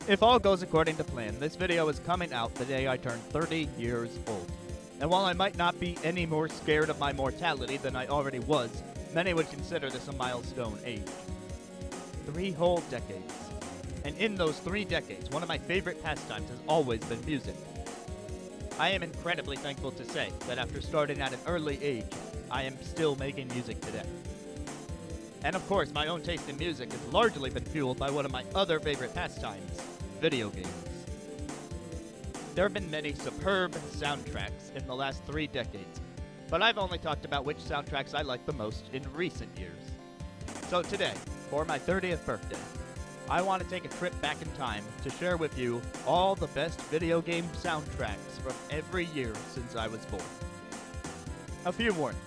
If all goes according to plan, this video is coming out the day I turn 30 years old. And while I might not be any more scared of my mortality than I already was, many would consider this a milestone age. 3 whole decades. And in those 3 decades, one of my favorite pastimes has always been music. I am incredibly thankful to say that after starting at an early age, I am still making music today. And of course, my own taste in music has largely been fueled by one of my other favorite pastimes, video games. There have been many superb soundtracks in the last 3 decades, but I've only talked about which soundtracks I like the most in recent years. So today, for my 30th birthday, I want to take a trip back in time to share with you all the best video game soundtracks from every year since I was born. A few warnings.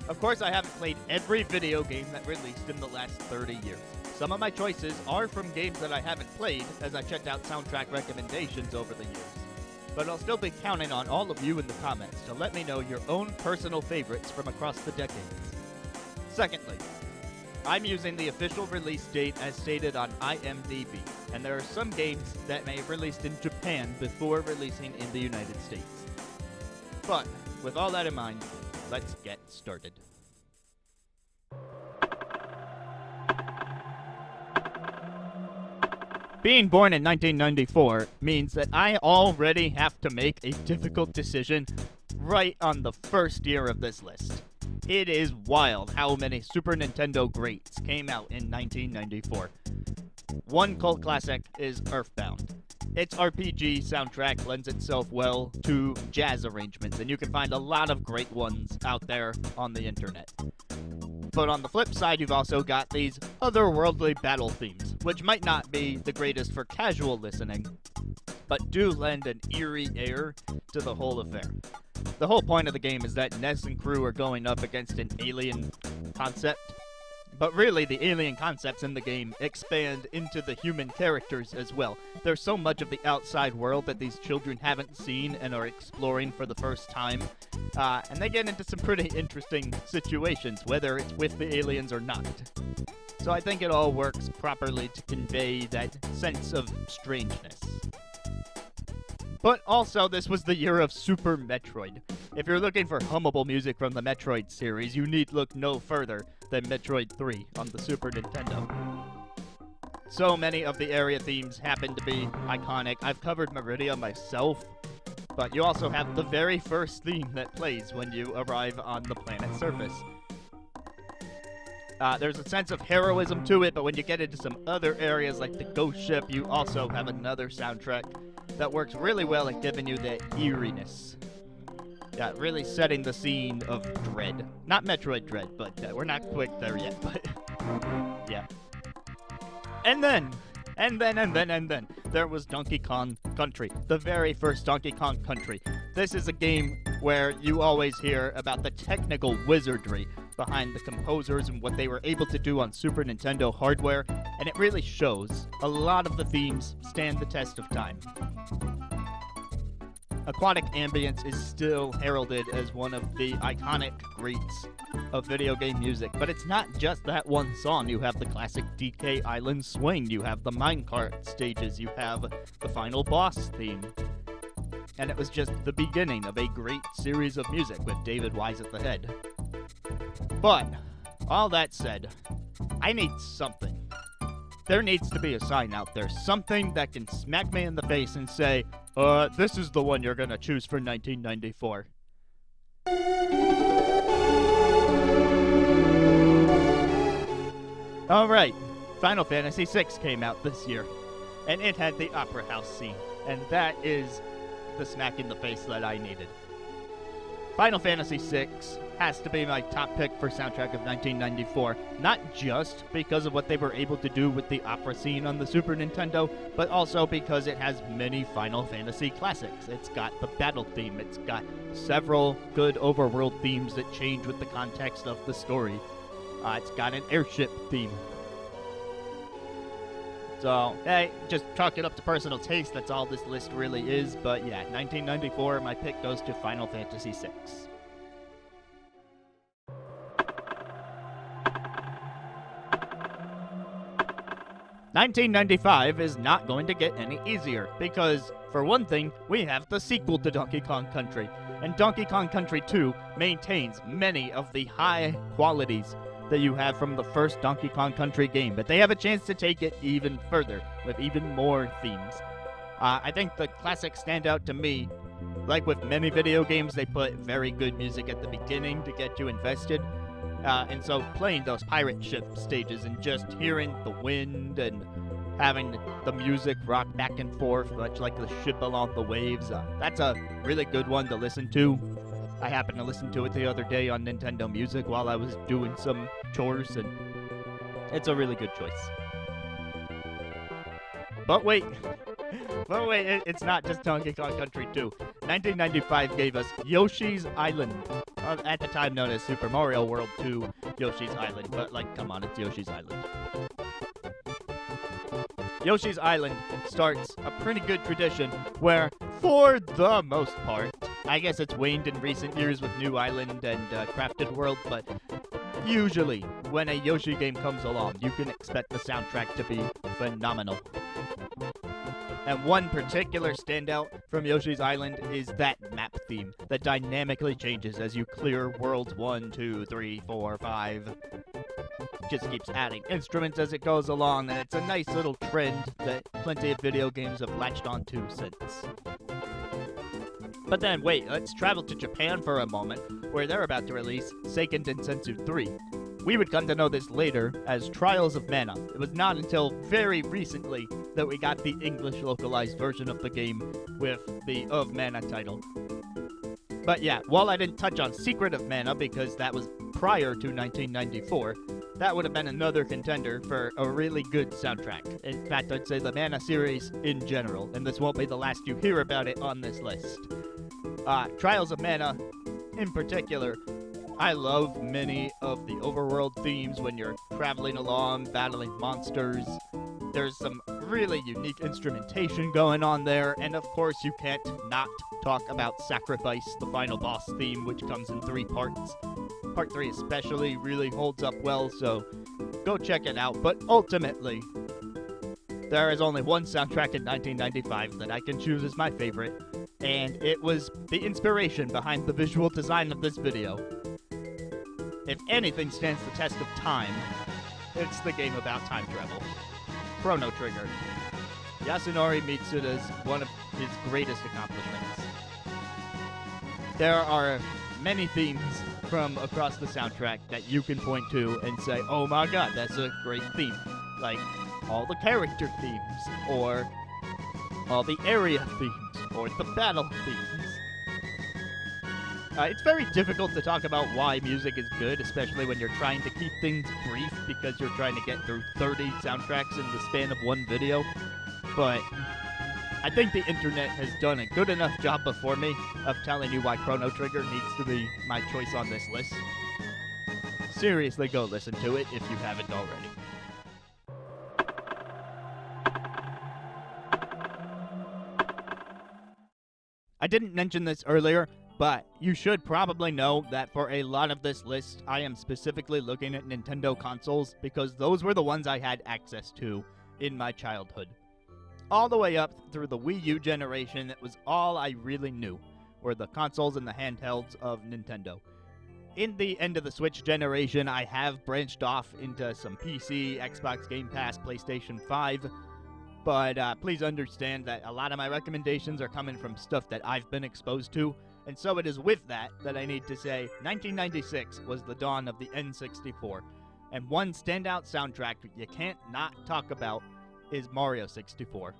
Of course, I haven't played every video game that released in the last 30 years. Some of my choices are from games that I haven't played, as I checked out soundtrack recommendations over the years. But I'll still be counting on all of you in the comments to let me know your own personal favorites from across the decades. Secondly, I'm using the official release date as stated on IMDb, and there are some games that may have released in Japan before releasing in the United States. But, with all that in mind, let's get started. Being born in 1994 means that I already have to make a difficult decision right on the first year of this list. It is wild how many Super Nintendo greats came out in 1994. One cult classic is Earthbound. Its RPG soundtrack lends itself well to jazz arrangements, and you can find a lot of great ones out there on the internet. But on the flip side, you've also got these otherworldly battle themes, which might not be the greatest for casual listening, but do lend an eerie air to the whole affair. The whole point of the game is that Ness and crew are going up against an alien concept, but really the alien concepts in the game expand into the human characters as well. There's so much of the outside world that these children haven't seen and are exploring for the first time, and they get into some pretty interesting situations, whether it's with the aliens or not. So I think it all works properly to convey that sense of strangeness. But also, this was the year of Super Metroid. If you're looking for hummable music from the Metroid series, you need look no further than Metroid 3 on the Super Nintendo. So many of the area themes happen to be iconic. I've covered Meridia myself, but you also have the very first theme that plays when you arrive on the planet's surface. There's a sense of heroism to it, but when you get into some other areas like the ghost ship, you also have another soundtrack that works really well at giving you that eeriness. Yeah, really setting the scene of dread. Not Metroid Dread, but we're not quite there yet, but yeah. And then, there was Donkey Kong Country, the very first Donkey Kong Country. This is a game where you always hear about the technical wizardry behind the composers and what they were able to do on Super Nintendo hardware, and it really shows. A lot of the themes stand the test of time. Aquatic ambience is still heralded as one of the iconic greats of video game music, but it's not just that one song. You have the classic DK Island Swing, you have the minecart stages, you have the final boss theme. And it was just the beginning of a great series of music with David Wise at the head. But, all that said, I need something. There needs to be a sign out there, something that can smack me in the face and say, this is the one you're gonna choose for 1994. Alright, Final Fantasy VI came out this year, and it had the Opera House scene, and that is the smack in the face that I needed. Final Fantasy VI has to be my top pick for soundtrack of 1994, not just because of what they were able to do with the opera scene on the Super Nintendo, but also because it has many Final Fantasy classics. It's got the battle theme, it's got several good overworld themes that change with the context of the story. It's got an airship theme. So, hey, just chalk it up to personal taste, that's all this list really is, but yeah, 1994, my pick goes to Final Fantasy VI. 1995 is not going to get any easier, because, for one thing, we have the sequel to Donkey Kong Country, and Donkey Kong Country 2 maintains many of the high qualities that you have from the first Donkey Kong Country game, but they have a chance to take it even further, with even more themes. I think the classics stand out to me. Like with many video games, they put very good music at the beginning to get you invested. And so playing those pirate ship stages and just hearing the wind and having the music rock back and forth, much like the ship along the waves, that's a really good one to listen to. I happened to listen to it the other day on Nintendo Music while I was doing some chores, and it's a really good choice. But wait, it's not just Donkey Kong Country 2. 1995 gave us Yoshi's Island, at the time known as Super Mario World 2 Yoshi's Island, but come on, it's Yoshi's Island. Yoshi's Island starts a pretty good tradition where, for the most part, I guess it's waned in recent years with New Island and Crafted World, but usually when a Yoshi game comes along, you can expect the soundtrack to be phenomenal. And one particular standout from Yoshi's Island is that map theme that dynamically changes as you clear worlds 1, 2, 3, 4, 5. Just keeps adding instruments as it goes along, and it's a nice little trend that plenty of video games have latched onto since. But then wait, let's travel to Japan for a moment, where they're about to release Seiken Densetsu 3. We would come to know this later as Trials of Mana. It was not until very recently that we got the English localized version of the game with the Of Mana title. But yeah, while I didn't touch on Secret of Mana because that was prior to 1994, that would have been another contender for a really good soundtrack. In fact, I'd say the Mana series in general, and this won't be the last you hear about it on this list. Trials of Mana, in particular, I love many of the overworld themes when you're traveling along, battling monsters. There's some really unique instrumentation going on there, and of course you can't not talk about Sacrifice, the final boss theme, which comes in 3 parts. Part 3 especially really holds up well, so go check it out. But ultimately, there is only one soundtrack in 1995 that I can choose as my favorite, and it was the inspiration behind the visual design of this video. If anything stands the test of time, it's the game about time travel. Chrono Trigger. Yasunori Mitsuda's one of his greatest accomplishments. There are many themes from across the soundtrack that you can point to and say, oh my god, that's a great theme. Like all the character themes, or all the area themes, or the battle themes. It's very difficult to talk about why music is good, especially when you're trying to keep things brief because you're trying to get through 30 soundtracks in the span of one video. But I think the internet has done a good enough job before me of telling you why Chrono Trigger needs to be my choice on this list. Seriously, go listen to it if you haven't already. I didn't mention this earlier, but you should probably know that for a lot of this list, I am specifically looking at Nintendo consoles because those were the ones I had access to in my childhood. All the way up through the Wii U generation, it was all I really knew, were the consoles and the handhelds of Nintendo. In the end of the Switch generation, I have branched off into some PC, Xbox Game Pass, PlayStation 5, but please understand that a lot of my recommendations are coming from stuff that I've been exposed to, and so it is with that I need to say 1996 was the dawn of the N64, and one standout soundtrack you can't not talk about is Mario 64.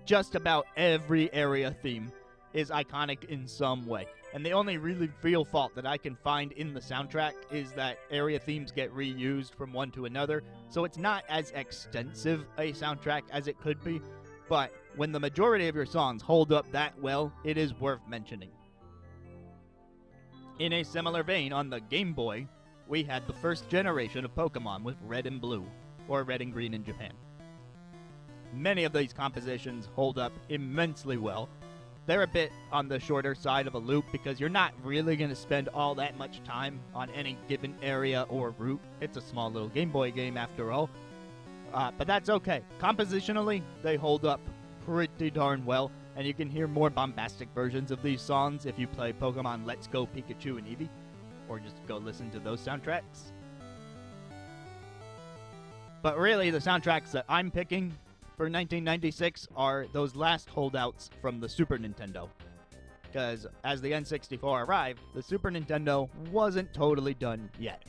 Just about every area theme is iconic in some way, and the only really real fault that I can find in the soundtrack is that area themes get reused from one to another, so it's not as extensive a soundtrack as it could be, but when the majority of your songs hold up that well, it is worth mentioning. In a similar vein, on the Game Boy, we had the first generation of Pokemon with Red and Blue, or Red and Green in Japan. Many of these compositions hold up immensely well. They're a bit on the shorter side of a loop because you're not really going to spend all that much time on any given area or route. It's a small little Game Boy game after all. But that's okay. Compositionally, they hold up pretty darn well, and you can hear more bombastic versions of these songs if you play Pokemon Let's Go Pikachu and Eevee, or just go listen to those soundtracks. But really, the soundtracks that I'm picking for 1996 are those last holdouts from the Super Nintendo. Because as the N64 arrived, the Super Nintendo wasn't totally done yet.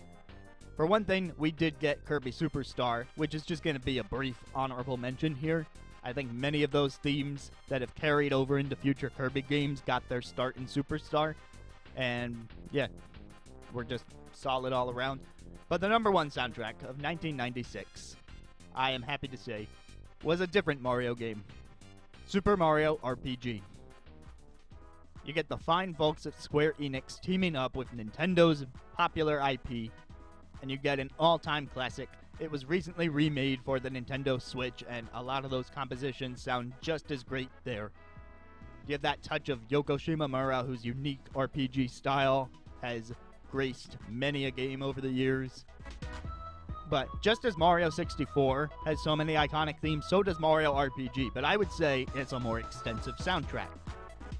For one thing, we did get Kirby Superstar, which is just going to be a brief honorable mention here. I think many of those themes that have carried over into future Kirby games got their start in Superstar. And yeah, we're just solid all around. But the number one soundtrack of 1996, I am happy to say, was a different Mario game. Super Mario RPG. You get the fine folks at Square Enix teaming up with Nintendo's popular IP, and you get an all-time classic. It was recently remade for the Nintendo Switch, and a lot of those compositions sound just as great there. You have that touch of Yoko Shimomura, whose unique RPG style has graced many a game over the years. But just as Mario 64 has so many iconic themes, so does Mario RPG, but I would say it's a more extensive soundtrack.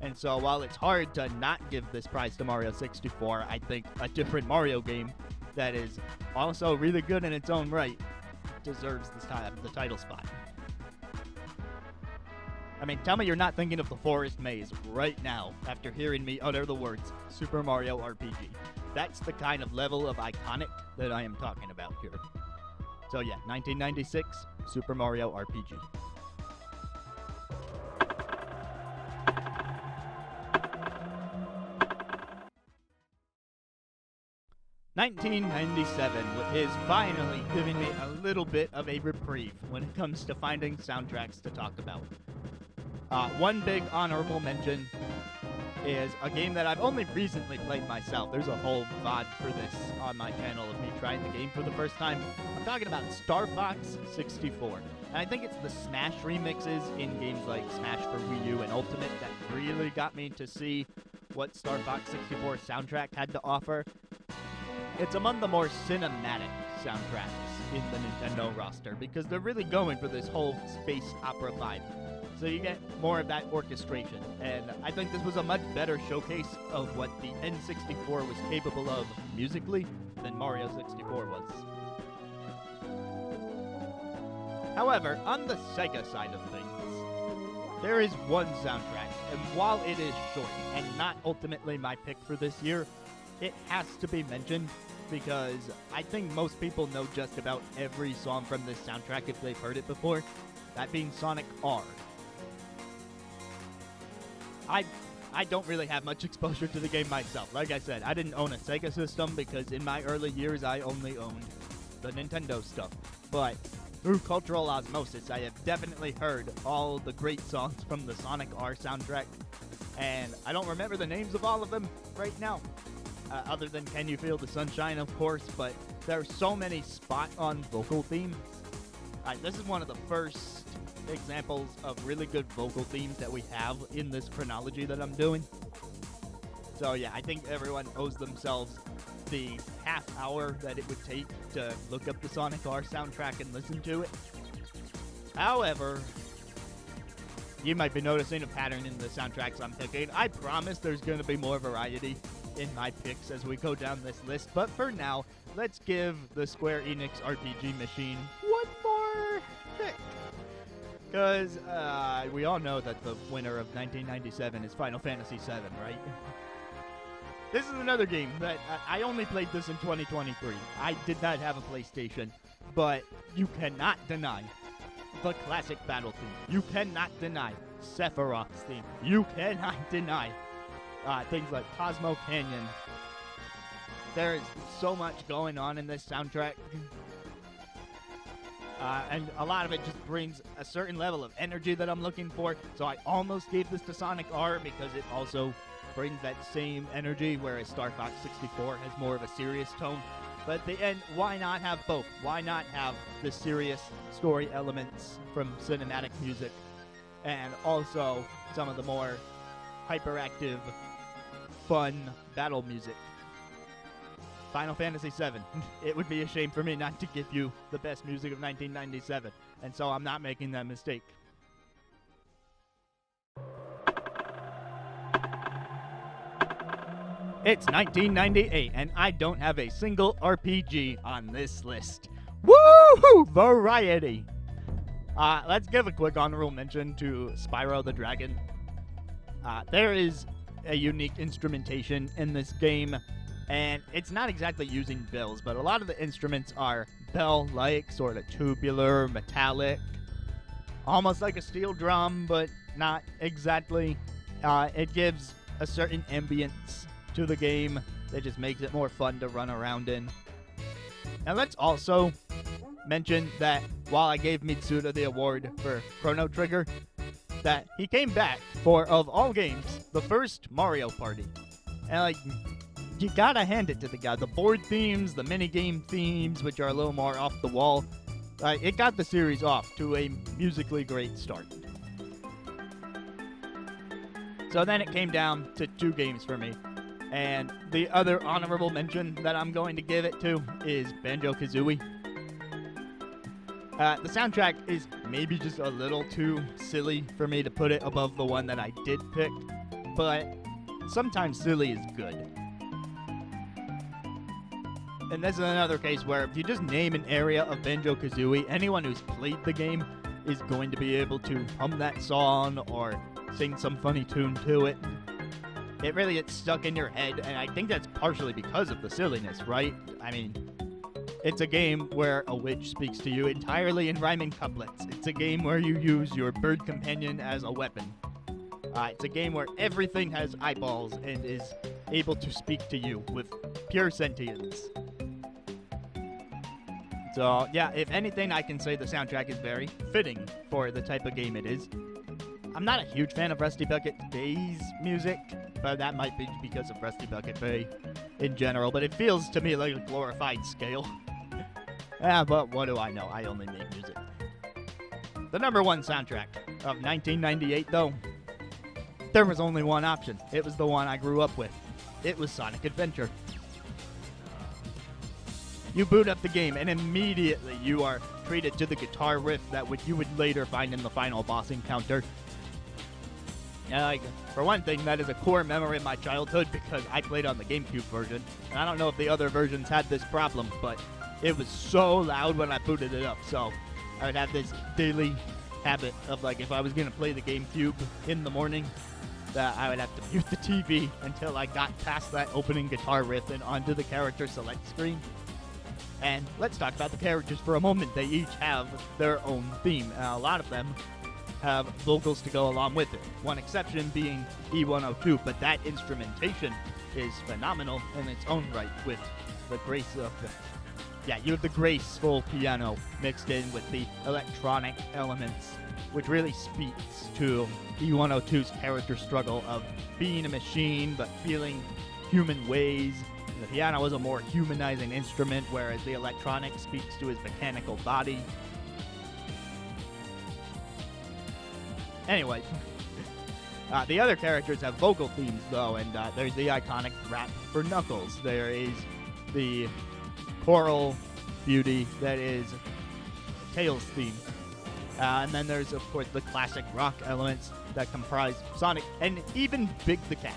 And so while it's hard to not give this prize to Mario 64, I think a different Mario game that is also really good in its own right deserves the title spot. I mean, tell me you're not thinking of the Forest Maze right now after hearing me utter the words Super Mario RPG. That's the kind of level of iconic that I am talking about here. So yeah, 1996, Super Mario RPG. (1997) is finally giving me a little bit of a reprieve when it comes to finding soundtracks to talk about. One big honorable mention is a game that I've only recently played myself. There's a whole VOD for this on my channel of me trying the game for the first time. I'm talking about Star Fox 64. And I think it's the Smash remixes in games like Smash for Wii U and Ultimate that really got me to see what Star Fox 64 soundtrack had to offer. It's among the more cinematic soundtracks in the Nintendo roster because they're really going for this whole space opera vibe. So you get more of that orchestration, and I think this was a much better showcase of what the N64 was capable of musically than Mario 64 was. However, on the Sega side of things, there is one soundtrack, and while it is short and not ultimately my pick for this year, it has to be mentioned because I think most people know just about every song from this soundtrack if they've heard it before, that being Sonic R. I don't really have much exposure to the game myself. Like I said, I didn't own a Sega system because in my early years I only owned the Nintendo stuff. But through cultural osmosis, I have definitely heard all the great songs from the Sonic R soundtrack. And I don't remember the names of all of them right now, other than Can You Feel the Sunshine, of course. But there are so many spot-on vocal themes. This is one of the first examples of really good vocal themes that we have in this chronology that I'm doing. So yeah, I think everyone owes themselves the half hour that it would take to look up the Sonic R soundtrack and listen to it. However, you might be noticing a pattern in the soundtracks I'm picking. I promise there's going to be more variety in my picks as we go down this list, but for now, let's give the Square Enix RPG machine one more pick. Because we all know that the winner of 1997 is Final Fantasy VII, right? This is another game that I only played this in 2023. I did not have a PlayStation, but you cannot deny the classic battle theme. You cannot deny Sephiroth's theme. You cannot deny things like Cosmo Canyon. There is so much going on in this soundtrack. And a lot of it just brings a certain level of energy that I'm looking for. So I almost gave this to Sonic R because it also brings that same energy, whereas Star Fox 64 has more of a serious tone. But at the end, why not have both? Why not have the serious story elements from cinematic music and also some of the more hyperactive, fun battle music? Final Fantasy VII. It would be a shame for me not to give you the best music of 1997, and so I'm not making that mistake. It's 1998, and I don't have a single RPG on this list. Woohoo! Variety! Let's give a quick honorable mention to Spyro the Dragon. There is a unique instrumentation in this game, and it's not exactly using bells, but a lot of the instruments are bell-like, sort of tubular, metallic, almost like a steel drum, but not exactly. It gives a certain ambience to the game that just makes it more fun to run around in. And let's also mention that while I gave Mitsuda the award for Chrono Trigger, that he came back for, of all games, the first Mario Party. And, like, you gotta hand it to the guy. The board themes, the minigame themes, which are a little more off the wall, it got the series off to a musically great start. So then it came down to 2 games for me. And the other honorable mention that I'm going to give it to is Banjo-Kazooie. The soundtrack is maybe just a little too silly for me to put it above the one that I did pick, but sometimes silly is good. And this is another case where if you just name an area of Banjo-Kazooie, anyone who's played the game is going to be able to hum that song or sing some funny tune to it. It really gets stuck in your head, and I think that's partially because of the silliness, right? I mean, it's a game where a witch speaks to you entirely in rhyming couplets. It's a game where you use your bird companion as a weapon. It's a game where everything has eyeballs and is able to speak to you with pure sentience. So, yeah, if anything, I can say the soundtrack is very fitting for the type of game it is. I'm not a huge fan of Rusty Bucket Bay's music, but that might be because of Rusty Bucket Bay in general, but it feels to me like a glorified scale. Yeah, but what do I know? I only make music. The number 1 soundtrack of 1998, though, there was only one option. It was the one I grew up with. It was Sonic Adventure. You boot up the game, and immediately you are treated to the guitar riff that you would later find in the final boss encounter. And for one thing, that is a core memory of my childhood because I played on the GameCube version. And I don't know if the other versions had this problem, but it was so loud when I booted it up. So I would have this daily habit of, like, if I was going to play the GameCube in the morning, that I would have to mute the TV until I got past that opening guitar riff and onto the character select screen. And let's talk about the characters for a moment. They each have their own theme, and a lot of them have vocals to go along with it. One exception being E102, but that instrumentation is phenomenal in its own right with the grace of you have the graceful piano mixed in with the electronic elements, which really speaks to E102's character struggle of being a machine but feeling human ways. The piano is a more humanizing instrument, whereas the electronic speaks to his mechanical body. Anyway, the other characters have vocal themes, though, and there's the iconic rap for Knuckles. There is the choral beauty that is Tails' theme. And then there's, of course, the classic rock elements that comprise Sonic, and even Big the Cat.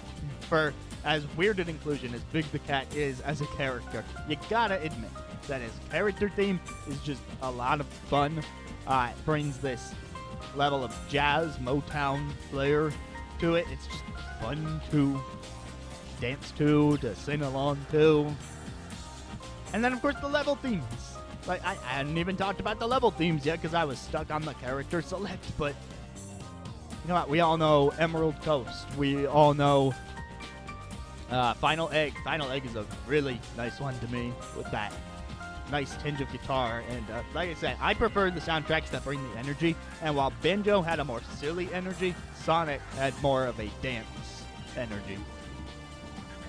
For as weird an inclusion as Big the Cat is as a character, you gotta admit that his character theme is just a lot of fun. It brings this level of jazz, Motown flair to it. It's just fun to dance to sing along to. And then, of course, the level themes. Like, I hadn't even talked about the level themes yet because I was stuck on the character select, but you know what? We all know Emerald Coast. We all know Final Egg. Final Egg is a really nice one to me with that nice tinge of guitar. And like I said, I prefer the soundtracks that bring the energy. And while Banjo had a more silly energy, Sonic had more of a dance energy.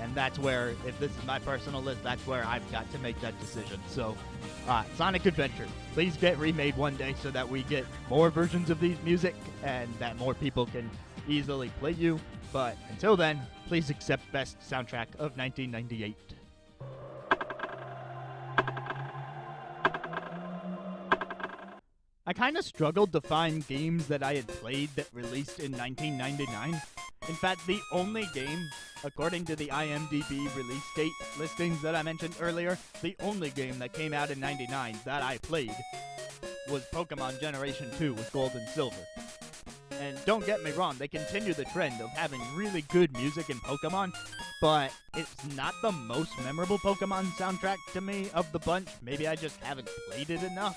And that's where, if this is my personal list, that's where I've got to make that decision. So, Sonic Adventure, please get remade one day so that we get more versions of these music and that more people can easily play you. But until then, please accept Best Soundtrack of 1998. kind of struggled to find games that I had played that released in 1999. In fact, the only game, according to the IMDb release date listings that I mentioned earlier, the only game that came out in 99 that I played was Pokemon Generation 2 with Gold and Silver. And don't get me wrong, they continue the trend of having really good music in Pokemon, but it's not the most memorable Pokemon soundtrack to me of the bunch. Maybe I just haven't played it enough.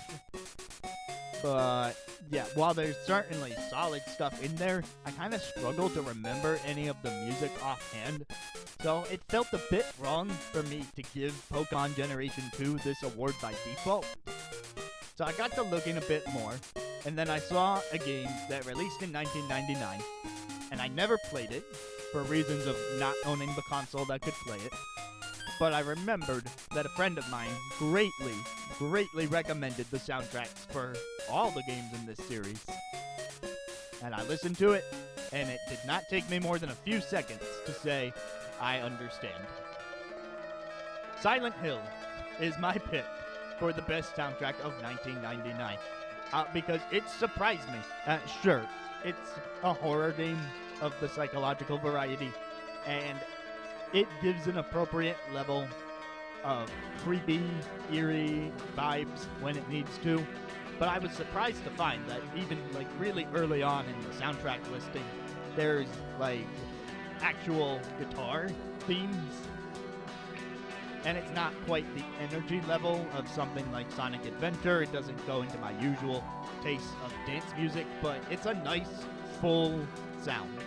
But yeah, while there's certainly solid stuff in there, I kind of struggle to remember any of the music offhand. So it felt a bit wrong for me to give Pokemon Generation 2 this award by default. So I got to looking a bit more, and then I saw a game that released in 1999, and I never played it for reasons of not owning the console that could play it. But I remembered that a friend of mine greatly recommended the soundtracks for all the games in this series. And I listened to it, and it did not take me more than a few seconds to say, I understand. Silent Hill is my pick for the best soundtrack of 1999. Because it surprised me. Sure, it's a horror game of the psychological variety, and it gives an appropriate level of creepy, eerie vibes when it needs to. But I was surprised to find that even like really early on in the soundtrack listing, there's like actual guitar themes. And it's not quite the energy level of something like Sonic Adventure. It doesn't go into my usual taste of dance music, but it's a nice, full sound.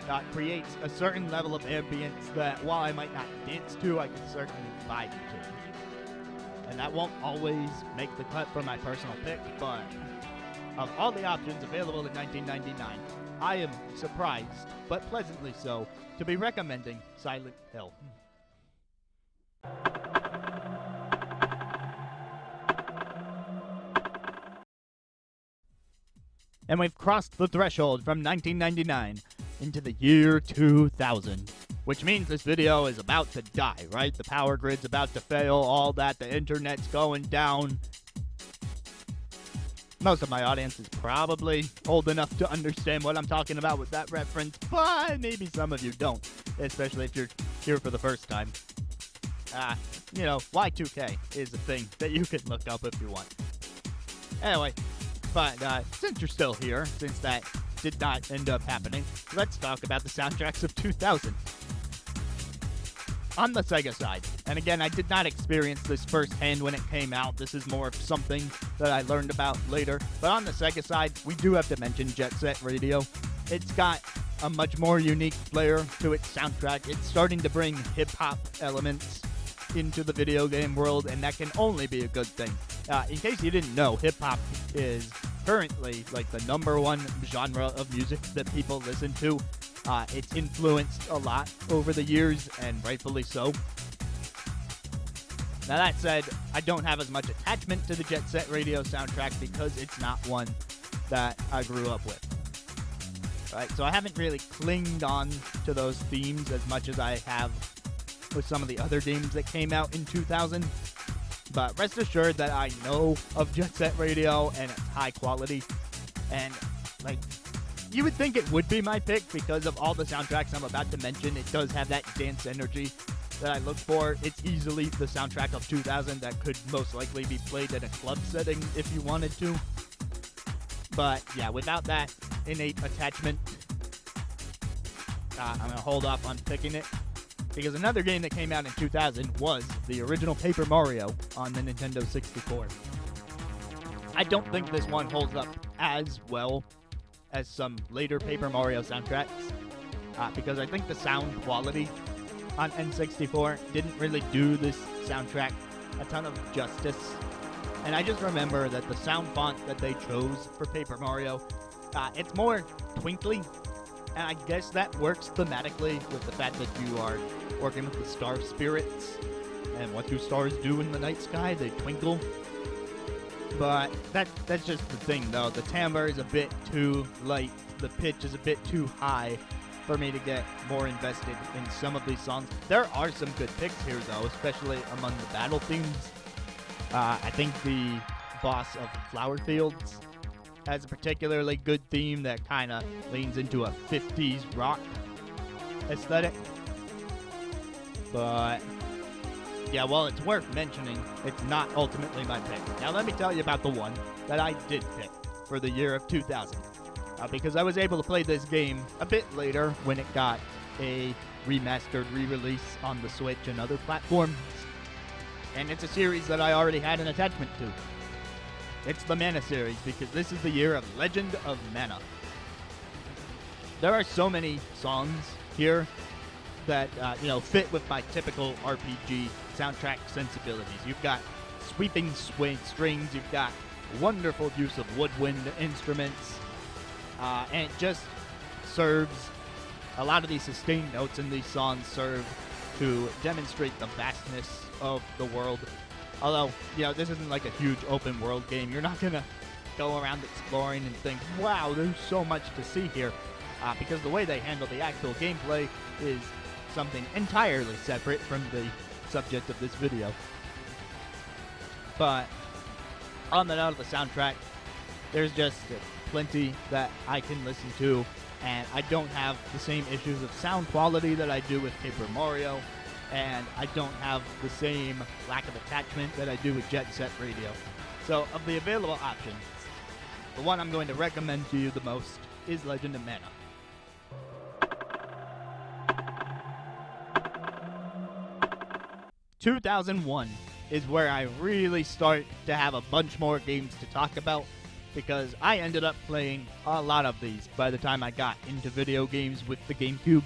That creates a certain level of ambience that, while I might not dance to, I can certainly vibe to. And that won't always make the cut for my personal pick, but of all the options available in 1999, I am surprised, but pleasantly so, to be recommending Silent Hill. And we've crossed the threshold from 1999 into the year 2000, which means this video is about to die, right? The power grid's about to fail, all that, the internet's going down. Most of my audience is probably old enough to understand what I'm talking about with that reference, but maybe some of you don't, especially if you're here for the first time. Y2K is a thing that you can look up if you want. Anyway, but since you're still here, since that did not end up happening, let's talk about the soundtracks of 2000. On the Sega side, and again, I did not experience this firsthand when it came out. This is more of something that I learned about later. But on the Sega side, we do have to mention Jet Set Radio. It's got a much more unique flair to its soundtrack. It's starting to bring hip-hop elements into the video game world, and that can only be a good thing. In case you didn't know, hip-hop is currently like the #1 genre of music that people listen to. It's influenced a lot over the years, and rightfully so. Now that said, I don't have as much attachment to the Jet Set Radio soundtrack because it's not one that I grew up with. Right, so I haven't really clinged on to those themes as much as I have with some of the other games that came out in 2000. But rest assured that I know of Jet Set Radio and its high quality. And, like, you would think it would be my pick because of all the soundtracks I'm about to mention. It does have that dance energy that I look for. It's easily the soundtrack of 2000 that could most likely be played in a club setting if you wanted to. But, yeah, without that innate attachment, I'm going to hold off on picking it. Because another game that came out in 2000 was the original Paper Mario on the Nintendo 64. I don't think this one holds up as well as some later Paper Mario soundtracks, because I think the sound quality on N64 didn't really do this soundtrack a ton of justice. And I just remember that the sound font that they chose for Paper Mario, it's more twinkly. And I guess that works thematically with the fact that you are working with the star spirits. And what do stars do in the night sky? They twinkle. But that's just the thing, though. The timbre is a bit too light. The pitch is a bit too high for me to get more invested in some of these songs. There are some good picks here, though, especially among the battle themes. I think the boss of Flower Fields has a particularly good theme that kind of leans into a 50s rock aesthetic. But yeah, while it's worth mentioning, it's not ultimately my pick. Now let me tell you about the one that I did pick for the year of 2000. Because I was able to play this game a bit later when it got a remastered re-release on the Switch and other platforms. And it's a series that I already had an attachment to. It's the Mana series, because this is the year of Legend of Mana. There are so many songs here that fit with my typical RPG soundtrack sensibilities. You've got sweeping strings, you've got wonderful use of woodwind instruments, and it just serves, a lot of these sustained notes in these songs serve to demonstrate the vastness of the world. Although, this isn't like a huge open world game. You're not going to go around exploring and think, wow, there's so much to see here. Because the way they handle the actual gameplay is something entirely separate from the subject of this video. But on the note of the soundtrack, there's just plenty that I can listen to, and I don't have the same issues of sound quality that I do with Paper Mario, and I don't have the same lack of attachment that I do with Jet Set Radio. So of the available options, the one I'm going to recommend to you the most is Legend of Mana. (2001) is where I really start to have a bunch more games to talk about, because I ended up playing a lot of these by the time I got into video games with the GameCube.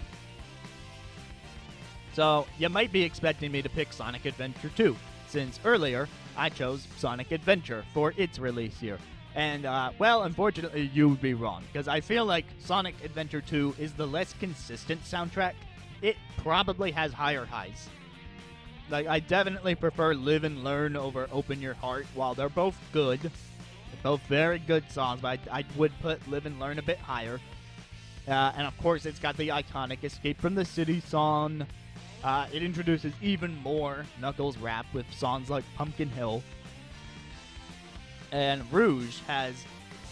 So you might be expecting me to pick Sonic Adventure 2, since earlier I chose Sonic Adventure for its release year. And, well, unfortunately you would be wrong, because I feel like Sonic Adventure 2 is the less consistent soundtrack. It probably has higher highs. Like, I definitely prefer Live and Learn over Open Your Heart. While they're both good, they're both very good songs, but I would put Live and Learn a bit higher. And of course, it's got the iconic Escape from the City song. It introduces even more Knuckles rap with songs like Pumpkin Hill. And Rouge has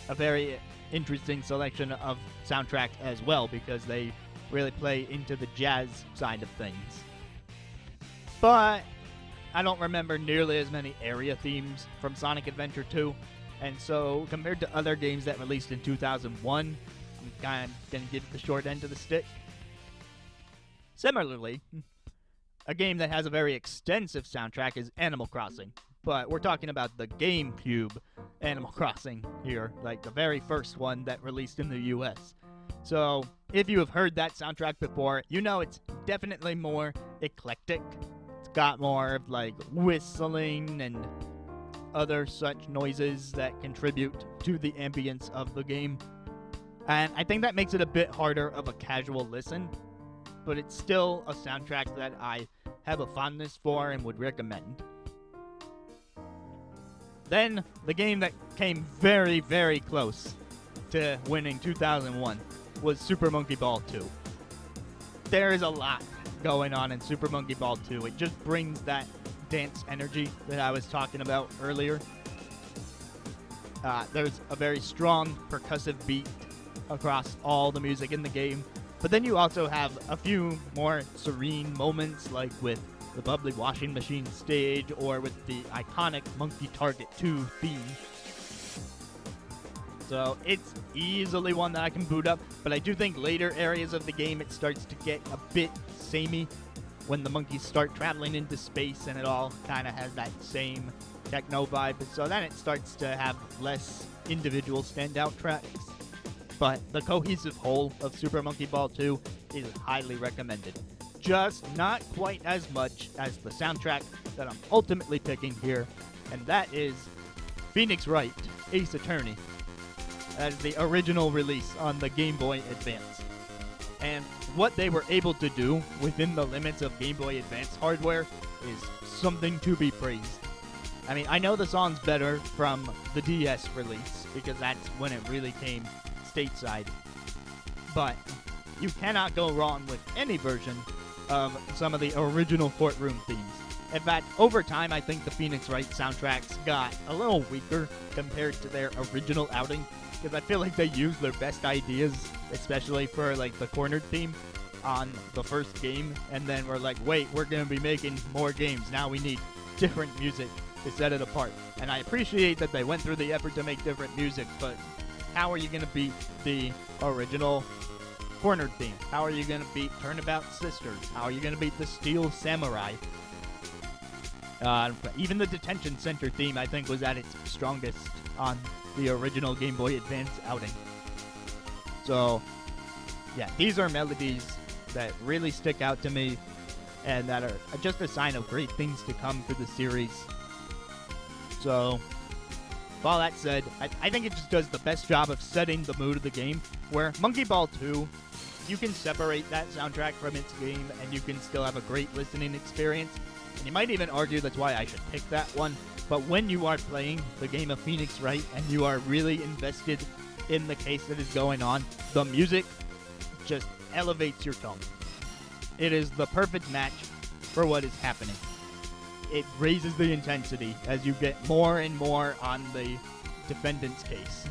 a very interesting selection of soundtrack as well, because they really play into the jazz side of things. But I don't remember nearly as many area themes from Sonic Adventure 2, and so compared to other games that released in 2001, I'm kind of going to give the short end of the stick. Similarly, a game that has a very extensive soundtrack is Animal Crossing, but we're talking about the GameCube Animal Crossing here, like the very first one that released in the US. So if you have heard that soundtrack before, you know it's definitely more eclectic. It's got more of like whistling and other such noises that contribute to the ambience of the game. And I think that makes it a bit harder of a casual listen, but it's still a soundtrack that I have a fondness for and would recommend. Then, the game that came very, very close to winning 2001 was Super Monkey Ball 2. There is a lot going on in Super Monkey Ball 2. It just brings that dance energy that I was talking about earlier. There's a very strong percussive beat across all the music in the game. But then you also have a few more serene moments, like with the bubbly washing machine stage or with the iconic Monkey Target 2 theme. So it's easily one that I can boot up, but I do think later areas of the game it starts to get a bit samey when the monkeys start traveling into space, and it all kind of has that same techno vibe. So then it starts to have less individual standout tracks. But the cohesive whole of Super Monkey Ball 2 is highly recommended. Just not quite as much as the soundtrack that I'm ultimately picking here, and that is Phoenix Wright, Ace Attorney, as the original release on the Game Boy Advance. And what they were able to do within the limits of Game Boy Advance hardware is something to be praised. I mean, I know the song's better from the DS release, because that's when it really came stateside, but you cannot go wrong with any version of some of the original courtroom themes. In fact, over time, I think the Phoenix Wright soundtracks got a little weaker compared to their original outing, because I feel like they used their best ideas, especially for like the cornered theme on the first game, and then we're like, wait, we're going to be making more games. Now we need different music to set it apart. And I appreciate that they went through the effort to make different music, but how are you going to beat the original cornered theme? How are you going to beat Turnabout Sisters? How are you going to beat the Steel Samurai? Even the Detention Center theme, I think, was at its strongest on the original Game Boy Advance outing. So, yeah, these are melodies that really stick out to me and that are just a sign of great things to come for the series. So, with all that said, I think it just does the best job of setting the mood of the game, where Monkey Ball 2, you can separate that soundtrack from its game and you can still have a great listening experience. And you might even argue that's why I should pick that one. But when you are playing the game of Phoenix Wright and you are really invested in the case that is going on, the music just elevates your tone. It is the perfect match for what is happening. It raises the intensity as you get more and more on the defendant's case.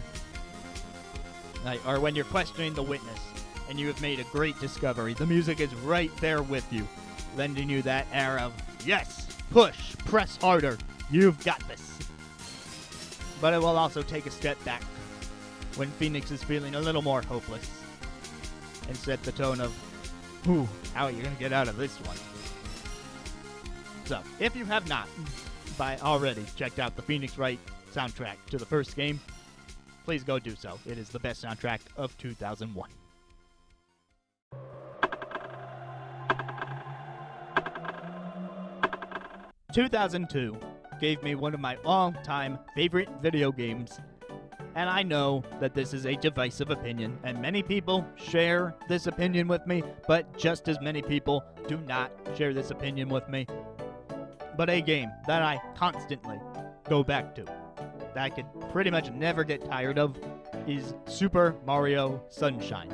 Or when you're questioning the witness and you have made a great discovery, the music is right there with you, lending you that air of, yes, push, press harder, you've got this. But it will also take a step back when Phoenix is feeling a little more hopeless and set the tone of, ooh, how are you going to get out of this one? So, if you have not by already checked out the Phoenix Wright soundtrack to the first game, please go do so. It is the best soundtrack of 2001. "2002 gave me one of my all-time favorite video games, and I know that this is a divisive opinion, and many people share this opinion with me, but just as many people do not share this opinion with me. But a game that I constantly go back to, that I could pretty much never get tired of, is Super Mario Sunshine.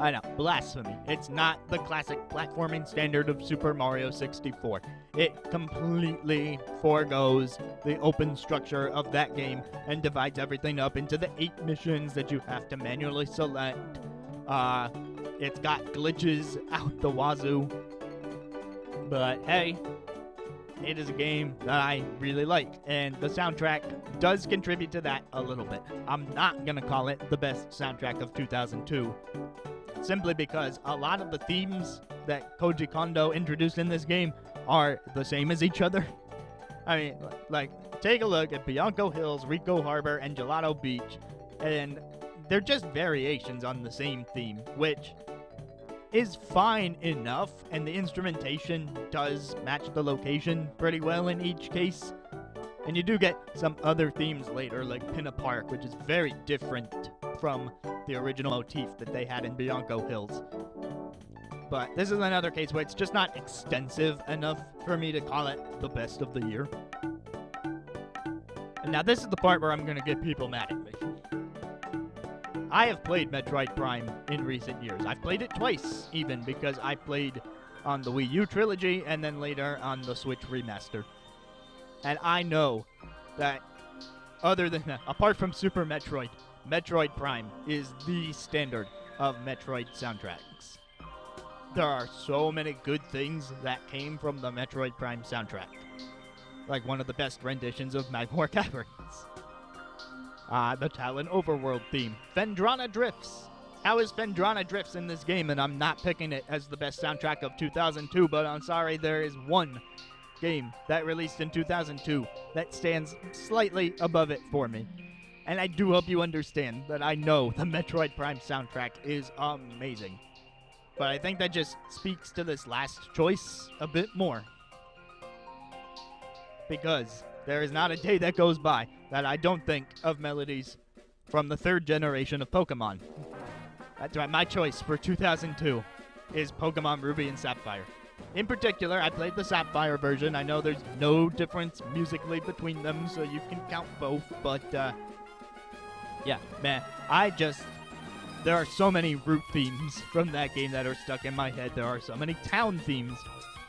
I know, blasphemy. It's not the classic platforming standard of Super Mario 64. It completely forgoes the open structure of that game and divides everything up into the 8 missions that you have to manually select. It's got glitches out the wazoo. But hey, it is a game that I really like, and the soundtrack does contribute to that a little bit. I'm not gonna call it the best soundtrack of 2002, simply because a lot of the themes that Koji Kondo introduced in this game are the same as each other. I mean, like, take a look at Bianco Hills, Rico Harbor, and Gelato Beach, and they're just variations on the same theme, which is fine enough, and the instrumentation does match the location pretty well in each case. And you do get some other themes later, like Pinna Park, which is very different from the original motif that they had in Bianco Hills. But this is another case where it's just not extensive enough for me to call it the best of the year. And now this is the part where I'm going to get people mad at me. I have played Metroid Prime in recent years. I've played it twice, even, because I played on the Wii U trilogy and then later on the Switch remaster. And I know that, other than that, apart from Super Metroid, Metroid Prime is the standard of Metroid soundtracks. There are so many good things that came from the Metroid Prime soundtrack. Like one of the best renditions of Magmore Caverns. The Talon Overworld theme. Phendrana Drifts. How is Phendrana Drifts in this game? And I'm not picking it as the best soundtrack of 2002, but I'm sorry, there is one game that released in 2002 that stands slightly above it for me. And I do hope you understand that I know the Metroid Prime soundtrack is amazing. But I think that just speaks to this last choice a bit more. Because there is not a day that goes by that I don't think of melodies from the 3rd generation of Pokemon. That's right, my choice for 2002 is Pokemon Ruby and Sapphire. In particular, I played the Sapphire version. I know there's no difference musically between them, so you can count both, but yeah, man, there are so many root themes from that game that are stuck in my head. There are so many town themes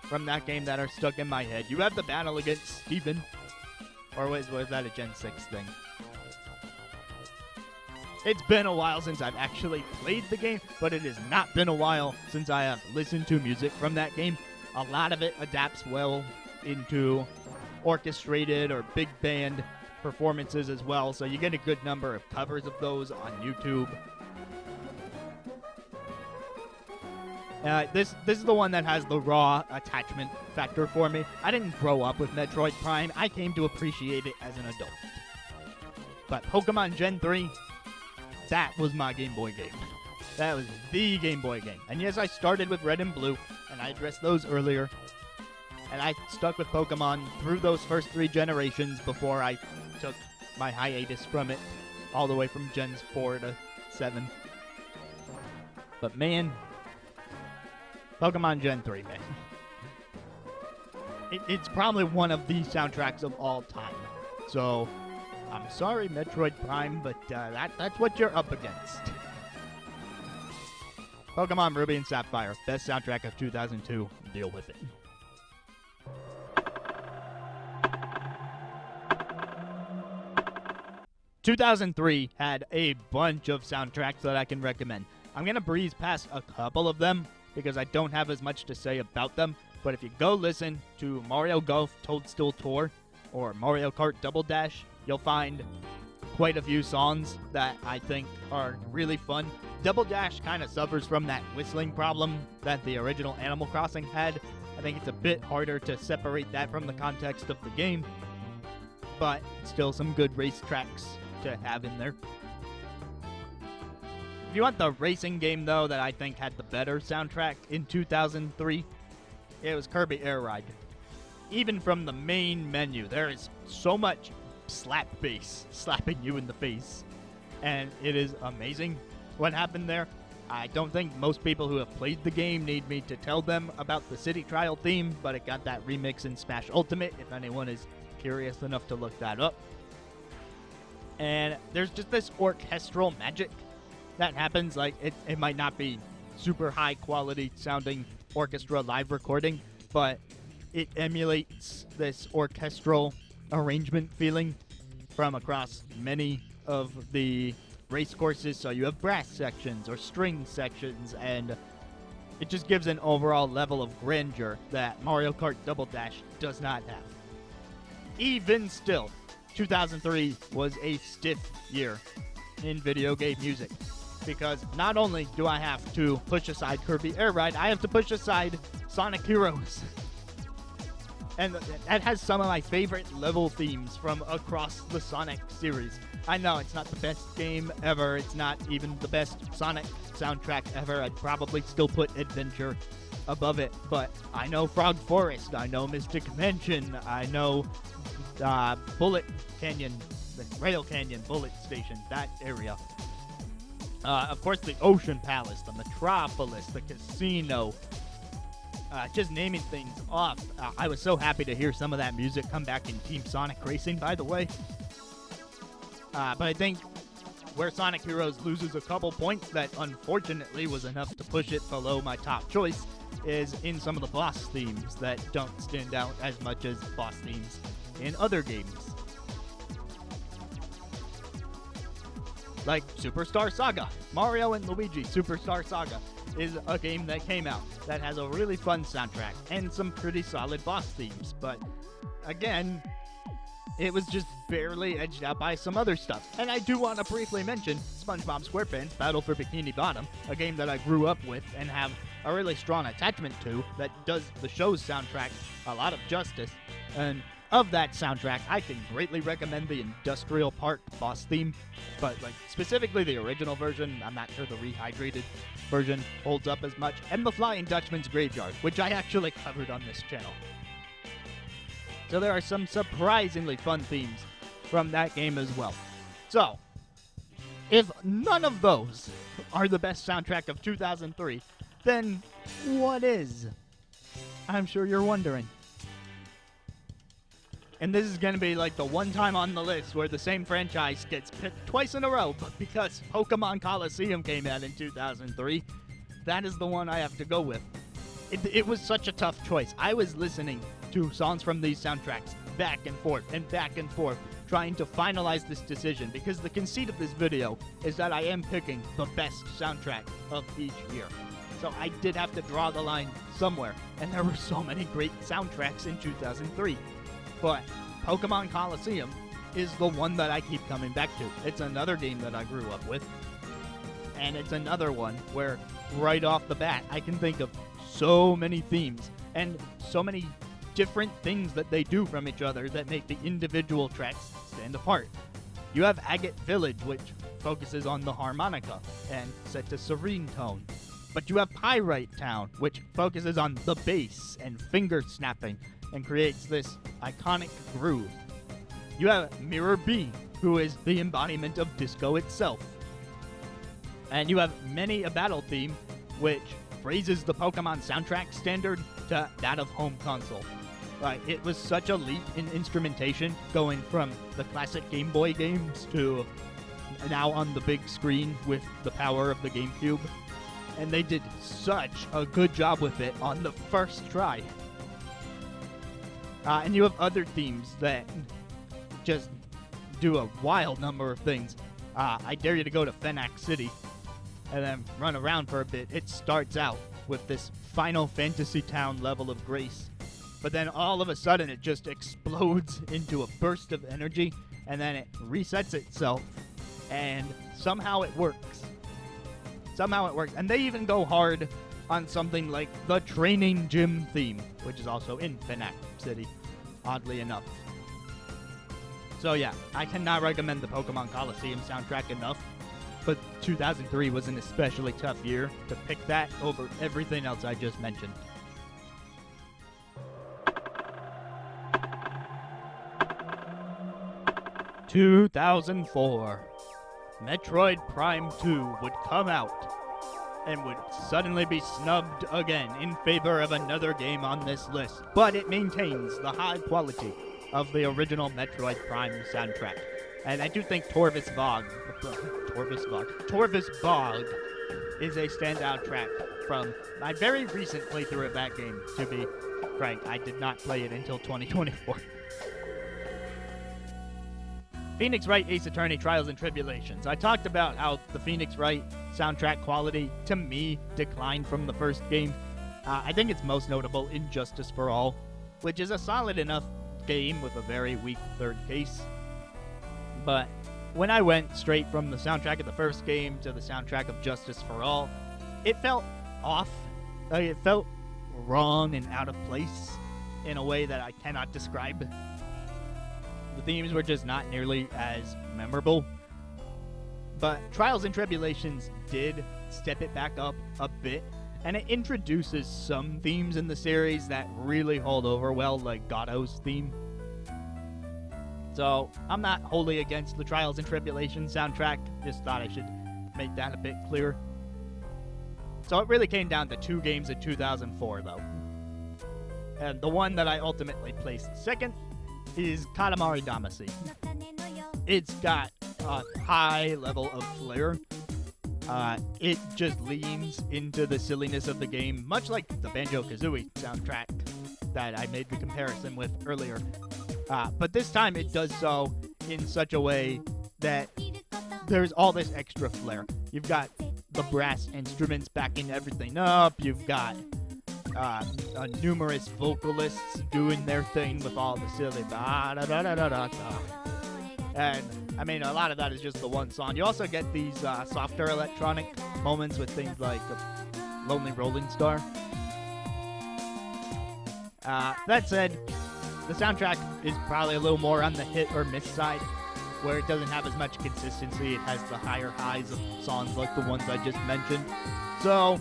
from that game that are stuck in my head. You have the battle against Steven. Or was that a Gen 6 thing? It's been a while since I've actually played the game, but it has not been a while since I have listened to music from that game. A lot of it adapts well into orchestrated or big band performances as well, so you get a good number of covers of those on YouTube. This is the one that has the raw attachment factor for me. I didn't grow up with Metroid Prime. I came to appreciate it as an adult. But Pokemon Gen 3, that was my Game Boy game. That was the Game Boy game. And yes, I started with Red and Blue, and I addressed those earlier. And I stuck with Pokemon through those first 3 generations before I took my hiatus from it, all the way from Gens 4 to 7. But man, Pokemon Gen 3, man. It's probably one of the soundtracks of all time. So, I'm sorry, Metroid Prime, but that's what you're up against. Pokemon Ruby and Sapphire, best soundtrack of 2002. Deal with it. ...2003 had a bunch of soundtracks that I can recommend. I'm going to breeze past a couple of them because I don't have as much to say about them. But if you go listen to Mario Golf Toadstool Tour or Mario Kart Double Dash, you'll find quite a few songs that I think are really fun. Double Dash kind of suffers from that whistling problem that the original Animal Crossing had. I think it's a bit harder to separate that from the context of the game, but still some good race tracks to have in there. If you want the racing game, though, that I think had the better soundtrack in 2003, it was Kirby Air Ride. Even from the main menu, there is so much slap bass slapping you in the face, and it is amazing what happened there. I don't think most people who have played the game need me to tell them about the City Trial theme, but it got that remix in Smash Ultimate, if anyone is curious enough to look that up. And there's just this orchestral magic that happens. Like, it might not be super high quality sounding orchestra live recording, but it emulates this orchestral arrangement feeling from across many of the race courses. So you have brass sections or string sections, and it just gives an overall level of grandeur that Mario Kart Double Dash does not have. Even still, 2003 was a stiff year in video game music, because not only do I have to push aside Kirby Air Ride, I have to push aside Sonic Heroes. And that has some of my favorite level themes from across the Sonic series. I know it's not the best game ever, it's not even the best Sonic soundtrack ever. I'd probably still put Adventure above it, but I know Frog Forest, I know Mystic Mansion, I know Bullet Canyon, the Rail Canyon, Bullet Station, that area. Of course, the Ocean Palace, the Metropolis, the Casino. Just naming things off. I was so happy to hear some of that music come back in Team Sonic Racing, by the way. But I think where Sonic Heroes loses a couple points that unfortunately was enough to push it below my top choice is in some of the boss themes that don't stand out as much as boss themes in other games. Like Superstar Saga. Mario and Luigi Superstar Saga is a game that came out that has a really fun soundtrack and some pretty solid boss themes, but again, it was just barely edged out by some other stuff. And I do want to briefly mention SpongeBob SquarePants Battle for Bikini Bottom, a game that I grew up with and have a really strong attachment to, that does the show's soundtrack a lot of justice. And of that soundtrack, I can greatly recommend the Industrial Park boss theme, but like specifically the original version. I'm not sure the rehydrated version holds up as much, and the Flying Dutchman's Graveyard, which I actually covered on this channel. So there are some surprisingly fun themes from that game as well. So, if none of those are the best soundtrack of 2003, then what is? I'm sure you're wondering. And this is going to be like the one time on the list where the same franchise gets picked twice in a row, but because Pokemon Coliseum came out in 2003, that is the one I have to go with. it was such a tough choice. I was listening to songs from these soundtracks back and forth, trying to finalize this decision, because the conceit of this video is that I am picking the best soundtrack of each year. So I did have to draw the line somewhere, and there were so many great soundtracks in 2003. But Pokemon Coliseum is the one that I keep coming back to. It's another game that I grew up with, and it's another one where right off the bat I can think of so many themes and so many different things that they do from each other that make the individual tracks stand apart. You have Agate Village, which focuses on the harmonica and set to serene tone. But you have Pyrite Town, which focuses on the bass and finger snapping and creates this iconic groove. You have Mirror B, who is the embodiment of disco itself. And you have Many a Battle theme, which raises the Pokemon soundtrack standard to that of home console. It was such a leap in instrumentation, going from the classic Game Boy games to now on the big screen with the power of the GameCube. And they did such a good job with it on the first try. And you have other themes that just do a wild number of things. I dare you to go to Fenac City and then run around for a bit. It starts out with this Final Fantasy Town level of grace, but then all of a sudden it just explodes into a burst of energy, and then it resets itself, and somehow it works. And they even go hard on something like the training gym theme, which is also in Fenac City, oddly enough. So yeah, I cannot recommend the Pokemon Coliseum soundtrack enough, but 2003 was an especially tough year to pick that over everything else I just mentioned. "2004. Metroid Prime 2 would come out and would suddenly be snubbed again in favor of another game on this list, but it maintains the high quality of the original Metroid Prime soundtrack. And I do think Torvis Bog is a standout track from my very recent playthrough of that game, to be frank. I did not play it until 2024. Phoenix Wright Ace Attorney Trials and Tribulations. I talked about how the Phoenix Wright soundtrack quality, to me, declined from the first game. I think it's most notable in Justice for All, which is a solid enough game with a very weak third case. But when I went straight from the soundtrack of the first game to the soundtrack of Justice for All, it felt off. It felt wrong and out of place in a way that I cannot describe. The themes were just not nearly as memorable. But Trials and Tribulations did step it back up a bit, and it introduces some themes in the series that really hold over well, like Gato's theme. So I'm not wholly against the Trials and Tribulations soundtrack, just thought I should make that a bit clearer. So it really came down to two games in 2004, though. And the one that I ultimately placed second is Katamari Damacy. It's got a high level of flair. It just leans into the silliness of the game, much like the Banjo-Kazooie soundtrack that I made the comparison with earlier. But this time it does so in such a way that there's all this extra flair. You've got the brass instruments backing everything up. You've got numerous vocalists doing their thing with all the silly da-da-da-da-da-da. And, I mean, a lot of that is just the one song. You also get these softer electronic moments with things like Lonely Rolling Star. That said, the soundtrack is probably a little more on the hit or miss side, where it doesn't have as much consistency. It has the higher highs of songs like the ones I just mentioned. So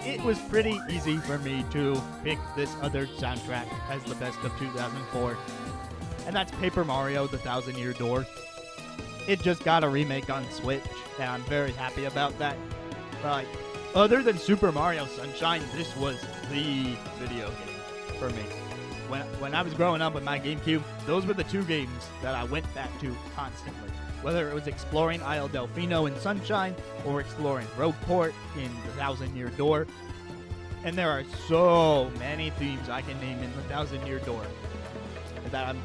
it was pretty easy for me to pick this other soundtrack as the best of 2004. And that's Paper Mario: The Thousand Year Door. It just got a remake on Switch, and I'm very happy about that. Other than Super Mario Sunshine, this was the video game for me. When I was growing up with my GameCube, those were the two games that I went back to constantly. Whether it was exploring Isle Delfino in Sunshine or exploring Rogueport in The Thousand Year Door, And there are so many themes I can name in the Thousand Year Door that I'm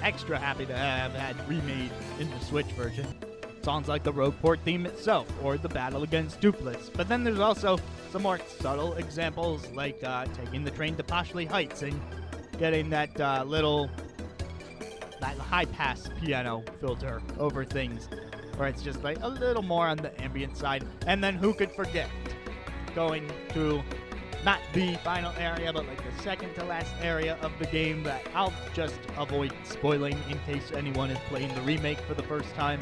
extra happy to have had remade in the Switch version. Songs like the Rogueport theme itself, or the battle against Dupless. But then there's also some more subtle examples, like taking the train to Poshley Heights and getting that that high-pass piano filter over things, where it's just like a little more on the ambient side. And then who could forget going to not the final area, but like the second to last area of the game that I'll just avoid spoiling in case anyone is playing the remake for the first time.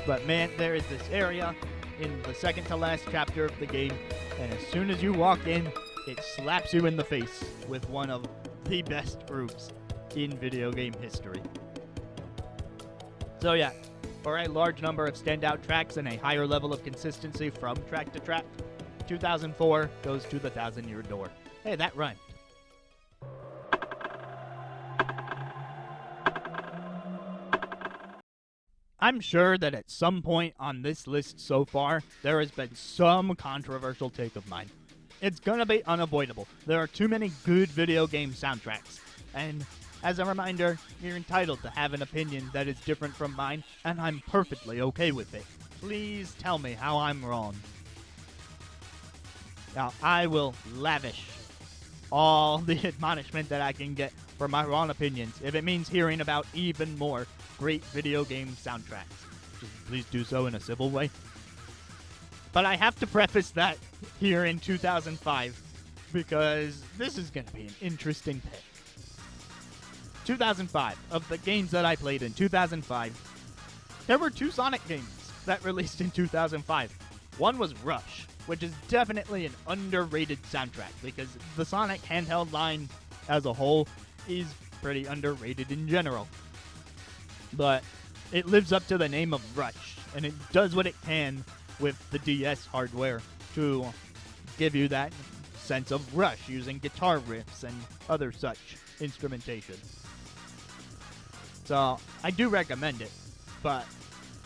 But man, there is this area in the second to last chapter of the game, and as soon as you walk in, it slaps you in the face with one of the best grooves in video game history. So yeah, for a large number of standout tracks and a higher level of consistency from track to track, 2004 goes to the Thousand Year Door. Hey, that rhymed. I'm sure that at some point on this list so far, there has been some controversial take of mine. It's gonna be unavoidable. There are too many good video game soundtracks. And as a reminder, you're entitled to have an opinion that is different from mine, and I'm perfectly okay with it. Please tell me how I'm wrong. Now, I will lavish all the admonishment that I can get for my wrong opinions if it means hearing about even more great video game soundtracks. Just please do so in a civil way. But I have to preface that here in 2005 because this is going to be an interesting pick. 2005, of the games that I played in 2005, there were 2 Sonic games that released in 2005. One was Rush, which is definitely an underrated soundtrack because the Sonic handheld line as a whole is pretty underrated in general. But it lives up to the name of Rush, and it does what it can with the DS hardware to give you that sense of rush using guitar riffs and other such instrumentation. So I do recommend it, but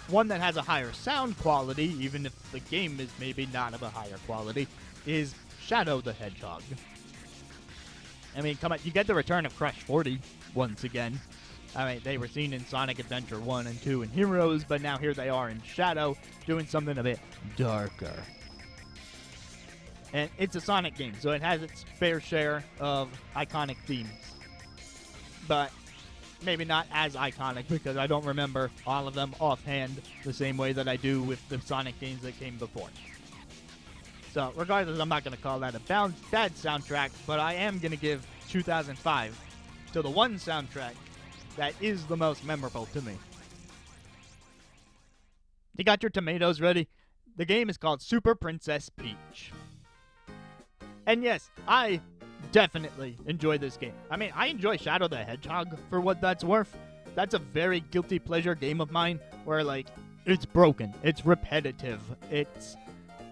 one that has a higher sound quality, even if the game is maybe not of a higher quality, is Shadow the Hedgehog. I mean, come on, you get the return of Crush 40 once again. I mean, they were seen in Sonic Adventure 1 and 2 and Heroes, but now here they are in Shadow, doing something a bit darker. And it's a Sonic game, so it has its fair share of iconic themes. But maybe not as iconic because I don't remember all of them offhand the same way that I do with the Sonic games that came before. So regardless, I'm not going to call that a bad soundtrack, but I am going to give 2005 to the one soundtrack that is the most memorable to me. You got your tomatoes ready? The game is called Super Princess Peach. And yes, I definitely enjoy this game. I mean, I enjoy Shadow the Hedgehog for what that's worth. That's a very guilty pleasure game of mine where, like, it's broken, it's repetitive, it's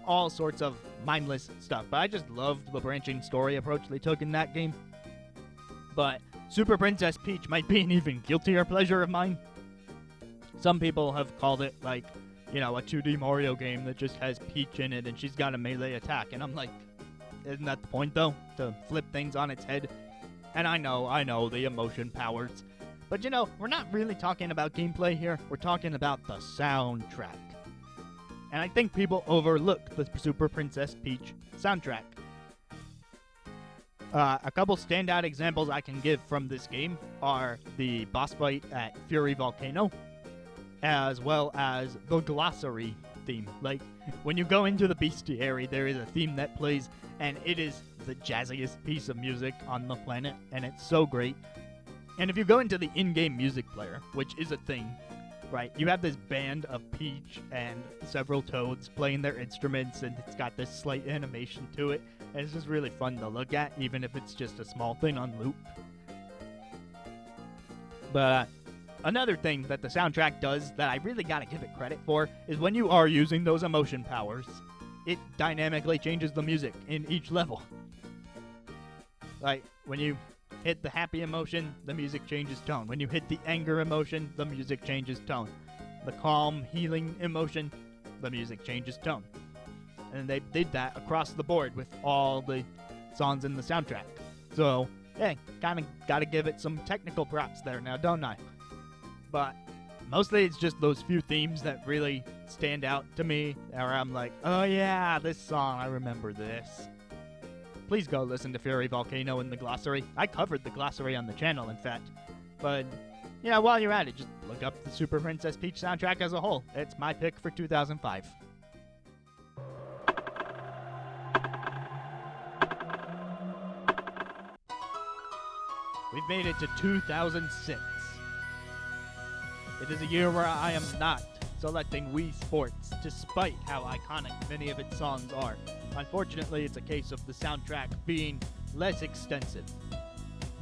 all sorts of mindless stuff. But I just loved the branching story approach they took in that game. But Super Princess Peach might be an even guiltier pleasure of mine. Some people have called it, like, you know, a 2D Mario game that just has Peach in it and she's got a melee attack. And I'm like, isn't that the point, though? To flip things on its head? And I know, the emotion powers. But, you know, we're not really talking about gameplay here. We're talking about the soundtrack. And I think people overlook the Super Princess Peach soundtrack. A couple standout examples I can give from this game are the boss fight at Fury Volcano, as well as the glossary theme. Like, when you go into the bestiary, there is a theme that plays, and it is the jazziest piece of music on the planet, and it's so great. And if you go into the in-game music player, which is a thing, right, you have this band of Peach and several Toads playing their instruments, and it's got this slight animation to it, and it's just really fun to look at, even if it's just a small thing on loop. But another thing that the soundtrack does that I really gotta give it credit for is when you are using those emotion powers, it dynamically changes the music in each level. Like, when you hit the happy emotion, the music changes tone. When you hit the anger emotion, the music changes tone. The calm, healing emotion, the music changes tone. And they did that across the board with all the songs in the soundtrack. So, hey, kind of got to give it some technical props there now, don't I? But mostly it's just those few themes that really stand out to me, where I'm like, oh yeah, this song, I remember this. Please go listen to Fury Volcano in the glossary. I covered the glossary on the channel, in fact. But, yeah, while you're at it, just look up the Super Princess Peach soundtrack as a whole. It's my pick for 2005. We've made it to 2006. It is a year where I am not selecting Wii Sports, despite how iconic many of its songs are. Unfortunately, it's a case of the soundtrack being less extensive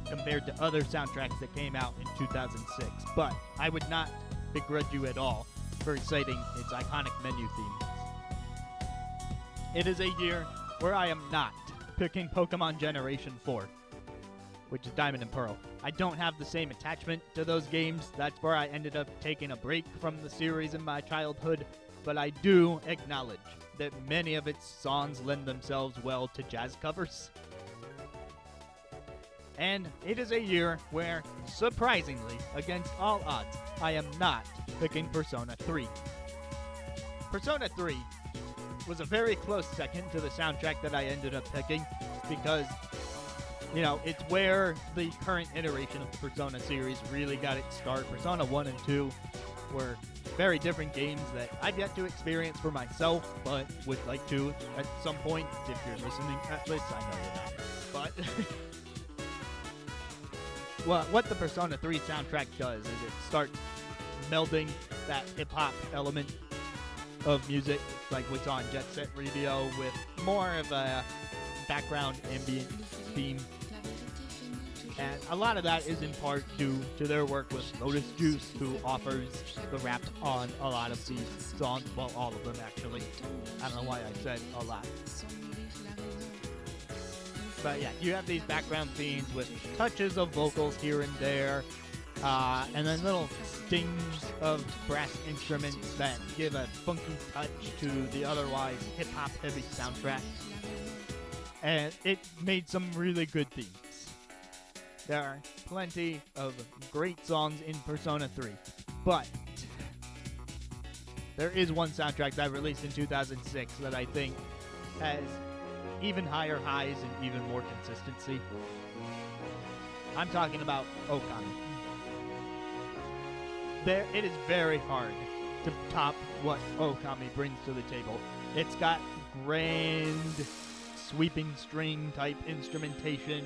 compared to other soundtracks that came out in 2006, but I would not begrudge you at all for citing its iconic menu themes. It is a year where I am not picking Pokemon Generation 4, which is Diamond and Pearl. I don't have the same attachment to those games. That's where I ended up taking a break from the series in my childhood, but I do acknowledge that many of its songs lend themselves well to jazz covers. And it is a year where, surprisingly, against all odds, I am not picking Persona 3. Persona 3 was a very close second to the soundtrack that I ended up picking because, you know, it's where the current iteration of the Persona series really got its start. Persona 1 and 2 were very different games that I've yet to experience for myself, but would like to at some point. If you're listening at this, I know you're not. But well, what the Persona 3 soundtrack does is it starts melding that hip-hop element of music, like we saw in Jet Set Radio, with more of a background ambient theme. And a lot of that is in part due to their work with Lotus Juice, who offers the rap on a lot of these songs. Well, all of them, actually. I don't know why I said a lot. But yeah, you have these background themes with touches of vocals here and there, and then little stings of brass instruments that give a funky touch to the otherwise hip-hop heavy soundtrack. And it made some really good themes. There are plenty of great songs in Persona 3, but there is one soundtrack that released in 2006 that I think has even higher highs and even more consistency. I'm talking about Okami. It is very hard to top what Okami brings to the table. It's got grand, sweeping string type instrumentation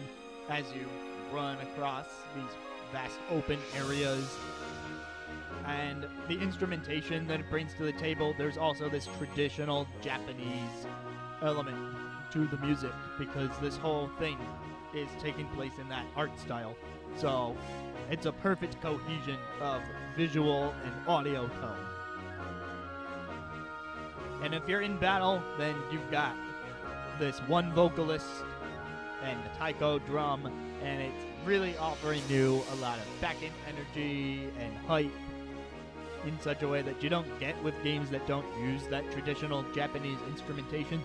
as you run across these vast open areas. And the instrumentation that it brings to the table, there's also this traditional Japanese element to the music, because this whole thing is taking place in that art style. So it's a perfect cohesion of visual and audio tone. And if you're in battle, then you've got this one vocalist and the taiko drum, and it's really offering you a lot of back-end energy and hype in such a way that you don't get with games that don't use that traditional Japanese instrumentation.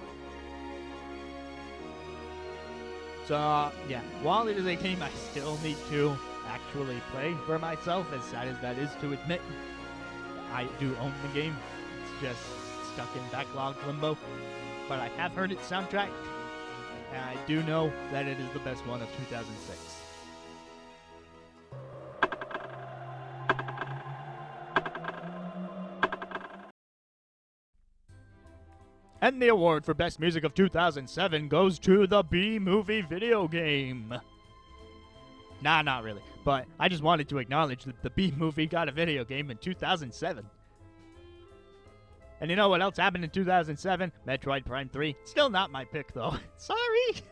So, yeah, while it is a game I still need to actually play for myself, as sad as that is to admit, I do own the game. It's just stuck in backlog limbo. But I have heard its soundtrack, and I do know that it is the best one of 2006. And the award for Best Music of 2007 goes to the B-Movie video game. Nah, not really. But I just wanted to acknowledge that the B-Movie got a video game in 2007. And you know what else happened in 2007? Metroid Prime 3. Still not my pick, though. Sorry!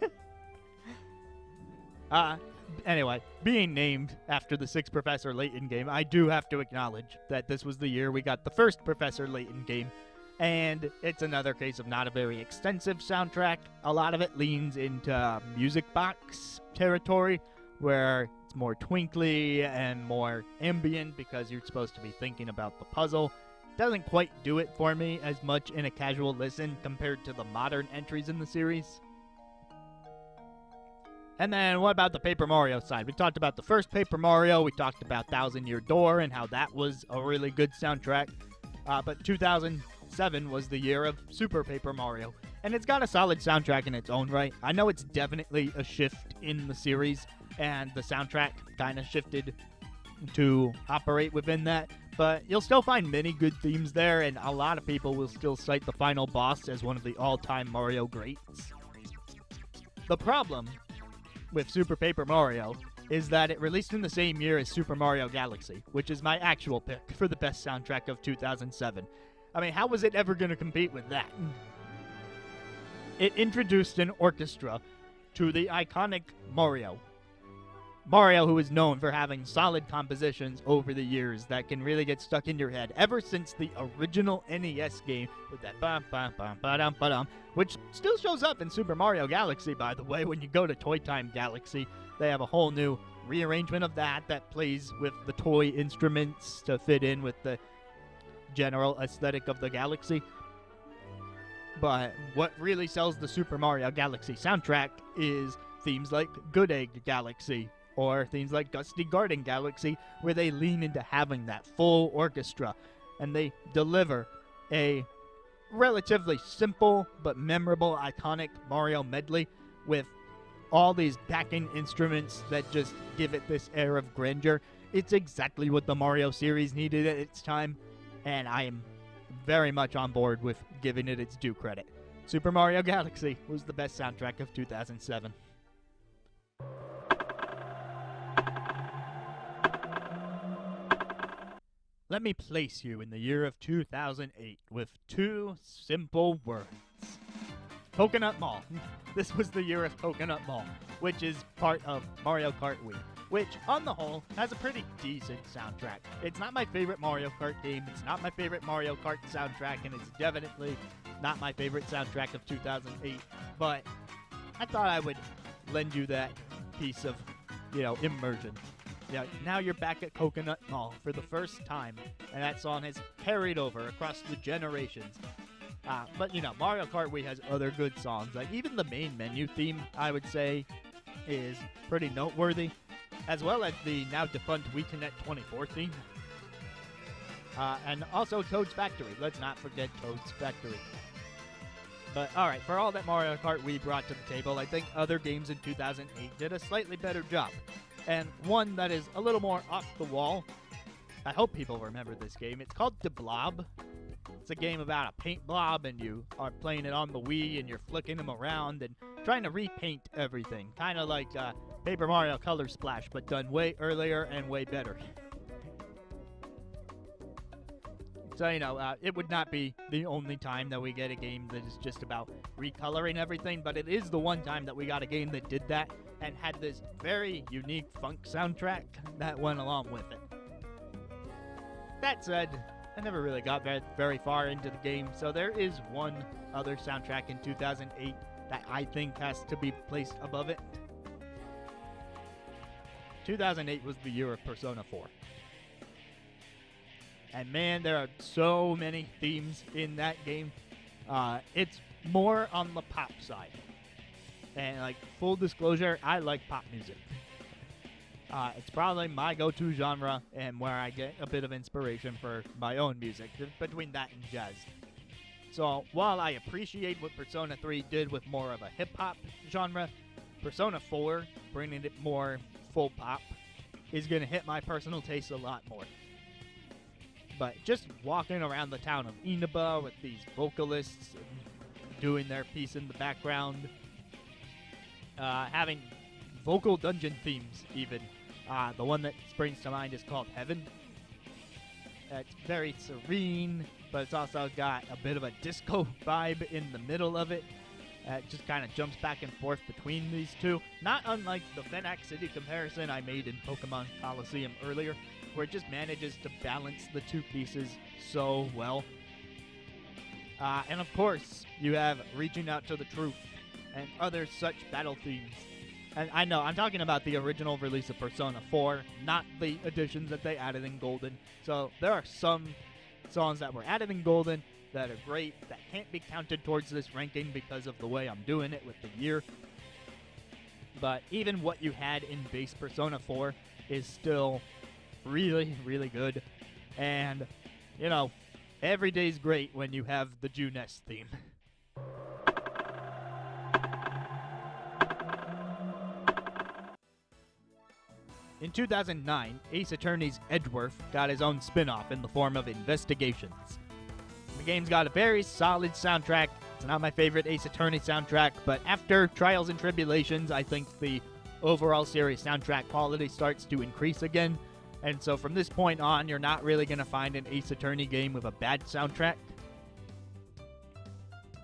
Anyway, being named after the 6th Professor Layton game, I do have to acknowledge that this was the year we got the first Professor Layton game. And it's another case of not a very extensive soundtrack. A lot of it leans into music box territory, where it's more twinkly and more ambient because you're supposed to be thinking about the puzzle. doesn't quite do it for me as much in a casual listen compared to the modern entries in the series. And then what about the Paper Mario side? We talked about the first Paper Mario, we talked about Thousand Year Door and how that was a really good soundtrack. But 2007 was the year of Super Paper Mario, and it's got a solid soundtrack in its own right. I know it's definitely a shift in the series, and the soundtrack kind of shifted to operate within that, but you'll still find many good themes there, and a lot of people will still cite the final boss as one of the all-time Mario greats. The problem with Super Paper Mario is that it released in the same year as Super Mario Galaxy, which is my actual pick for the best soundtrack of 2007. I mean, how was it ever going to compete with that? It introduced an orchestra to the iconic Mario. Mario, who is known for having solid compositions over the years that can really get stuck in your head ever since the original NES game with that bum, which still shows up in Super Mario Galaxy, by the way. When you go to Toy Time Galaxy, they have a whole new rearrangement of that plays with the toy instruments to fit in with the general aesthetic of the galaxy. But what really sells the Super Mario Galaxy soundtrack is themes like Good Egg Galaxy, or themes like Gusty Garden Galaxy, where they lean into having that full orchestra, and they deliver a relatively simple but memorable, iconic Mario medley with all these backing instruments that just give it this air of grandeur. It's exactly what the Mario series needed at its time, and I am very much on board with giving it its due credit. Super Mario Galaxy was the best soundtrack of 2007. Let me place you in the year of 2008 with two simple words. Coconut Mall. This was the year of Coconut Mall, which is part of Mario Kart Wii, which, on the whole, has a pretty decent soundtrack. It's not my favorite Mario Kart game, it's not my favorite Mario Kart soundtrack, and it's definitely not my favorite soundtrack of 2008, but I thought I would lend you that piece of, immersion. Yeah, now you're back at Coconut Mall for the first time, and that song has carried over across the generations. But Mario Kart Wii has other good songs. Like, even the main menu theme, I would say, is pretty noteworthy, as well as the now defunct Wii Connect 24 theme. And also Toad's Factory. Let's not forget Toad's Factory. But, alright, for all that Mario Kart Wii brought to the table, I think other games in 2008 did a slightly better job. And one that is a little more off the wall. I hope people remember this game. It's called The Blob. It's a game about a paint blob, and you are playing it on the Wii, and you're flicking them around and trying to repaint everything. Kind of like Paper Mario Color Splash, but done way earlier and way better. So, it would not be the only time that we get a game that is just about recoloring everything, but it is the one time that we got a game that did that and had this very unique funk soundtrack that went along with it. That said, I never really got very far into the game, so there is one other soundtrack in 2008 that I think has to be placed above it. 2008 was the year of Persona 4. And man, there are so many themes in that game. It's more on the pop side. And, full disclosure, I like pop music. It's probably my go-to genre and where I get a bit of inspiration for my own music, between that and jazz. So, while I appreciate what Persona 3 did with more of a hip-hop genre, Persona 4, bringing it more full pop, is going to hit my personal taste a lot more. But just walking around the town of Inaba with these vocalists doing their piece in the background, having vocal dungeon themes even. The one that springs to mind is called Heaven. It's very serene, but it's also got a bit of a disco vibe in the middle of it. It just kind of jumps back and forth between these two. Not unlike the Fenac City comparison I made in Pokemon Coliseum earlier, where it just manages to balance the two pieces so well. And of course, you have Reaching Out to the Truth and other such battle themes. And I know, I'm talking about the original release of Persona 4, not the additions that they added in Golden. So there are some songs that were added in Golden that are great, that can't be counted towards this ranking because of the way I'm doing it with the year. But even what you had in base Persona 4 is still really, really good. And, you know, every day's great when you have the Juness theme. In 2009, Ace Attorney's Edgeworth got his own spin-off in the form of Investigations. The game's got a very solid soundtrack. It's not my favorite Ace Attorney soundtrack, but after Trials and Tribulations, I think the overall series soundtrack quality starts to increase again. And so from this point on, you're not really going to find an Ace Attorney game with a bad soundtrack.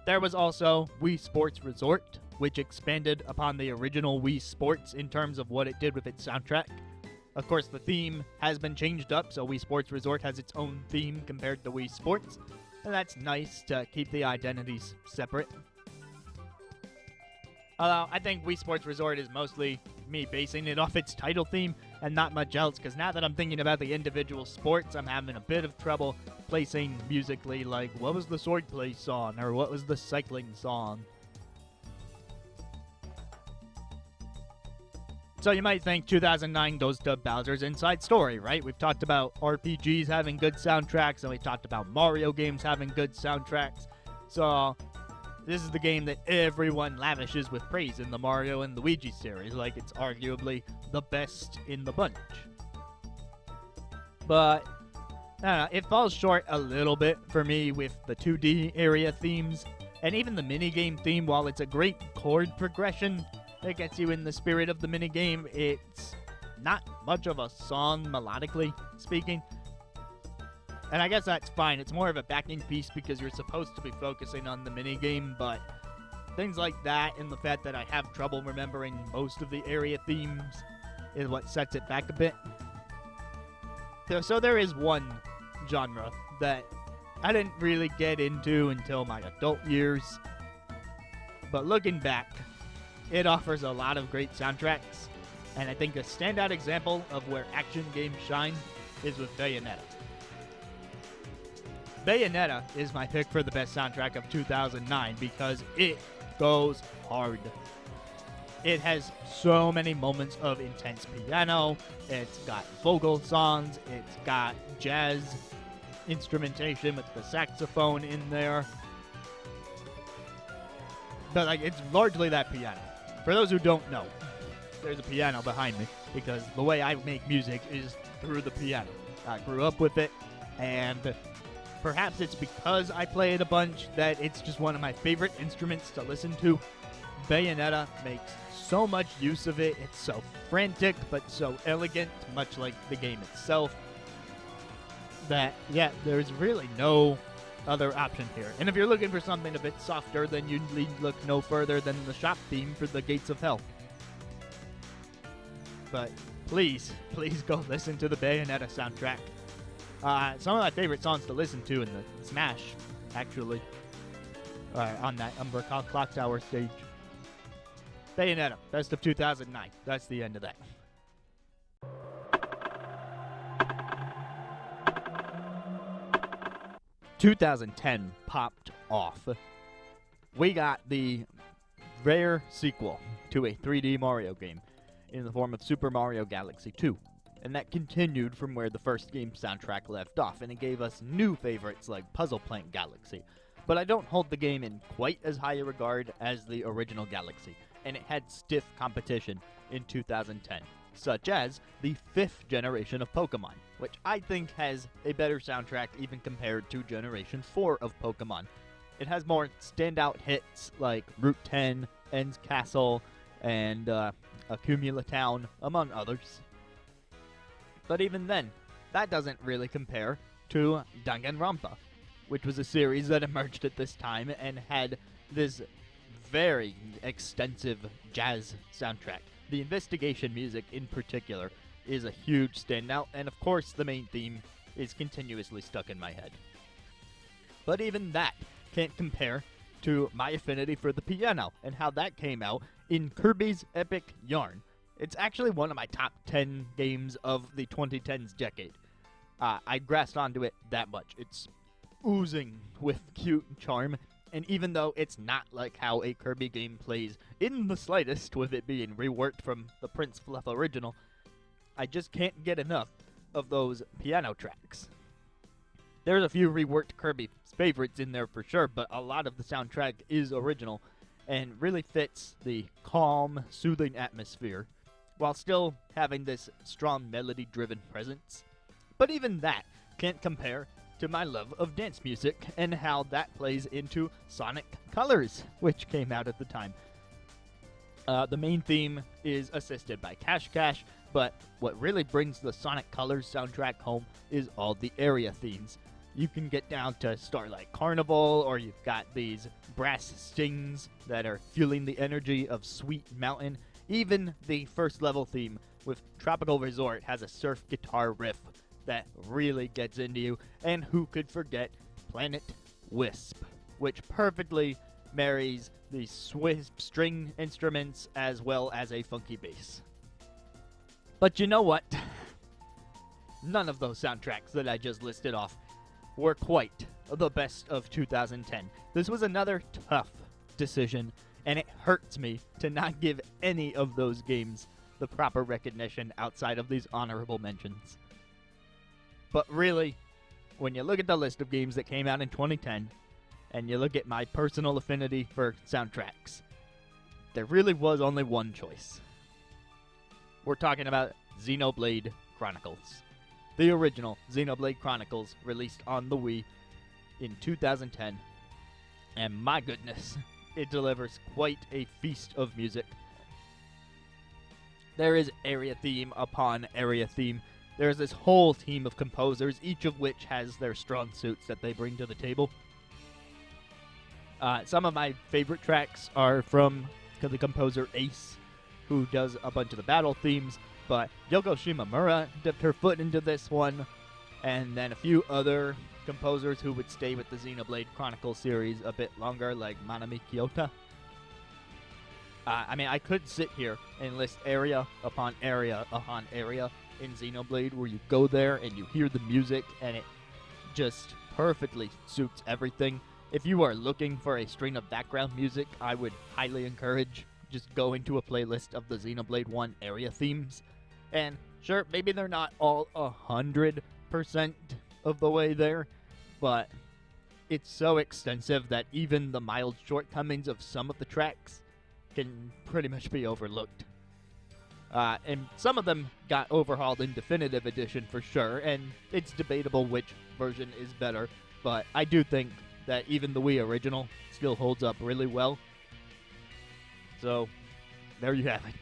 There was also Wii Sports Resort, which expanded upon the original Wii Sports in terms of what it did with its soundtrack. Of course, the theme has been changed up, so Wii Sports Resort has its own theme compared to Wii Sports, and that's nice to keep the identities separate. Although, I think Wii Sports Resort is mostly me basing it off its title theme and not much else, because now that I'm thinking about the individual sports, I'm having a bit of trouble placing musically, like, what was the swordplay song, or what was the cycling song? So you might think 2009 goes to Bowser's Inside Story, right? We've talked about RPGs having good soundtracks, and we talked about Mario games having good soundtracks. So this is the game that everyone lavishes with praise in the Mario and Luigi series, like it's arguably the best in the bunch. But I don't know, it falls short a little bit for me with the 2D area themes, and even the minigame theme, while it's a great chord progression that gets you in the spirit of the minigame, it's not much of a song melodically speaking. And I guess that's fine. It's more of a backing piece because you're supposed to be focusing on the minigame, but things like that and the fact that I have trouble remembering most of the area themes is what sets it back a bit. So there is one genre that I didn't really get into until my adult years, but looking back, it offers a lot of great soundtracks, and I think a standout example of where action games shine is with Bayonetta. Bayonetta is my pick for the best soundtrack of 2009 because it goes hard. It has so many moments of intense piano, it's got vocal songs, it's got jazz instrumentation with the saxophone in there. But like, it's largely that piano. For those who don't know, there's a piano behind me because the way I make music is through the piano. I grew up with it, and perhaps it's because I play it a bunch that it's just one of my favorite instruments to listen to. Bayonetta makes so much use of it. It's so frantic but so elegant, much like the game itself, that, yeah, there's really no other option here. And if you're looking for something a bit softer, then you need look no further than the shop theme for the Gates of Hell. But please go listen to the Bayonetta soundtrack. Some of my favorite songs to listen to in the Smash, actually, on that Umber Clock Tower stage. Bayonetta, best of 2009. That's the end of that. ...2010 popped off. We got the rare sequel to a 3D Mario game in the form of Super Mario Galaxy 2. And that continued from where the first game's soundtrack left off, and it gave us new favorites like Puzzle Plant Galaxy. But I don't hold the game in quite as high a regard as the original Galaxy, and it had stiff competition in 2010, such as the 5th generation of Pokemon, which I think has a better soundtrack even compared to Generation 4 of Pokemon. It has more standout hits like Route 10, End's Castle, and Accumula Town, among others. But even then, that doesn't really compare to Danganronpa, which was a series that emerged at this time and had this very extensive jazz soundtrack. The investigation music in particular is a huge standout, and of course the main theme is continuously stuck in my head. But even that can't compare to my affinity for the piano and how that came out in Kirby's Epic Yarn. It's actually one of my top 10 games of the 2010s decade. I grasped onto it that much. It's oozing with cute charm. And even though it's not like how a Kirby game plays in the slightest, with it being reworked from the Prince Fluff original, I just can't get enough of those piano tracks. There's a few reworked Kirby favorites in there for sure, but a lot of the soundtrack is original and really fits the calm, soothing atmosphere while still having this strong melody-driven presence. But even that can't compare to my love of dance music and how that plays into Sonic Colors, which came out at the time. The main theme is assisted by Cash Cash, but what really brings the Sonic Colors soundtrack home is all the area themes. You can get down to Starlight Carnival, or you've got these brass stings that are fueling the energy of Sweet Mountain. Even the first level theme with Tropical Resort has a surf guitar riff that really gets into you. And who could forget Planet Wisp, which perfectly marries the string instruments as well as a funky bass. But you know what? None of those soundtracks that I just listed off were quite the best of 2010. This was another tough decision, and it hurts me to not give any of those games the proper recognition outside of these honorable mentions. But really, when you look at the list of games that came out in 2010, and you look at my personal affinity for soundtracks, there really was only one choice. We're talking about Xenoblade Chronicles. The original Xenoblade Chronicles, released on the Wii in 2010. And my goodness, it delivers quite a feast of music. There is area theme upon area theme. There's this whole team of composers, each of which has their strong suits that they bring to the table. Some of my favorite tracks are from the composer Ace, who does a bunch of the battle themes, but Yoko Shimomura dipped her foot into this one, and then a few other composers who would stay with the Xenoblade Chronicles series a bit longer, like Manami Kiyota. I could sit here and list area upon area upon area in Xenoblade, where you go there and you hear the music, and it just perfectly suits everything. If you are looking for a string of background music, I would highly encourage just going to a playlist of the Xenoblade 1 area themes. And sure, maybe they're not all 100% of the way there, but it's so extensive that even the mild shortcomings of some of the tracks can pretty much be overlooked. And some of them got overhauled in Definitive Edition for sure, and it's debatable which version is better, but I do think that even the Wii original still holds up really well. So, there you have it.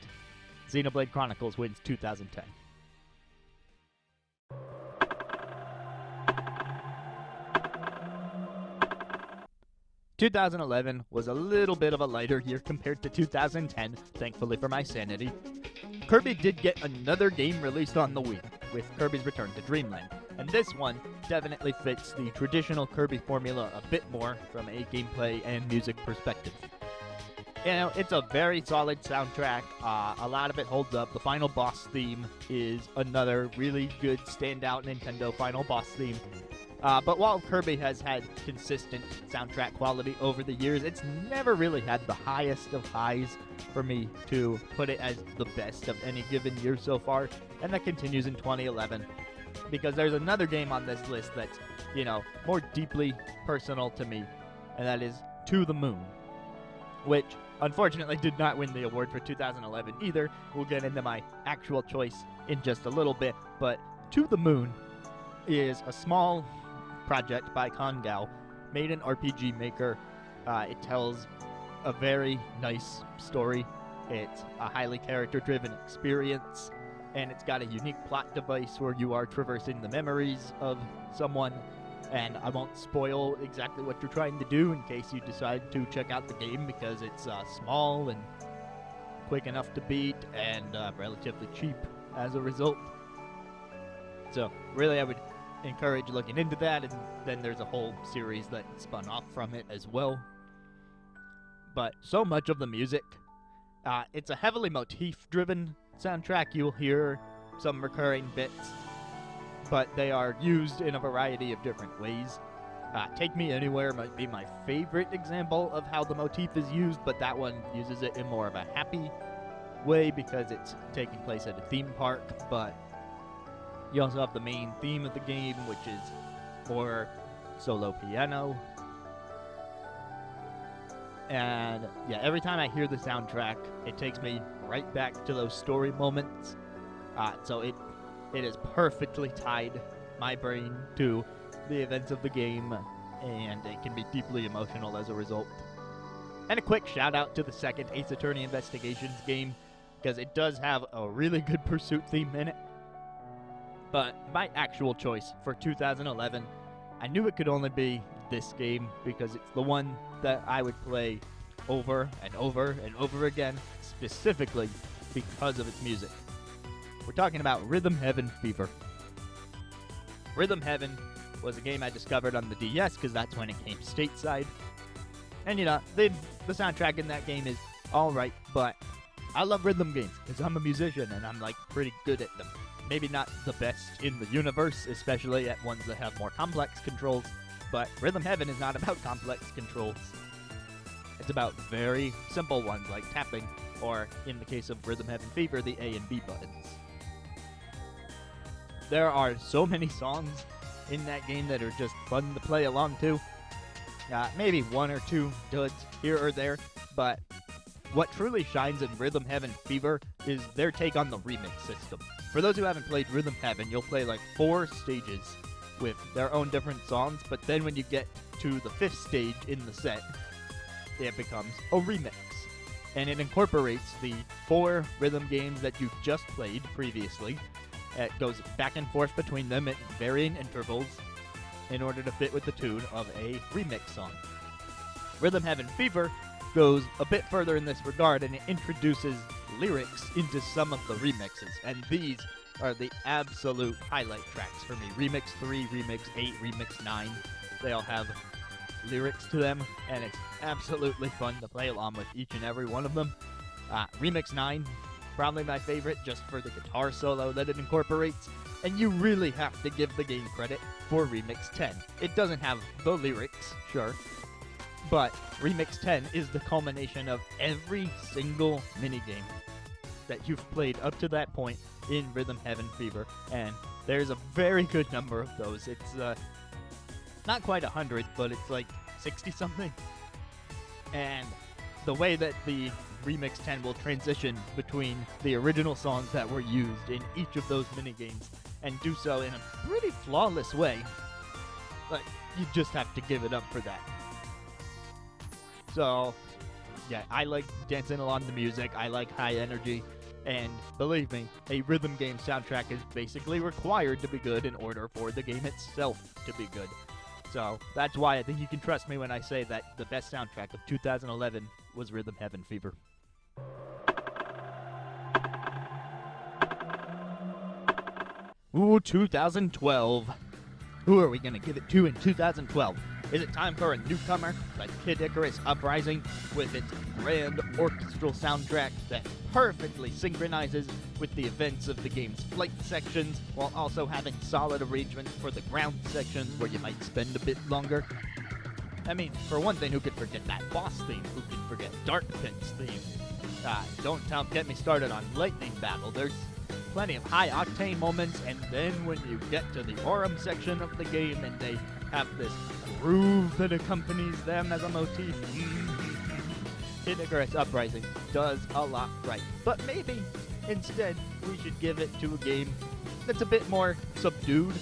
Xenoblade Chronicles wins 2010. "2011 was a little bit of a lighter year compared to 2010, thankfully for my sanity. Kirby did get another game released on the Wii, with Kirby's Return to Dreamland, and this one definitely fits the traditional Kirby formula a bit more from a gameplay and music perspective. You know, it's a very solid soundtrack. A lot of it holds up. The final boss theme is another really good standout Nintendo final boss theme. But while Kirby has had consistent soundtrack quality over the years, it's never really had the highest of highs for me to put it as the best of any given year so far, and that continues in 2011. Because there's another game on this list that's, more deeply personal to me, and that is To the Moon, which unfortunately did not win the award for 2011 either. We'll get into my actual choice in just a little bit, but To the Moon is a small project by Kongao, made in RPG Maker. It tells a very nice story. It's a highly character-driven experience, and it's got a unique plot device where you are traversing the memories of someone. And I won't spoil exactly what you're trying to do in case you decide to check out the game, because it's small and quick enough to beat and relatively cheap as a result. So really I would encourage looking into that, and then there's a whole series that spun off from it as well. But so much of the music, it's a heavily motif-driven soundtrack. You'll hear some recurring bits, but they are used in a variety of different ways. Take Me Anywhere might be my favorite example of how the motif is used, but that one uses it in more of a happy way because it's taking place at a theme park. But you also have the main theme of the game, which is more solo piano. And yeah, every time I hear the soundtrack, it takes me right back to those story moments. So it has perfectly tied my brain to the events of the game, and it can be deeply emotional as a result. And a quick shout out to the second Ace Attorney Investigations game, because it does have a really good pursuit theme in it. But my actual choice for 2011, I knew it could only be this game because it's the one that I would play over and over and over again, specifically because of its music. We're talking about Rhythm Heaven Fever. Rhythm Heaven was a game I discovered on the DS because that's when it came stateside. And the soundtrack in that game is alright, but I love rhythm games because I'm a musician and I'm pretty good at them. Maybe not the best in the universe, especially at ones that have more complex controls, but Rhythm Heaven is not about complex controls. It's about very simple ones like tapping, or in the case of Rhythm Heaven Fever, the A and B buttons. There are so many songs in that game that are just fun to play along to. Maybe one or two duds here or there, but what truly shines in Rhythm Heaven Fever is their take on the remix system. For those who haven't played Rhythm Heaven, you'll play 4 stages with their own different songs, but then when you get to the 5th stage in the set, it becomes a remix. And it incorporates the 4 rhythm games that you've just played previously. It goes back and forth between them at varying intervals in order to fit with the tune of a remix song. Rhythm Heaven Fever goes a bit further in this regard, and it introduces lyrics into some of the remixes, and these are the absolute highlight tracks for me. Remix 3, Remix 8, Remix 9, they all have lyrics to them, and it's absolutely fun to play along with each and every one of them. Remix 9, probably my favorite just for the guitar solo that it incorporates, and you really have to give the game credit for Remix 10. It doesn't have the lyrics, sure, but Remix 10 is the culmination of every single minigame that you've played up to that point in Rhythm Heaven Fever, and there's a very good number of those. It's not quite 100, but it's 60-something. And the way that the Remix 10 will transition between the original songs that were used in each of those minigames, and do so in a pretty flawless way, but you just have to give it up for that. So, yeah, I like dancing along the music, I like high energy, and believe me, a rhythm game soundtrack is basically required to be good in order for the game itself to be good. So, that's why I think you can trust me when I say that the best soundtrack of 2011 was Rhythm Heaven Fever. Ooh, 2012. Who are we gonna give it to in 2012? Is it time for a newcomer like Kid Icarus Uprising with its grand orchestral soundtrack that perfectly synchronizes with the events of the game's flight sections while also having solid arrangements for the ground sections where you might spend a bit longer? I mean, for one thing, who could forget that boss theme? Who could forget Dark Pit's theme? Don't get me started on Lightning Battle. There's plenty of high-octane moments, and then when you get to the Aurum section of the game and they have this groove that accompanies them as a motif, Kid Icarus Uprising does a lot right. But maybe, instead, we should give it to a game that's a bit more subdued,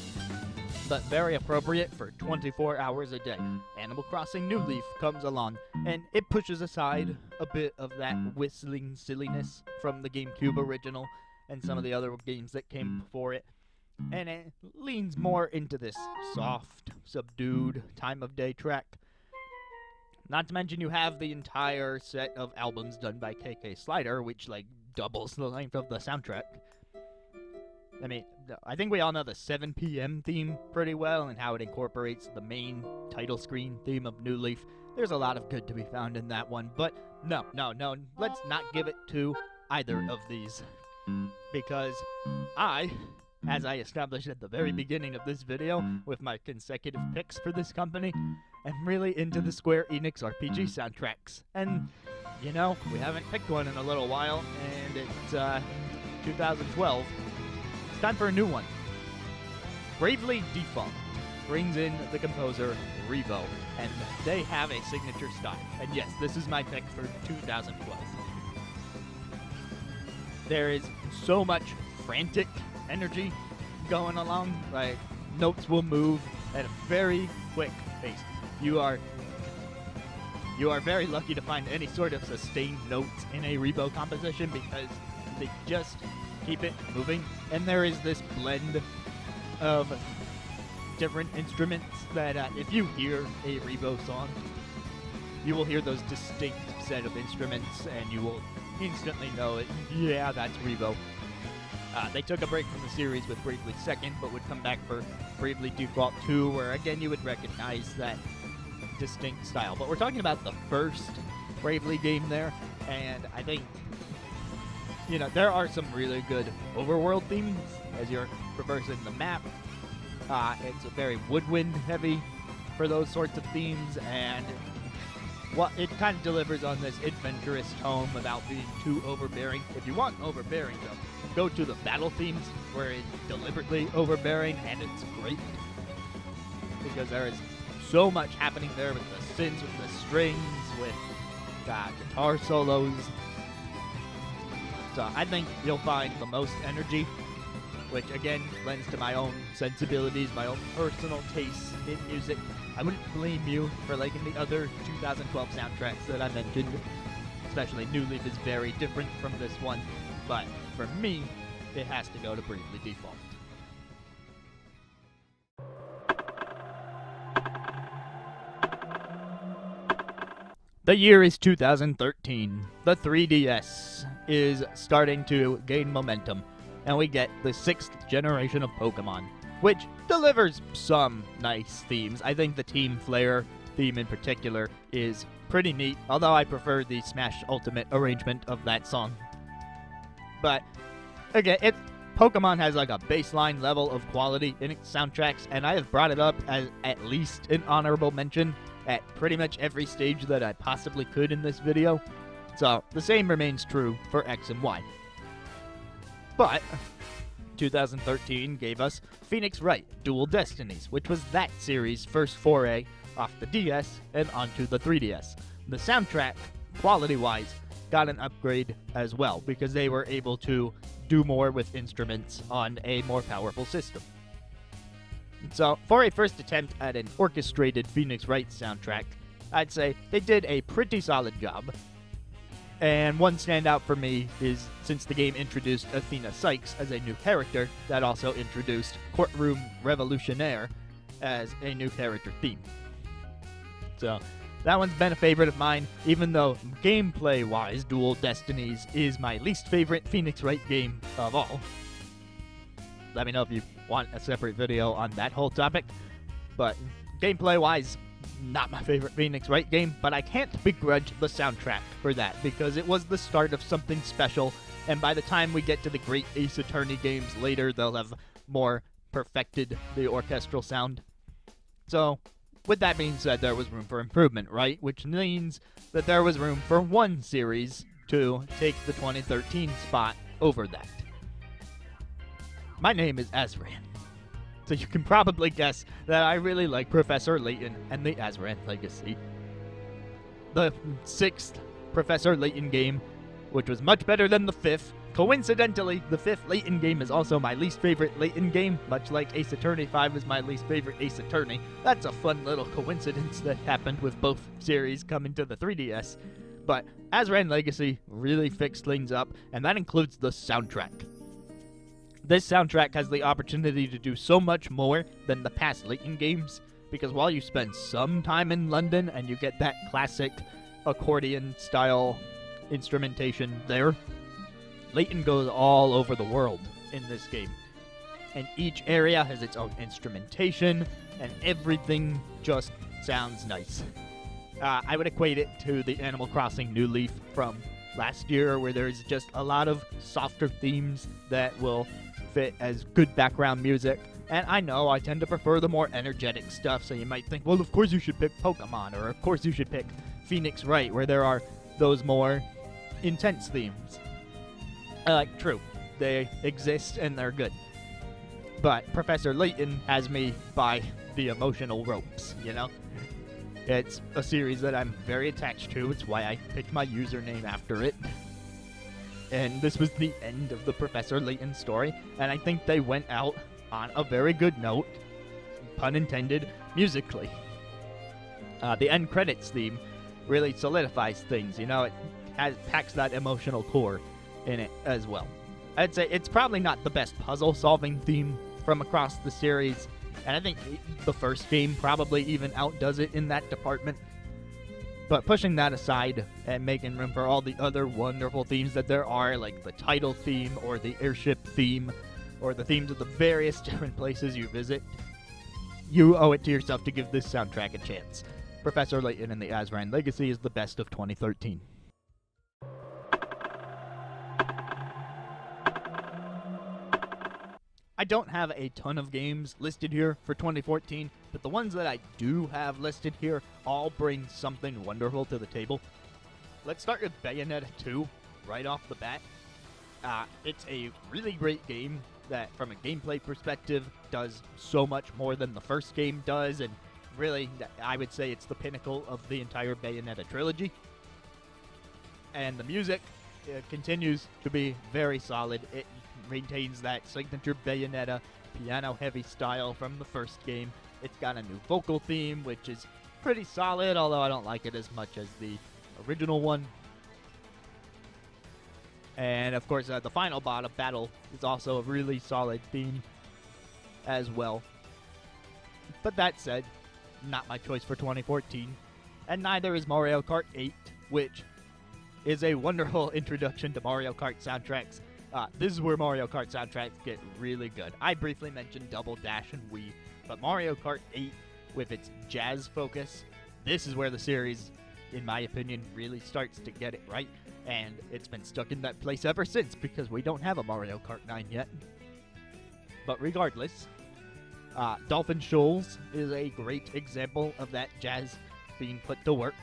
but very appropriate for 24 hours a day. Animal Crossing New Leaf comes along, and it pushes aside a bit of that whistling silliness from the GameCube original and some of the other games that came before it, and it leans more into this soft, subdued time of day track. Not to mention you have the entire set of albums done by KK Slider, which doubles the length of the soundtrack. I mean, I think we all know the 7 p.m. theme pretty well and how it incorporates the main title screen theme of New Leaf. There's a lot of good to be found in that one, but no, let's not give it to either of these. Because I as I established at the very beginning of this video with my consecutive picks for this company, am really into the Square Enix RPG soundtracks. And, you know, we haven't picked one in a little while, and it's 2012. It's time for a new one. Bravely Default brings in the composer Revo, and they have a signature style. And yes, this is my pick for 2012. There is so much frantic energy going along, like notes will move at a very quick pace. You are very lucky to find any sort of sustained notes in a Revo composition because they just keep it moving. And there is this blend of different instruments that if you hear a Revo song, you will hear those distinct set of instruments and you will instantly know it. Yeah, that's Revo. They took a break from the series with Bravely Second, but would come back for Bravely Default 2, where again you would recognize that distinct style. But we're talking about the first Bravely game there, and I think, you know, there are some really good overworld themes as you're traversing the map. It's very woodwind heavy for those sorts of themes, and what it kind of delivers on this adventurous tone without being too overbearing. If you want overbearing, though, go to the battle themes where it's deliberately overbearing, and it's great because there is so much happening there with the synths, with the strings, with guitar solos. So I think you'll find the most energy, which again lends to my own sensibilities, my own personal tastes in music. I wouldn't blame you for liking the other 2012 soundtracks that I mentioned. Especially New Leaf is very different from this one, but for me, it has to go to Bravely Default. The year is 2013. The 3DS is starting to gain momentum, and we get the 6th generation of Pokemon, which delivers some nice themes. I think the Team Flare theme in particular is pretty neat, although I prefer the Smash Ultimate arrangement of that song. But again, Pokemon has like a baseline level of quality in its soundtracks, and I have brought it up as at least an honorable mention at pretty much every stage that I possibly could in this video. So the same remains true for X and Y. But 2013 gave us Phoenix Wright Dual Destinies, which was that series' first foray off the DS and onto the 3DS. The soundtrack, quality-wise, got an upgrade as well because they were able to do more with instruments on a more powerful system. So, for a first attempt at an orchestrated Phoenix Wright soundtrack, I'd say they did a pretty solid job. And one standout for me is since the game introduced Athena Sykes as a new character, that also introduced Courtroom Revolutionnaire as a new character theme. So, that one's been a favorite of mine, even though gameplay-wise, Dual Destinies is my least favorite Phoenix Wright game of all. Let me know if you want a separate video on that whole topic. But gameplay-wise, not my favorite Phoenix Wright game, but I can't begrudge the soundtrack for that, because it was the start of something special, and by the time we get to the great Ace Attorney games later, they'll have more perfected the orchestral sound. So, with that being said, there was room for improvement, right? Which means that there was room for one series to take the 2013 spot over that. My name is Azran, so you can probably guess that I really like Professor Layton and the Azran Legacy. The 6th Professor Layton game, which was much better than the 5th. Coincidentally, the 5th Layton game is also my least favorite Layton game, much like Ace Attorney 5 is my least favorite Ace Attorney. That's a fun little coincidence that happened with both series coming to the 3DS. But Azran Legacy really fixed things up, and that includes the soundtrack. This soundtrack has the opportunity to do so much more than the past Layton games, because while you spend some time in London and you get that classic accordion-style instrumentation there, Layton goes all over the world in this game. And each area has its own instrumentation, and everything just sounds nice. I would equate it to the Animal Crossing New Leaf from last year, where there's just a lot of softer themes that will fit as good background music. And I know I tend to prefer the more energetic stuff, so you might think, well, of course you should pick Pokemon, or of course you should pick Phoenix Wright, where there are those more intense themes. True, they exist and they're good. But Professor Layton has me by the emotional ropes, you know? It's a series that I'm very attached to. It's why I picked my username after it. And this was the end of the Professor Layton story, and I think they went out on a very good note, pun intended, musically. The end credits theme really solidifies things, you know? It packs that emotional core in it as well. I'd say it's probably not the best puzzle-solving theme from across the series, and I think the first game probably even outdoes it in that department. But pushing that aside and making room for all the other wonderful themes that there are, like the title theme or the airship theme or the themes of the various different places you visit, you owe it to yourself to give this soundtrack a chance. Professor Layton and the Azran Legacy is the best of 2013. I don't have a ton of games listed here for 2014, but the ones that I do have listed here all bring something wonderful to the table. Let's start with Bayonetta 2 right off the bat. It's a really great game that, from a gameplay perspective, does so much more than the first game does, and really, I would say it's the pinnacle of the entire Bayonetta trilogy. And the music continues to be very solid. It maintains that signature Bayonetta piano-heavy style from the first game. It's got a new vocal theme, which is pretty solid, although I don't like it as much as the original one. And of course, the final battle is also a really solid theme as well. But that said, not my choice for 2014. And neither is Mario Kart 8, which is a wonderful introduction to Mario Kart soundtracks. This is where Mario Kart soundtracks get really good. I briefly mentioned Double Dash and Wii, but Mario Kart 8, with its jazz focus, this is where the series, in my opinion, really starts to get it right, and it's been stuck in that place ever since, because we don't have a Mario Kart 9 yet. But regardless, Dolphin Shoals is a great example of that jazz being put to work.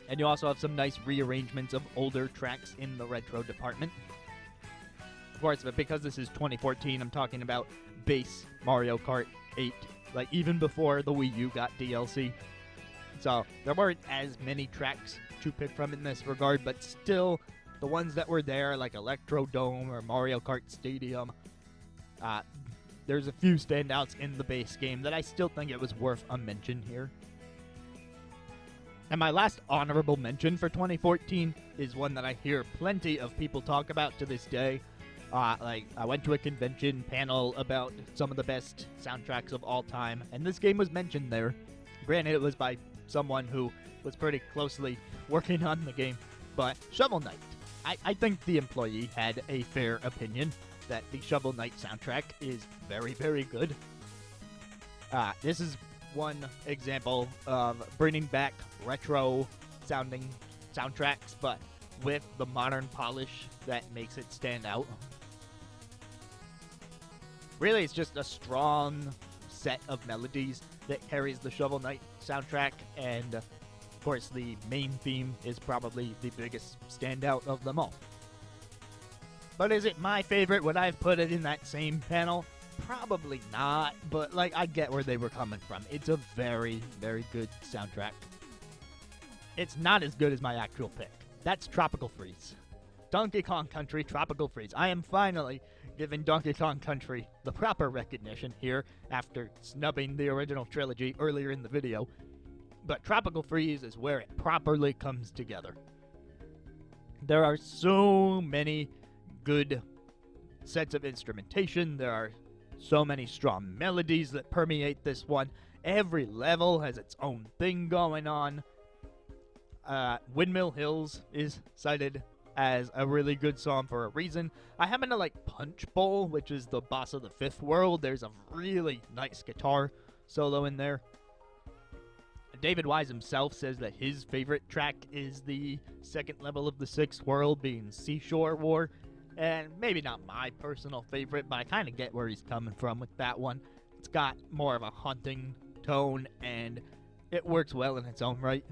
And you also have some nice rearrangements of older tracks in the retro department. Of course, but because this is 2014, I'm talking about base Mario Kart 8, like even before the Wii U got DLC. So there weren't as many tracks to pick from in this regard, but still, the ones that were there, like Electrodome or Mario Kart Stadium, there's a few standouts in the base game that I still think it was worth a mention here. And my last honorable mention for 2014 is one that I hear plenty of people talk about to this day. I went to a convention panel about some of the best soundtracks of all time, and this game was mentioned there. Granted, it was by someone who was pretty closely working on the game, but Shovel Knight. I think the employee had a fair opinion that the Shovel Knight soundtrack is very, very good. This is one example of bringing back retro-sounding soundtracks, but with the modern polish that makes it stand out. Really, it's just a strong set of melodies that carries the Shovel Knight soundtrack, and of course the main theme is probably the biggest standout of them all. But is it my favorite? Would I have put it in that same panel? Probably not, but I get where they were coming from. It's a very, very good soundtrack. It's not as good as my actual pick. That's Tropical Freeze. Donkey Kong Country Tropical Freeze. I am finally giving Donkey Kong Country the proper recognition here after snubbing the original trilogy earlier in the video. But Tropical Freeze is where it properly comes together. There are so many good sets of instrumentation. There are so many strong melodies that permeate this one. Every level has its own thing going on. Windmill Hills is cited as a really good song for a reason. I happen to like Punch Bowl, which is the boss of the fifth world. There's a really nice guitar solo in there. David Wise himself says that his favorite track is the second level of the Sixth World, being Seashore War. And maybe not my personal favorite, but I kind of get where he's coming from with that one. It's got more of a haunting tone, and it works well in its own right.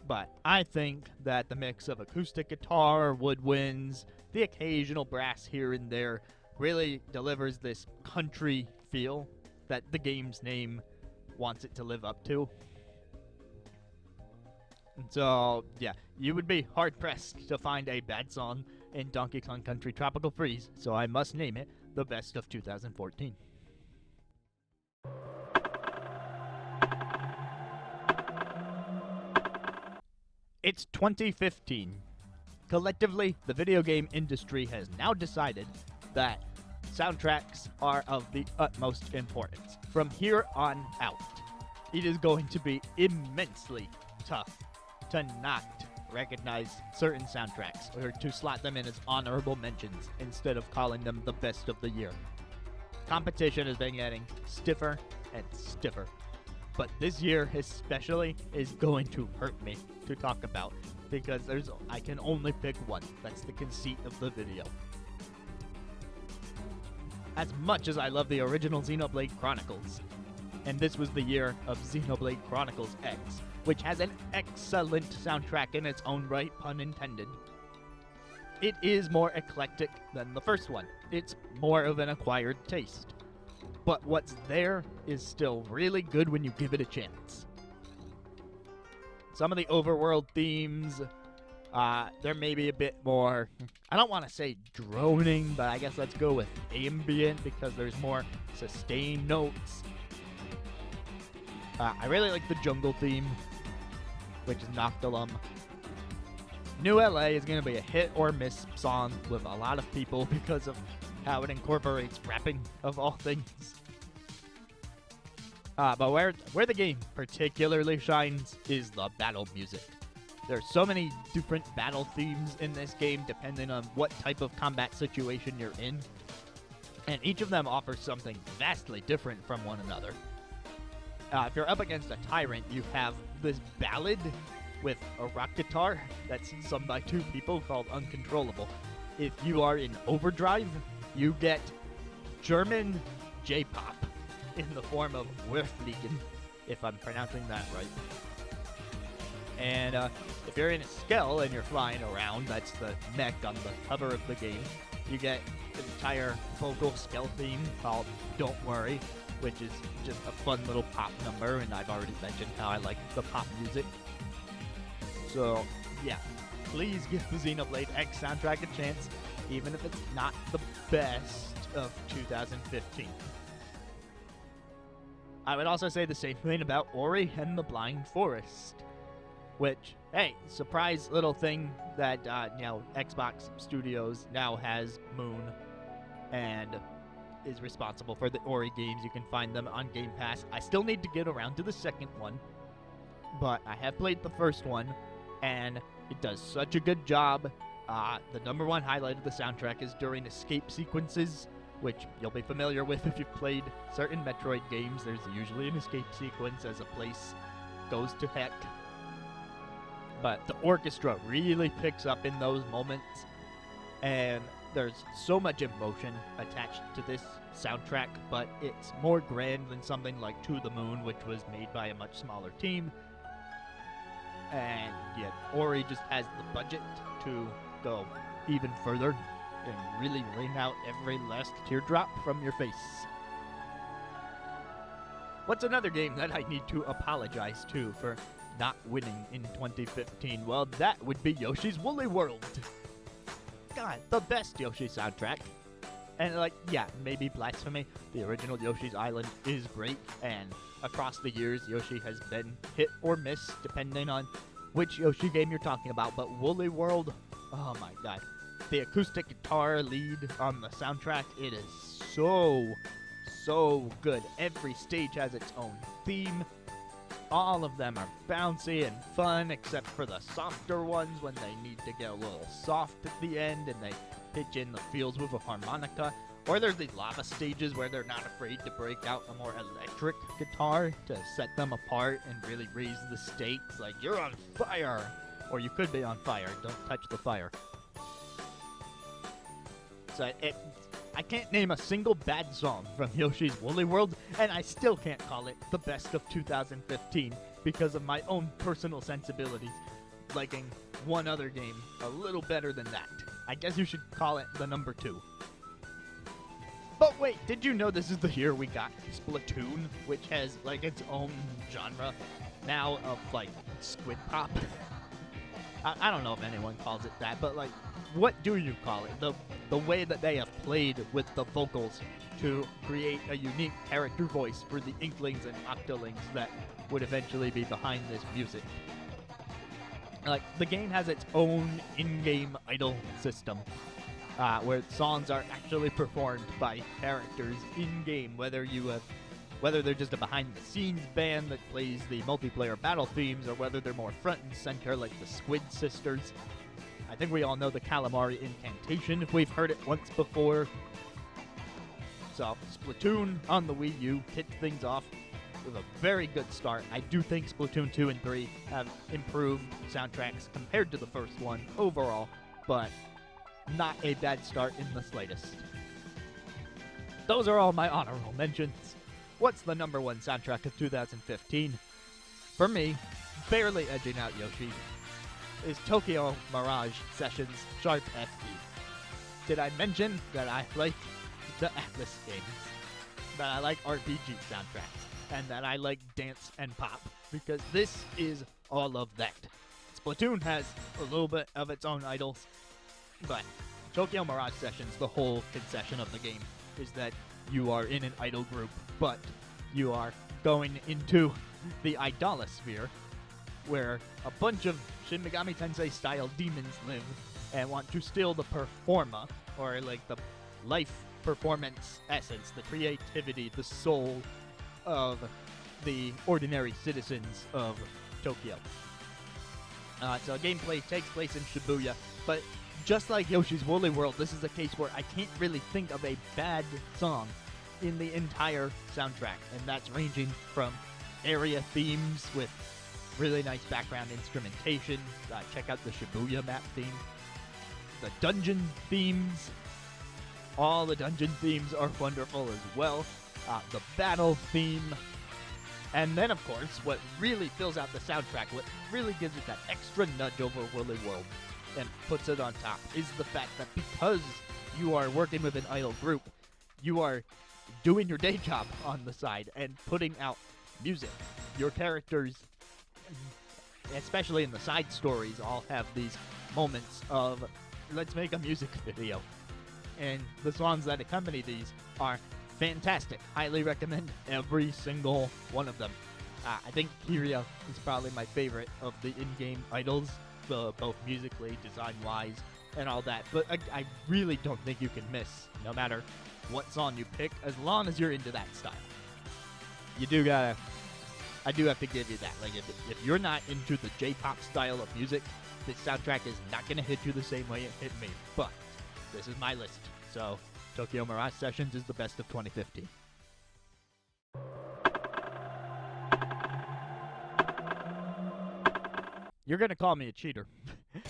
But I think that the mix of acoustic guitar, woodwinds, the occasional brass here and there really delivers this country feel that the game's name wants it to live up to. And so, yeah, you would be hard-pressed to find a bad song in Donkey Kong Country Tropical Freeze, so I must name it the best of 2014. It's 2015. Collectively, the video game industry has now decided that soundtracks are of the utmost importance. From here on out, it is going to be immensely tough to not recognize certain soundtracks or to slot them in as honorable mentions instead of calling them the best of the year. Competition has been getting stiffer and stiffer, but this year especially is going to hurt me to talk about because I can only pick one. That's the conceit of the video. As much as I love the original Xenoblade Chronicles, and this was the year of Xenoblade Chronicles X, which has an excellent soundtrack in its own right, pun intended. It is more eclectic than the first one. It's more of an acquired taste. But what's there is still really good when you give it a chance. Some of the overworld themes, there may be a bit more, I don't want to say droning, but I guess let's go with ambient because there's more sustained notes. I really like the jungle theme, which is Noctilum. New LA is going to be a hit or miss song with a lot of people because of how it incorporates rapping of all things. But where the game particularly shines is the battle music. There's so many different battle themes in this game depending on what type of combat situation you're in. And each of them offers something vastly different from one another. If you're up against a tyrant, you have this ballad with a rock guitar that's sung by two people called Uncontrollable. If you are in overdrive, you get German J-pop in the form of Werfliegen, if I'm pronouncing that right. And if you're in a Skell and you're flying around, that's the mech on the cover of the game, you get an entire vocal Skell theme called Don't Worry, which is just a fun little pop number, and I've already mentioned how I like the pop music. So, yeah, please give the Xenoblade X soundtrack a chance, even if it's not the best of 2015. I would also say the same thing about Ori and the Blind Forest, which, hey, surprise little thing that, Xbox Studios now has Moon, and is responsible for the Ori games. You can find them on Game Pass. I still need to get around to the second one, but I have played the first one, and it does such a good job. The number one highlight of the soundtrack is during escape sequences, which you'll be familiar with if you've played certain Metroid games. There's usually an escape sequence as a place goes to heck. But the orchestra really picks up in those moments, and there's so much emotion attached to this soundtrack, but it's more grand than something like To the Moon, which was made by a much smaller team. And yet, Ori just has the budget to go even further and really rain out every last teardrop from your face. What's another game that I need to apologize to for not winning in 2015? Well, that would be Yoshi's Woolly World. God, the best Yoshi soundtrack. And maybe blasphemy, the original Yoshi's Island is great, and across the years, Yoshi has been hit or miss depending on which Yoshi game you're talking about, but Woolly World, oh my god. The acoustic guitar lead on the soundtrack, it is so good. Every stage has its own theme. All of them are bouncy and fun, except for the softer ones when they need to get a little soft at the end and they pitch in the feels with a harmonica. Or there's these lava stages where they're not afraid to break out a more electric guitar to set them apart and really raise the stakes. Like, you're on fire! Or you could be on fire. Don't touch the fire. So I can't name a single bad song from Yoshi's Woolly World, and I still can't call it the best of 2015 because of my own personal sensibilities, liking one other game a little better than that. I guess you should call it the number 2. But wait, did you know this is the year we got Splatoon, which has, like, its own genre now of, like, squid pop? I don't know if anyone calls it that, but, like, what do you call it? The way that they have played with the vocals to create a unique character voice for the Inklings and Octolings that would eventually be behind this music. Like, the game has its own in-game idol system, where songs are actually performed by characters in-game, whether they're just a behind-the-scenes band that plays the multiplayer battle themes, or whether they're more front and center like the Squid Sisters. I think we all know the Calamari incantation if we've heard it once before. So, Splatoon on the Wii U kicked things off with a very good start. I do think Splatoon 2 and 3 have improved soundtracks compared to the first one overall, but not a bad start in the slightest. Those are all my honorable mentions. What's the number 1 soundtrack of 2015? For me, barely edging out Yoshi, is Tokyo Mirage Sessions Sharp FE. Did I mention that I like the Atlas games, that I like RPG soundtracks, and that I like dance and pop? Because this is all of that. Splatoon has a little bit of its own idols, but Tokyo Mirage Sessions, the whole concession of the game, is that you are in an idol group, but you are going into the idolosphere, where a bunch of Shin Megami Tensei style demons live and want to steal the performa, or like the life performance essence, the creativity, the soul of the ordinary citizens of Tokyo. So gameplay takes place in Shibuya, but just like Yoshi's Woolly World, this is a case where I can't really think of a bad song in the entire soundtrack, and that's ranging from area themes with really nice background instrumentation. Check out the Shibuya map theme. The dungeon themes. All the dungeon themes are wonderful as well. The battle theme. And then, of course, what really fills out the soundtrack, what really gives it that extra nudge over Woolly World and puts it on top, is the fact that because you are working with an idol group, you are doing your day job on the side and putting out music. Your characters, especially in the side stories, all have these moments of, let's make a music video. And the songs that accompany these are fantastic. Highly recommend every single one of them. I think Kiria is probably my favorite of the in-game idols, both musically, design-wise, and all that. But I really don't think you can miss, no matter what song you pick, as long as you're into that style. I do have to give you that. Like, if you're not into the J-pop style of music, this soundtrack is not going to hit you the same way it hit me. But this is my list. So, Tokyo Mirage Sessions is the best of 2015. You're going to call me a cheater.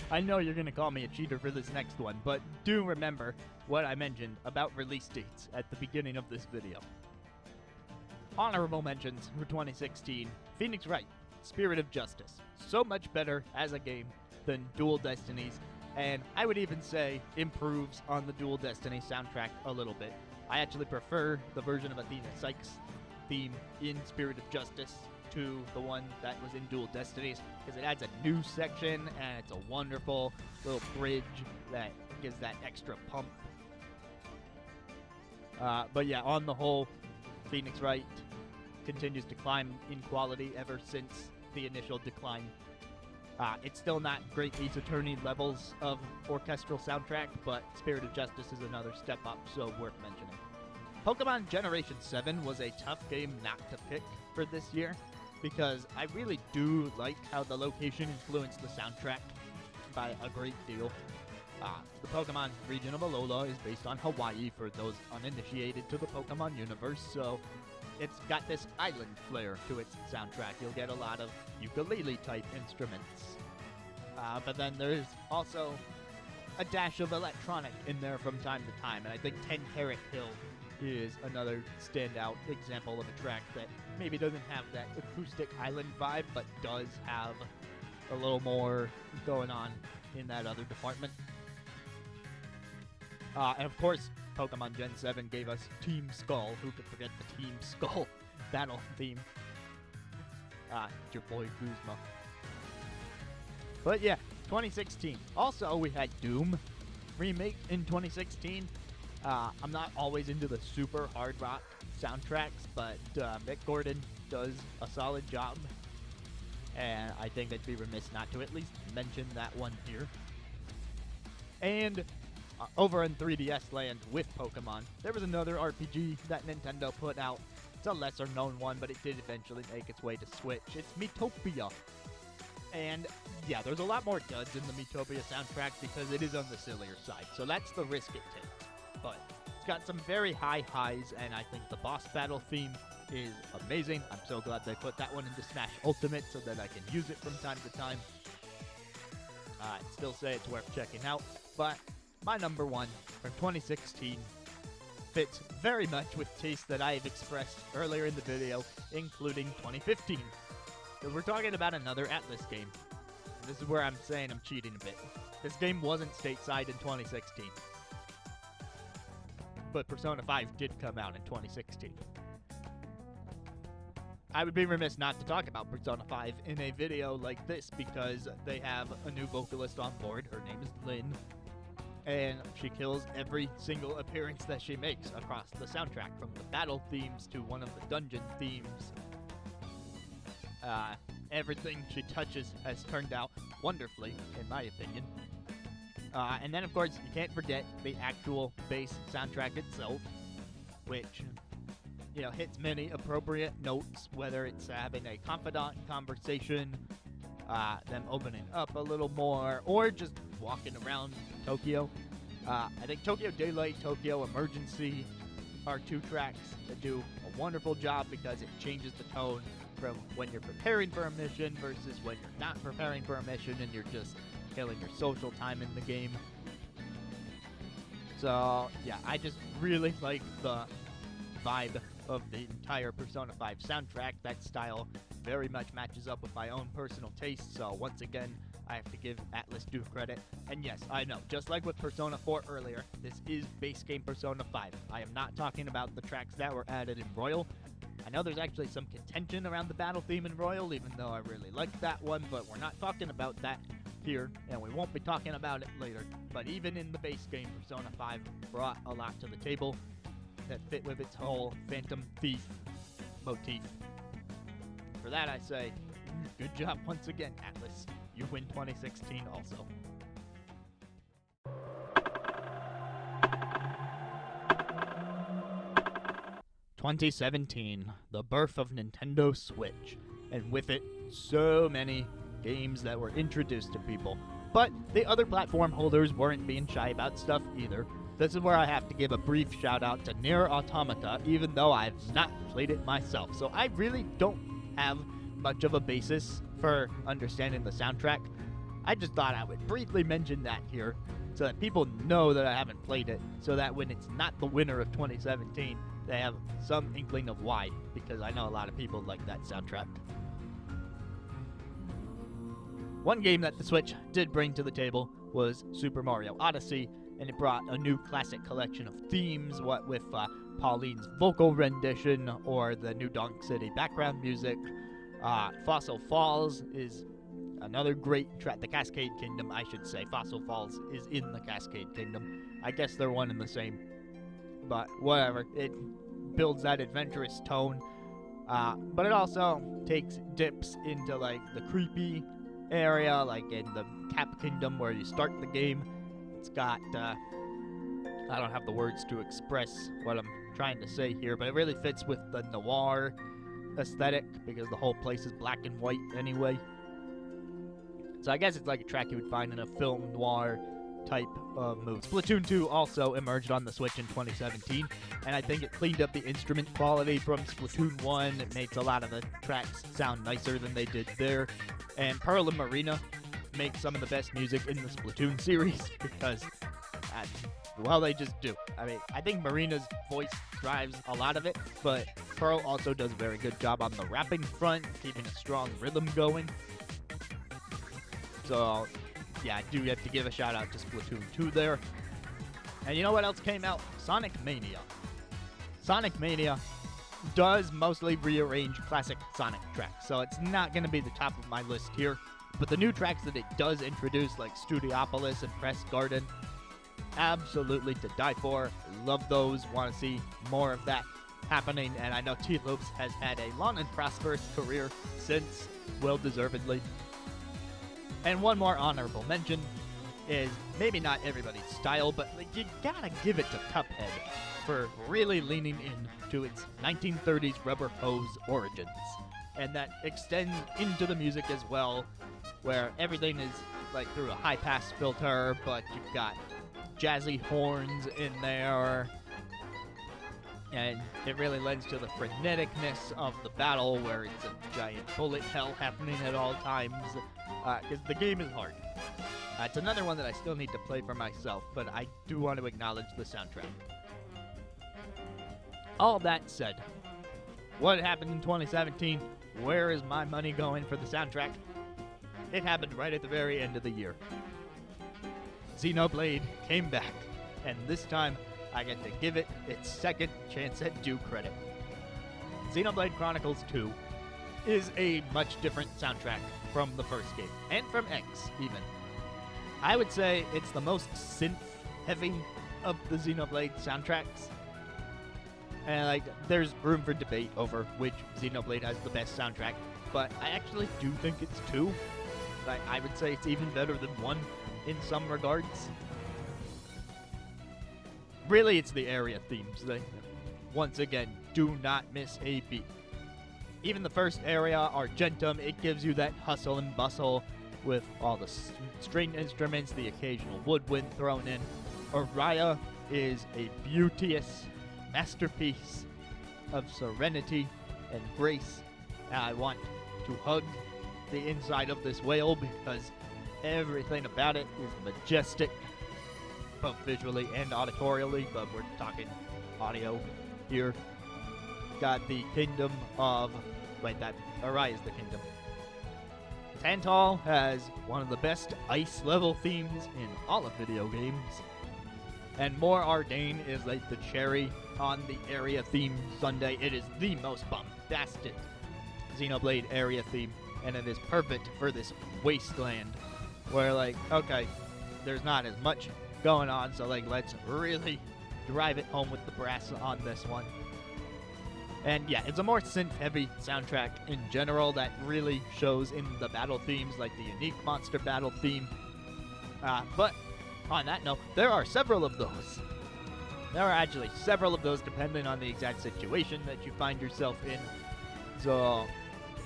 I know you're going to call me a cheater for this next one, but do remember what I mentioned about release dates at the beginning of this video. Honorable mentions for 2016, Phoenix Wright, Spirit of Justice. So much better as a game than Dual Destinies, and I would even say improves on the Dual Destiny soundtrack a little bit. I actually prefer the version of Athena Sykes theme in Spirit of Justice to the one that was in Dual Destinies, because it adds a new section, and it's a wonderful little bridge that gives that extra pump. But yeah, on the whole, Phoenix Wright continues to climb in quality ever since the initial decline. It's still not great Ace Attorney levels of orchestral soundtrack, but Spirit of Justice is another step up, so worth mentioning. Pokemon Generation 7 was a tough game not to pick for this year, because I really do like how the location influenced the soundtrack by a great deal. The Pokemon region of Alola is based on Hawaii for those uninitiated to the Pokemon universe, so it's got this island flair to its soundtrack. You'll get a lot of ukulele-type instruments. But then there's also a dash of electronic in there from time to time, and I think 10 Carat Hill is another standout example of a track that maybe doesn't have that acoustic island vibe, but does have a little more going on in that other department. And of course, Pokemon Gen 7 gave us Team Skull. Who could forget the Team Skull battle theme? It's your boy Guzma. But yeah, 2016. Also, we had Doom remake in 2016. I'm not always into the super hard rock soundtracks, but Mick Gordon does a solid job. And I think I'd be remiss not to at least mention that one here. And over in 3DS land with Pokemon, there was another RPG that Nintendo put out. It's a lesser known one, but it did eventually make its way to Switch. It's Miitopia. And yeah, there's a lot more duds in the Miitopia soundtrack because it is on the sillier side. So that's the risk it takes. But it's got some very high highs, and I think the boss battle theme is amazing. I'm so glad they put that one into Smash Ultimate so that I can use it from time to time. I'd still say it's worth checking out, but my number one from 2016 fits very much with tastes that I have expressed earlier in the video, including 2015. Because we're talking about another Atlas game. And this is where I'm saying I'm cheating a bit. This game wasn't stateside in 2016. But Persona 5 did come out in 2016. I would be remiss not to talk about Persona 5 in a video like this because they have a new vocalist on board. Her name is Lynn. And she kills every single appearance that she makes across the soundtrack, from the battle themes to one of the dungeon themes. Everything she touches has turned out wonderfully, in my opinion. And then, of course, you can't forget the actual bass soundtrack itself, which, you know, hits many appropriate notes, whether it's having a confidant conversation, them opening up a little more, or just walking around Tokyo. I think Tokyo Daylight, Tokyo Emergency are two tracks that do a wonderful job because it changes the tone from when you're preparing for a mission versus when you're not preparing for a mission and you're just killing your social time in the game. So, yeah, I just really like the vibe of the entire Persona 5 soundtrack. That style very much matches up with my own personal taste, so once again, I have to give Atlas due credit. And yes, I know, just like with Persona 4 earlier, this is base game Persona 5. I am not talking about the tracks that were added in Royal. I know there's actually some contention around the battle theme in Royal, even though I really like that one, but we're not talking about that here, and we won't be talking about it later. But even in the base game, Persona 5 brought a lot to the table that fit with its whole Phantom Thief motif. For that, I say, good job once again, Atlas. You win 2016 also. "2017, the birth of Nintendo Switch, and with it, so many games that were introduced to people. But the other platform holders weren't being shy about stuff either. This is where I have to give a brief shout out to Nier Automata, even though I've not played it myself. So I really don't have much of a basis for understanding the soundtrack. I just thought I would briefly mention that here so that people know that I haven't played it, so that when it's not the winner of 2017, they have some inkling of why, because I know a lot of people like that soundtrack. One game that the Switch did bring to the table was Super Mario Odyssey, and it brought a new classic collection of themes, what with Pauline's vocal rendition or the new Donk City background music. Fossil Falls is another great track. The Cascade Kingdom, I should say. Fossil Falls is in the Cascade Kingdom. I guess they're one and the same. But whatever. It builds that adventurous tone. But it also takes dips into, like, the creepy area, like in the Cap Kingdom where you start the game. It's got, I don't have the words to express what I'm trying to say here, but it really fits with the noir aesthetic because the whole place is black and white anyway. So I guess it's like a track you would find in a film noir type moves. Splatoon 2 also emerged on the Switch in 2017, and I think it cleaned up the instrument quality from Splatoon 1. It makes a lot of the tracks sound nicer than they did there. And Pearl and Marina make some of the best music in the Splatoon series because, well, they just do. I mean, I think Marina's voice drives a lot of it, but Pearl also does a very good job on the rapping front, keeping a strong rhythm going. So, yeah, I do have to give a shout out to Splatoon 2 there. And you know what else came out? Sonic Mania. Sonic Mania does mostly rearrange classic Sonic tracks, so it's not going to be the top of my list here. But the new tracks that it does introduce, like Studiopolis and Press Garden, absolutely to die for. Love those. Want to see more of that happening. And I know T-Lopes has had a long and prosperous career since, well deservedly. And one more honorable mention is maybe not everybody's style, but like, you gotta give it to Cuphead for really leaning into its 1930s rubber hose origins. And that extends into the music as well, where everything is like through a high-pass filter, but you've got jazzy horns in there, and it really lends to the freneticness of the battle, where it's a giant bullet hell happening at all times, because the game is hard. It's another one that I still need to play for myself, but I do want to acknowledge the soundtrack. All that said, what happened in 2017? Where is my money going for the soundtrack? It happened right at the very end of the year. Xenoblade came back, and this time I get to give it its second chance at due credit. Xenoblade Chronicles 2 is a much different soundtrack from the first game, and from X even. I would say it's the most synth-heavy of the Xenoblade soundtracks. And like, there's room for debate over which Xenoblade has the best soundtrack, but I actually do think it's 2. Like, I would say it's even better than 1 in some regards. Really, it's the area themes. They, once again, do not miss a beat. Even the first area, Argentum, it gives you that hustle and bustle with all the string instruments, the occasional woodwind thrown in. Araya is a beauteous masterpiece of serenity and grace. And I want to hug the inside of this whale because everything about it is majestic, both visually and auditorially, but we're talking audio here. Got the kingdom of... Wait, that Araya is the kingdom. Tantal has one of the best ice level themes in all of video games. And More Ardain is like the cherry on the area theme sundae. It is the most bombastic Xenoblade area theme, and it is perfect for this wasteland where, like, okay, there's not as much going on, so like, let's really drive it home with the brass on this one. And yeah, it's a more synth-heavy soundtrack in general that really shows in the battle themes, like the unique monster battle theme. But on that note, there are several of those. There are actually several of those depending on the exact situation that you find yourself in. So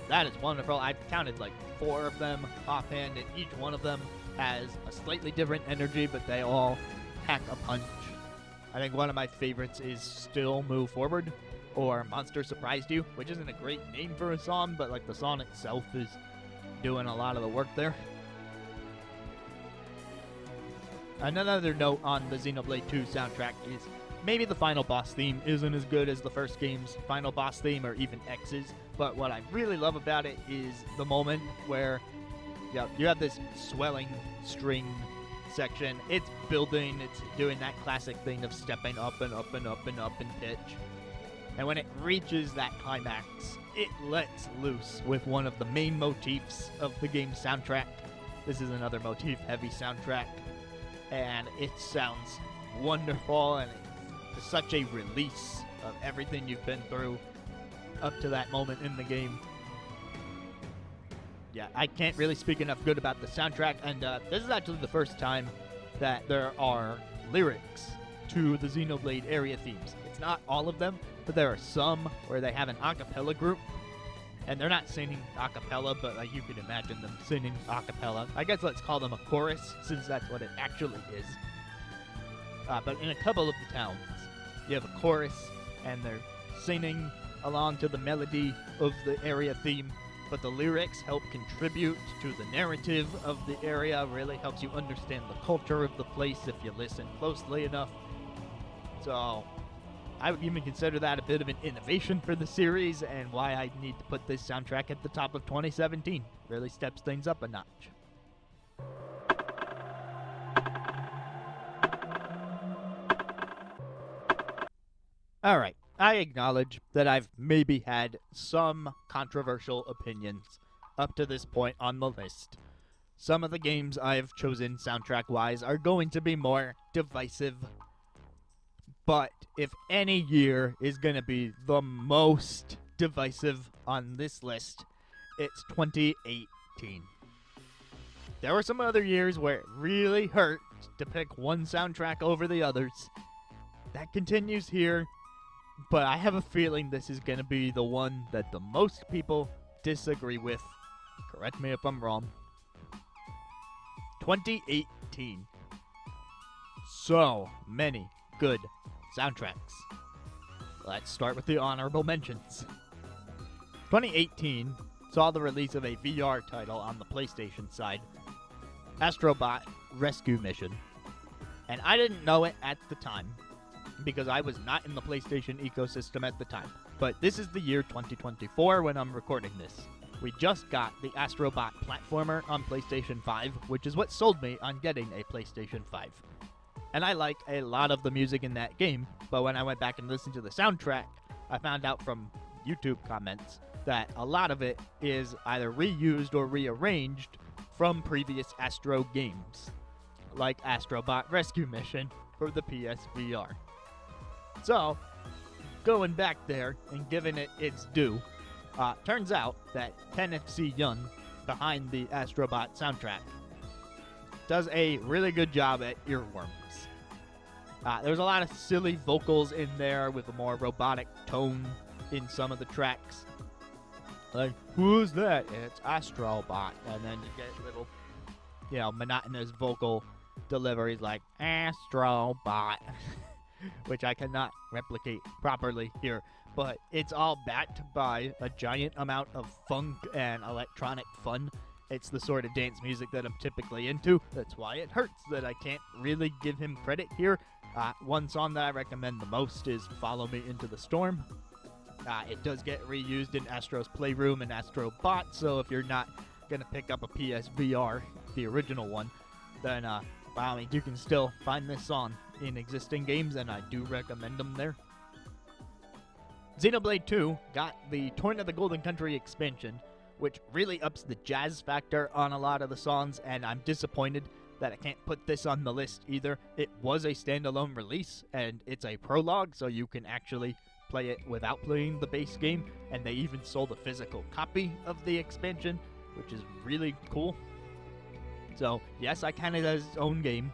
that is wonderful. I've counted like 4 of them offhand, and each one of them has a slightly different energy, but they all pack a punch. I think one of my favorites is Still Move Forward, or Monster Surprised You, which isn't a great name for a song, but like the song itself is doing a lot of the work there. Another note on the Xenoblade 2 soundtrack is maybe the final boss theme isn't as good as the first game's final boss theme, or even X's, but what I really love about it is the moment where you have this swelling string section. It's building, it's doing that classic thing of stepping up and up and up and up in pitch. And when it reaches that climax, it lets loose with one of the main motifs of the game's soundtrack. This is another motif-heavy soundtrack, and it sounds wonderful, and it's such a release of everything you've been through up to that moment in the game. Yeah, I can't really speak enough good about the soundtrack, and this is actually the first time that there are lyrics to the Xenoblade area themes. It's not all of them, but there are some where they have an a cappella group, and they're not singing a cappella, but like, you can imagine them singing a cappella. I guess let's call them a chorus, since that's what it actually is. but in a couple of the towns, you have a chorus, and they're singing along to the melody of the area theme, but the lyrics help contribute to the narrative of the area, really helps you understand the culture of the place if you listen closely enough. So I would even consider that a bit of an innovation for the series, and why I need to put this soundtrack at the top of 2017. Really steps things up a notch. Alright, I acknowledge that I've maybe had some controversial opinions up to this point on the list. Some of the games I've chosen soundtrack-wise are going to be more divisive. But if any year is going to be the most divisive on this list, it's 2018. There were some other years where it really hurt to pick one soundtrack over the others. That continues here, but I have a feeling this is going to be the one that the most people disagree with. Correct me if I'm wrong. 2018. So many good soundtracks. Let's start with the honorable mentions. 2018 saw the release of a VR title on the PlayStation side, Astrobot Rescue Mission. And I didn't know it at the time, because I was not in the PlayStation ecosystem at the time. But this is the year 2024 when I'm recording this. We just got the Astrobot platformer on PlayStation 5, which is what sold me on getting a PlayStation 5. And I like a lot of the music in that game, but when I went back and listened to the soundtrack, I found out from YouTube comments that a lot of it is either reused or rearranged from previous Astro games, like Astrobot Rescue Mission for the PSVR. So, going back there and giving it its due, turns out that Kenneth C. Young, behind the Astrobot soundtrack, does a really good job at earworms. There's a lot of silly vocals in there with a more robotic tone in some of the tracks. Like, who's that? It's Astrobot. And then you get little, monotonous vocal deliveries like Astrobot, which I cannot replicate properly here. But it's all backed by a giant amount of funk and electronic fun. It's the sort of dance music that I'm typically into. That's why it hurts that I can't really give him credit here. One song that I recommend the most is Follow Me Into the Storm. It does get reused in Astro's Playroom and Astrobot, so if you're not going to pick up a PSVR, the original one, then by all means, you can still find this song in existing games, and I do recommend them there. Xenoblade 2 got the Torn of the Golden Country expansion, which really ups the jazz factor on a lot of the songs, and I'm disappointed that I can't put this on the list either. It was a standalone release, and it's a prologue, so you can actually play it without playing the base game, and they even sold a physical copy of the expansion, which is really cool. So, yes, I count it as its own game.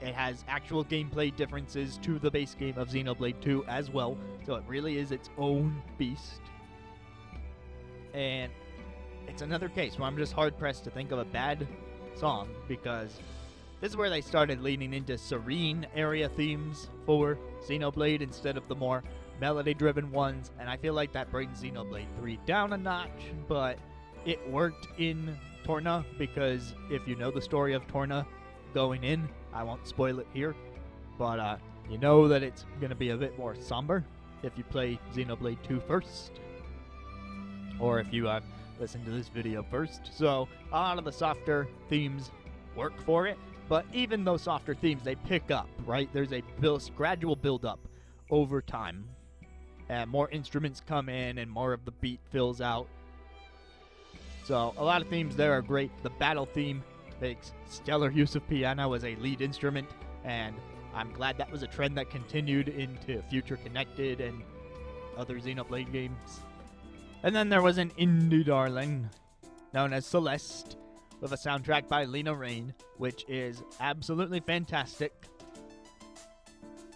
It has actual gameplay differences to the base game of Xenoblade 2 as well, so it really is its own beast. And it's another case where I'm just hard-pressed to think of a bad song, because this is where they started leaning into serene area themes for Xenoblade instead of the more melody-driven ones, and I feel like that brings Xenoblade 3 down a notch, but it worked in Torna, because if you know the story of Torna going in, I won't spoil it here, but you know that it's going to be a bit more somber if you play Xenoblade 2 first, or if you listen to this video first. So a lot of the softer themes work for it, but even those softer themes, they pick up, right? There's a gradual build-up over time, and more instruments come in and more of the beat fills out. So a lot of themes there are great. The battle theme makes stellar use of piano as a lead instrument, and I'm glad that was a trend that continued into Future Connected and other Xenoblade games. And then there was an indie darling known as Celeste, with a soundtrack by Lena Raine, which is absolutely fantastic.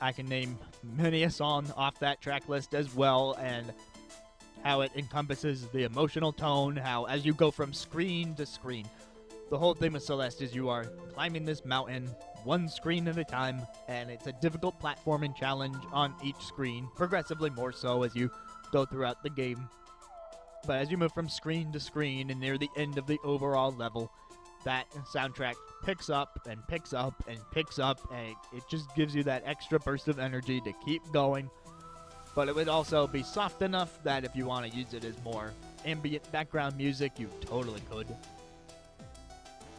I can name many a song off that track list as well, and how it encompasses the emotional tone, how as you go from screen to screen, the whole thing with Celeste is you are climbing this mountain, one screen at a time, and it's a difficult platforming challenge on each screen, progressively more so as you go throughout the game. But as you move from screen to screen and near the end of the overall level, that soundtrack picks up and picks up and picks up, and it just gives you that extra burst of energy to keep going. But it would also be soft enough that if you want to use it as more ambient background music, you totally could.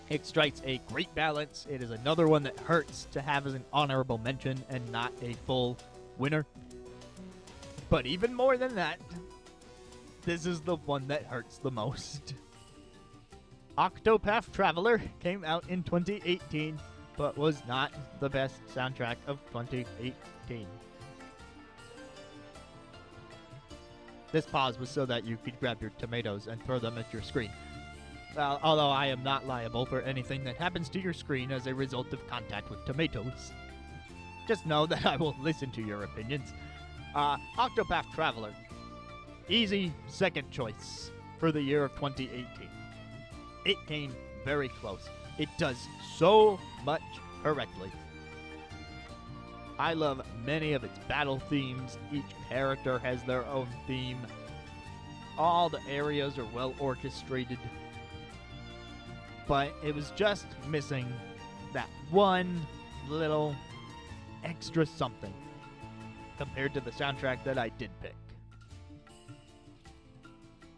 It strikes a great balance. It is another one that hurts to have as an honorable mention and not a full winner. But even more than that, this is the one that hurts the most. Octopath Traveler came out in 2018, but was not the best soundtrack of 2018. This pause was so that you could grab your tomatoes and throw them at your screen. Well, although I am not liable for anything that happens to your screen as a result of contact with tomatoes. Just know that I will listen to your opinions. Octopath Traveler. Easy second choice for the year of 2018. It came very close. It does so much correctly. I love many of its battle themes. Each character has their own theme. All the areas are well orchestrated. But it was just missing that one little extra something compared to the soundtrack that I did pick.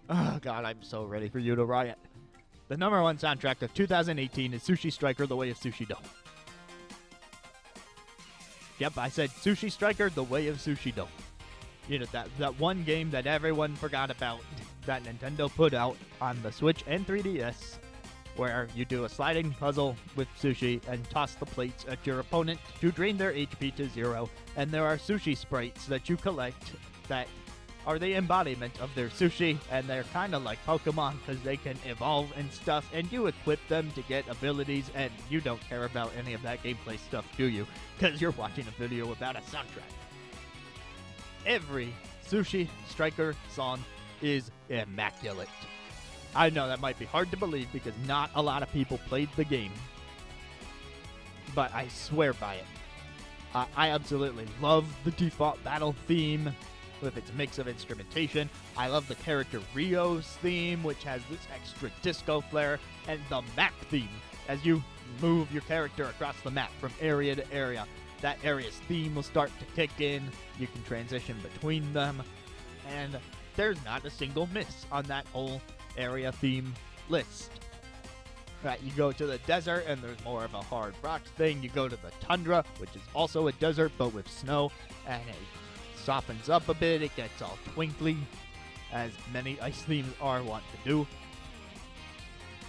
Oh god, I'm so ready for you to riot. The number one soundtrack of 2018 is Sushi Striker: The Way of Sushi-Do. Yep, I said Sushi Striker: The Way of Sushi-Do. You know, that one game that everyone forgot about that Nintendo put out on the Switch and 3DS, where you do a sliding puzzle with sushi and toss the plates at your opponent to drain their HP to 0, and there are sushi sprites that you collect that are the embodiment of their sushi, and they're kind of like Pokemon because they can evolve and stuff, and you equip them to get abilities, and you don't care about any of that gameplay stuff, do you? Because you're watching a video about a soundtrack. Every Sushi Striker song is immaculate. I know that might be hard to believe because not a lot of people played the game, but I swear by it. I absolutely love the default battle theme with its mix of instrumentation. I love the character Rio's theme, which has this extra disco flair, and the map theme. As you move your character across the map from area to area, that area's theme will start to kick in. You can transition between them, and there's not a single miss on that whole area theme list. Right, you go to the desert and there's more of a hard rock thing. You go to the tundra, which is also a desert but with snow, and it softens up a bit. It gets all twinkly, as many ice themes are wont to do.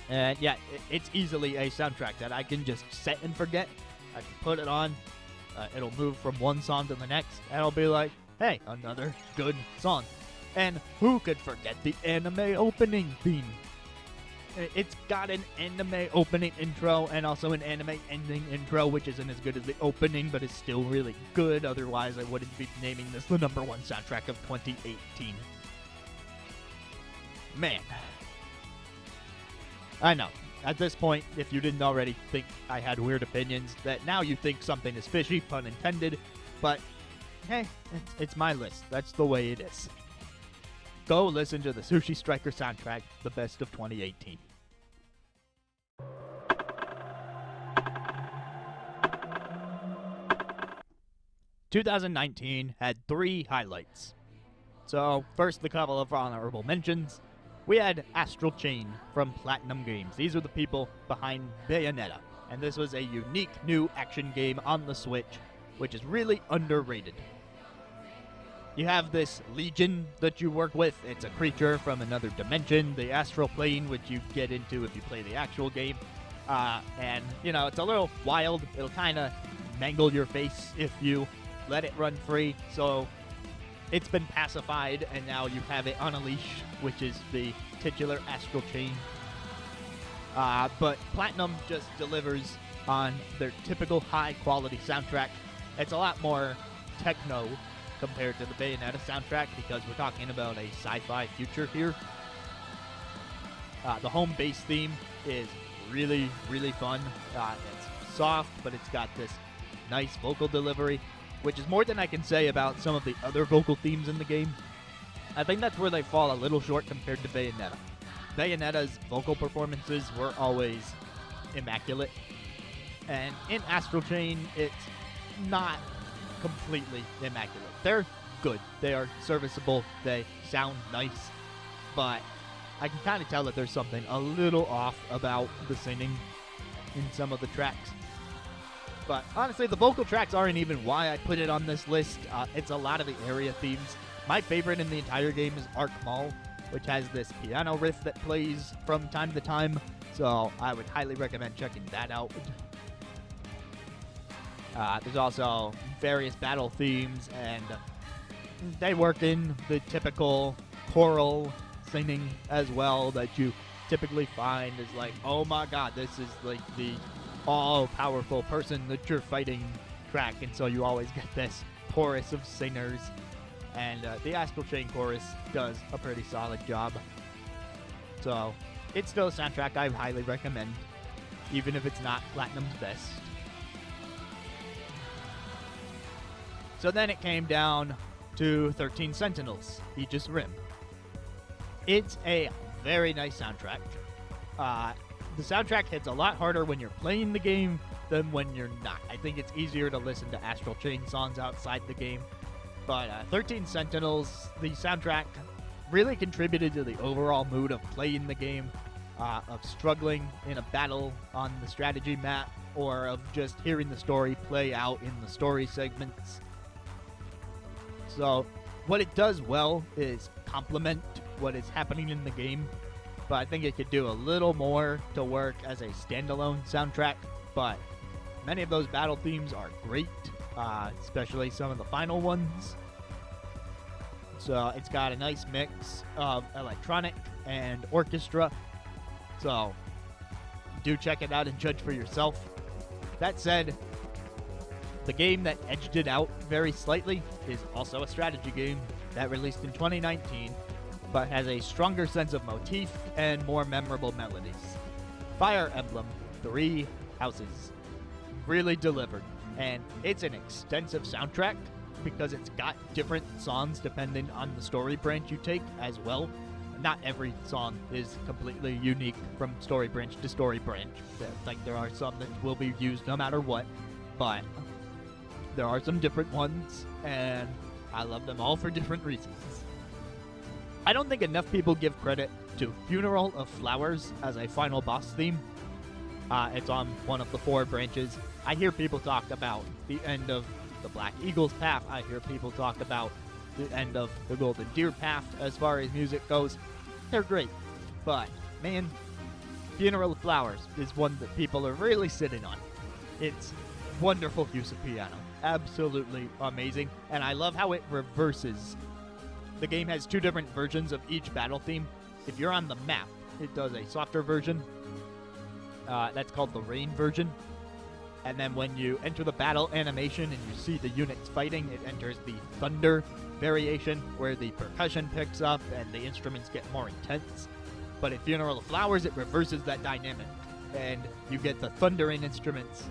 And yeah, it's easily a soundtrack that I can just set and forget. I can put it on, it'll move from one song to the next, and I'll be like, hey, another good song. And who could forget the anime opening theme? It's got an anime opening intro and also an anime ending intro, which isn't as good as the opening, but is still really good. Otherwise, I wouldn't be naming this the number one soundtrack of 2018. Man. I know. At this point, if you didn't already think I had weird opinions, that now you think something is fishy, pun intended. But, hey, it's my list. That's the way it is. Go listen to the Sushi Striker soundtrack, the best of 2018. "2019 had 3 highlights. So, first, the couple of honorable mentions. We had Astral Chain from Platinum Games. These are the people behind Bayonetta, and this was a unique new action game on the Switch, which is really underrated. You have this Legion that you work with. It's a creature from another dimension, the astral plane, which you get into if you play the actual game. And, you know, it's a little wild. It'll kind of mangle your face if you let it run free. So it's been pacified, and now you have it on a leash, which is the titular astral chain. But Platinum just delivers on their typical high-quality soundtrack. It's a lot more techno compared to the Bayonetta soundtrack, because we're talking about a sci-fi future here. The home base theme is really, really fun. It's soft, but it's got this nice vocal delivery, which is more than I can say about some of the other vocal themes in the game. I think that's where they fall a little short compared to Bayonetta. Bayonetta's vocal performances were always immaculate, and in Astral Chain, it's not completely immaculate. They're good. They are serviceable. They sound nice, but I can kind of tell that there's something a little off about the singing in some of the tracks. But honestly, the vocal tracks aren't even why I put it on this list. It's a lot of the area themes. My favorite in the entire game is Arc Mall, which has this piano riff that plays from time to time, so I would highly recommend checking that out. There's also various battle themes, and they work in the typical choral singing as well that you typically find is like, oh my god, this is like the all-powerful person that you're fighting track, and so you always get this chorus of singers, and the Astral Chain chorus does a pretty solid job. So it's still a soundtrack I highly recommend, even if it's not Platinum's best. So then it came down to 13 Sentinels, Aegis Rim. It's a very nice soundtrack. The soundtrack hits a lot harder when you're playing the game than when you're not. I think it's easier to listen to Astral Chain songs outside the game. But 13 Sentinels, the soundtrack really contributed to the overall mood of playing the game, of struggling in a battle on the strategy map, or of just hearing the story play out in the story segments. So what it does well is complement what is happening in the game, but I think it could do a little more to work as a standalone soundtrack. But many of those battle themes are great, especially some of the final ones. So it's got a nice mix of electronic and orchestra, so do check it out and judge for yourself. That said, the game that edged it out very slightly is also a strategy game that released in 2019, but has a stronger sense of motif and more memorable melodies. Fire Emblem 3 Houses really delivered, and it's an extensive soundtrack because it's got different songs depending on the story branch you take as well. Not every song is completely unique from story branch to story branch. Like, there are some that will be used no matter what, but there are some different ones, and I love them all for different reasons. I don't think enough people give credit to Funeral of Flowers as a final boss theme. It's on one of the 4 branches. I hear people talk about the end of the Black Eagle's path. I hear people talk about the end of the Golden Deer path as far as music goes. They're great, but man, Funeral of Flowers is one that people are really sitting on. It's wonderful use of piano. Absolutely amazing, and I love how it reverses. The game has 2 different versions of each battle theme. If you're on the map, it does a softer version. That's called the rain version. And then when you enter the battle animation and you see the units fighting, it enters the thunder variation, where the percussion picks up and the instruments get more intense. But in Funeral of Flowers, it reverses that dynamic, and you get the thundering instruments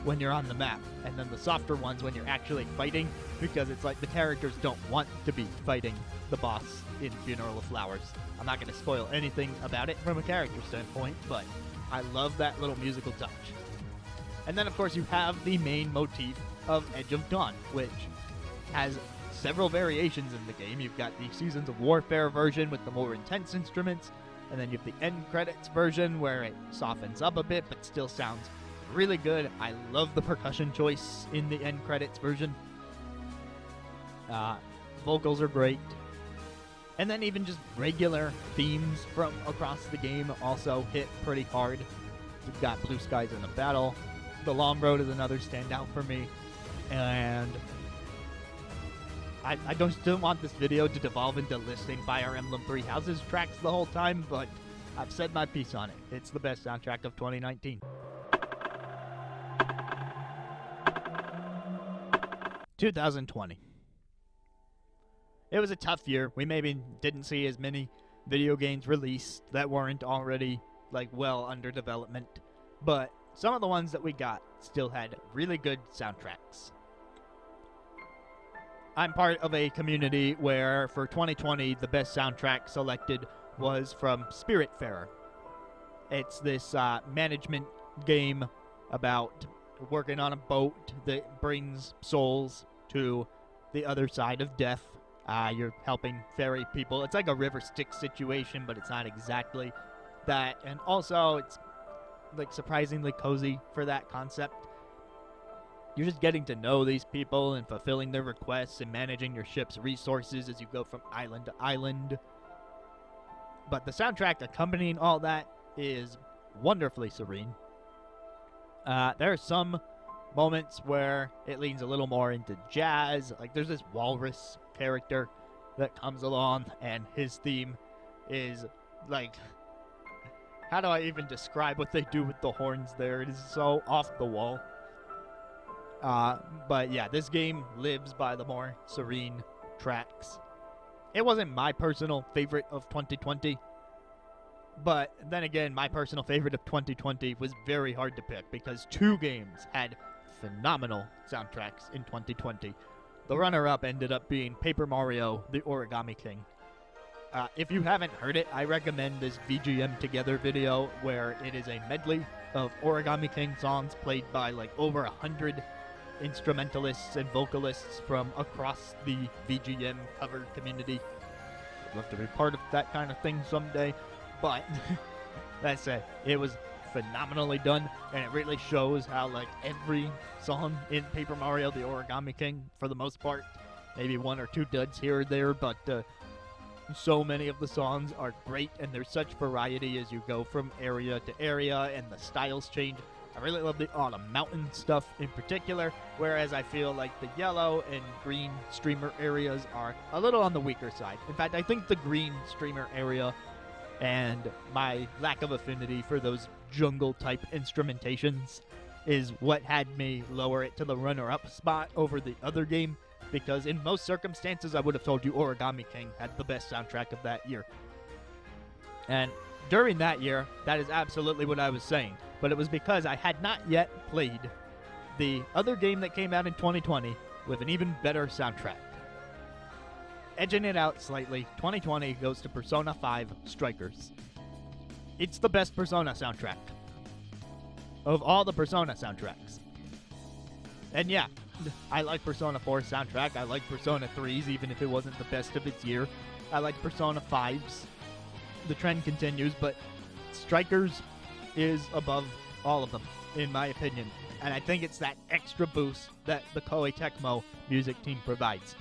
when you're on the map, and then the softer ones when you're actually fighting, because it's like the characters don't want to be fighting the boss in Funeral of Flowers. I'm not going to spoil anything about it from a character standpoint, but I love that little musical touch. And then, of course, you have the main motif of Edge of Dawn, which has several variations in the game. You've got the Seasons of Warfare version with the more intense instruments, and then you have the end credits version where it softens up a bit but still sounds really good. I love the percussion choice in the end credits version. Vocals are great. And then even just regular themes from across the game also hit pretty hard. You've got Blue Skies in the Battle. The Long Road is another standout for me. And I don't want this video to devolve into listing Fire Emblem 3 Houses tracks the whole time, but I've said my piece on it. It's the best soundtrack of 2019. 2020. It was a tough year. We maybe didn't see as many video games released that weren't already well under development, but some of the ones that we got still had really good soundtracks. I'm part of a community where for 2020 the best soundtrack selected was from Spiritfarer. It's this management game about working on a boat that brings souls to the other side of death. You're helping ferry people. It's like a River Styx situation, but it's not exactly that. And also, it's like surprisingly cozy for that concept. You're just getting to know these people and fulfilling their requests and managing your ship's resources as you go from island to island. But the soundtrack accompanying all that is wonderfully serene. There are some moments where it leans a little more into jazz. Like there's this walrus character that comes along, and his theme is like, how do I even describe what they do with the horns there? It is so off the wall. But yeah, this game lives by the more serene tracks. It wasn't my personal favorite of 2020, but then again, my personal favorite of 2020 was very hard to pick because two games had phenomenal soundtracks in 2020. The runner-up ended up being Paper Mario: The Origami King. If you haven't heard it, I recommend this VGM Together video where it is a medley of Origami King songs played by like over 100 instrumentalists and vocalists from across the VGM cover community. I'd love to be part of that kind of thing someday, but that said, it was phenomenally done, and it really shows how like every song in Paper Mario: The Origami King, for the most part, maybe one or two duds here or there, but so many of the songs are great, and there's such variety as you go from area to area, and the styles change. I really love the Autumn Mountain stuff in particular, whereas I feel like the yellow and green streamer areas are a little on the weaker side. In fact, I think the green streamer area and my lack of affinity for those jungle-type instrumentations is what had me lower it to the runner-up spot over the other game, because in most circumstances I would have told you Origami King had the best soundtrack of that year. And during that year, that is absolutely what I was saying, but it was because I had not yet played the other game that came out in 2020 with an even better soundtrack. Edging it out slightly, 2020 goes to Persona 5 Strikers. It's the best Persona soundtrack of all the Persona soundtracks. And yeah, I like Persona 4's soundtrack. I like Persona 3's, even if it wasn't the best of its year. I like Persona 5's. The trend continues, but Strikers is above all of them, in my opinion. And I think it's that extra boost that the Koei Tecmo music team provides.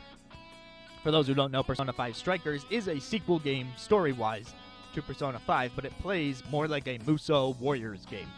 For those who don't know, Persona 5 Strikers is a sequel game, story-wise, to Persona 5, but it plays more like a Musou Warriors game.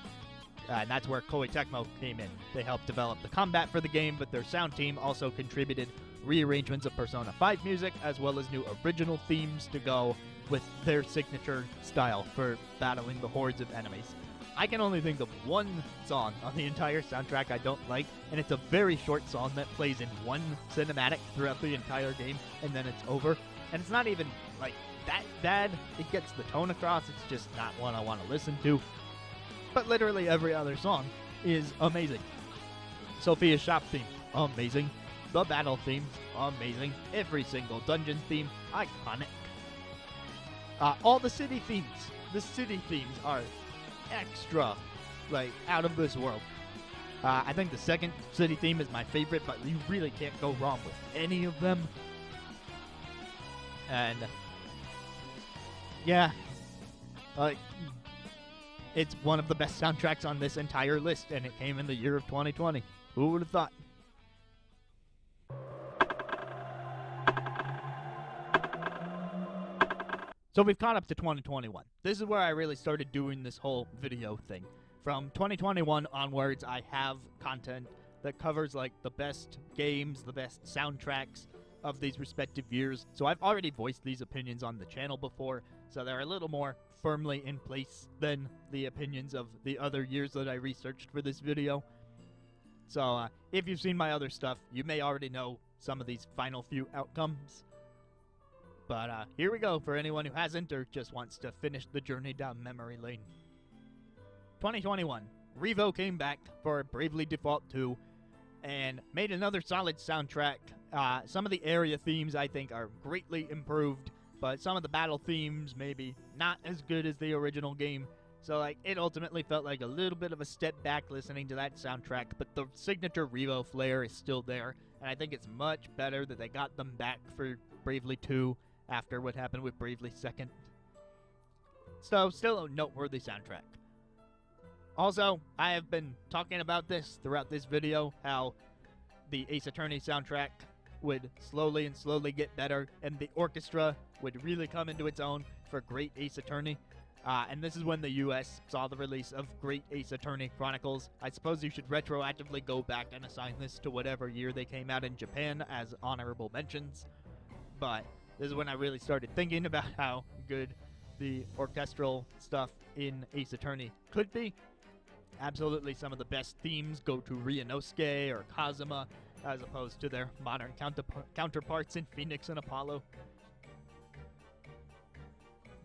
And that's where Koei Tecmo came in. They helped develop the combat for the game, but their sound team also contributed rearrangements of Persona 5 music, as well as new original themes to go with their signature style for battling the hordes of enemies. I can only think of one song on the entire soundtrack I don't like, and it's a very short song that plays in one cinematic throughout the entire game, and then it's over. And it's not even, like, that bad. It gets the tone across. It's just not one I want to listen to. But literally every other song is amazing. Sophia's shop theme, amazing. The battle themes, amazing. Every single dungeon theme, iconic. All the city themes. The city themes are extra, like, out of this world. I think the second city theme is my favorite, but you really can't go wrong with any of them. And yeah, like, it's one of the best soundtracks on this entire list, and it came in the year of 2020. Who would have thought? So we've caught up to 2021. This is where I really started doing this whole video thing. From 2021 onwards, I have content that covers like the best games, the best soundtracks of these respective years. So I've already voiced these opinions on the channel before, so they're a little more firmly in place than the opinions of the other years that I researched for this video. So if you've seen my other stuff, you may already know some of these final few outcomes. But here we go for anyone who hasn't or just wants to finish the journey down memory lane. 2021 Revo came back for Bravely Default 2 and made another solid soundtrack. Some of the area themes, I think, are greatly improved, but some of the battle themes maybe not as good as the original game. So, like, it ultimately felt like a little bit of a step back listening to that soundtrack, but the signature Revo flair is still there, and I think it's much better that they got them back for Bravely 2 after what happened with Bravely 2nd. So, still a noteworthy soundtrack. Also, I have been talking about this throughout this video, how the Ace Attorney soundtrack would slowly get better, and the orchestra would really come into its own for Great Ace Attorney. And this is when the US saw the release of Great Ace Attorney Chronicles. I suppose you should retroactively go back and assign this to whatever year they came out in Japan as honorable mentions. But this is when I really started thinking about how good the orchestral stuff in Ace Attorney could be. Absolutely, some of the best themes go to Ryunosuke or Kazuma, as opposed to their modern counterparts in Phoenix and Apollo.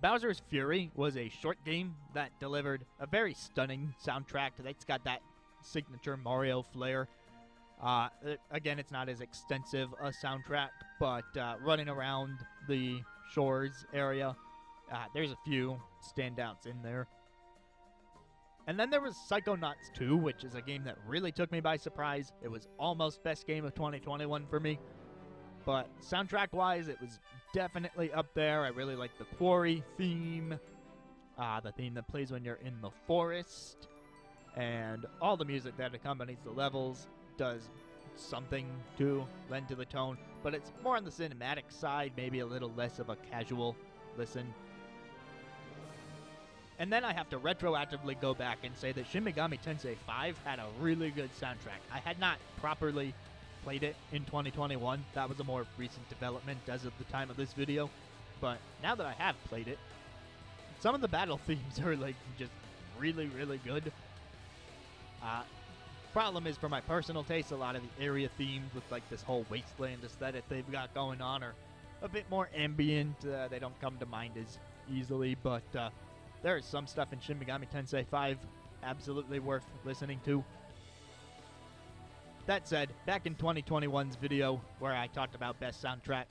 Bowser's Fury was a short game that delivered a very stunning soundtrack that's got that signature Mario flair. Again, it's not as extensive a soundtrack, but running around the shores area, there's a few standouts in there. And then there was Psychonauts 2, which is a game that really took me by surprise. It was almost best game of 2021 for me. But soundtrack-wise, it was definitely up there. I really like the quarry theme, the theme that plays when you're in the forest, and all the music that accompanies the levels does something to lend to the tone. But it's more on the cinematic side, maybe a little less of a casual listen. And then I have to retroactively go back and say that Shin Megami Tensei 5 had a really good soundtrack. I had not properly played it in 2021. That was a more recent development as of the time of this video. But now that I have played it, some of the battle themes are like just really good. Problem is, for my personal taste, a lot of the area themes with like this whole wasteland aesthetic they've got going on are a bit more ambient. They don't come to mind as easily, but there is some stuff in Shin Megami Tensei 5 absolutely worth listening to. That said, back in 2021's video where I talked about best soundtrack,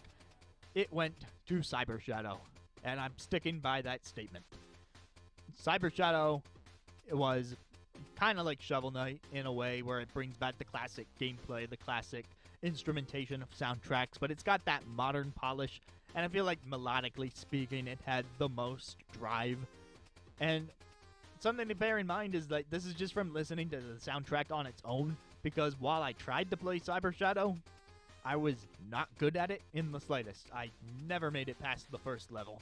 it went to Cyber Shadow, and I'm sticking by that statement. Cyber Shadow was kind of like Shovel Knight in a way, where it brings back the classic gameplay, the classic instrumentation of soundtracks, but it's got that modern polish, and I feel like melodically speaking, it had the most drive. And something to bear in mind is that this is just from listening to the soundtrack on its own, because while I tried to play Cyber Shadow, I was not good at it in the slightest. I never made it past the first level.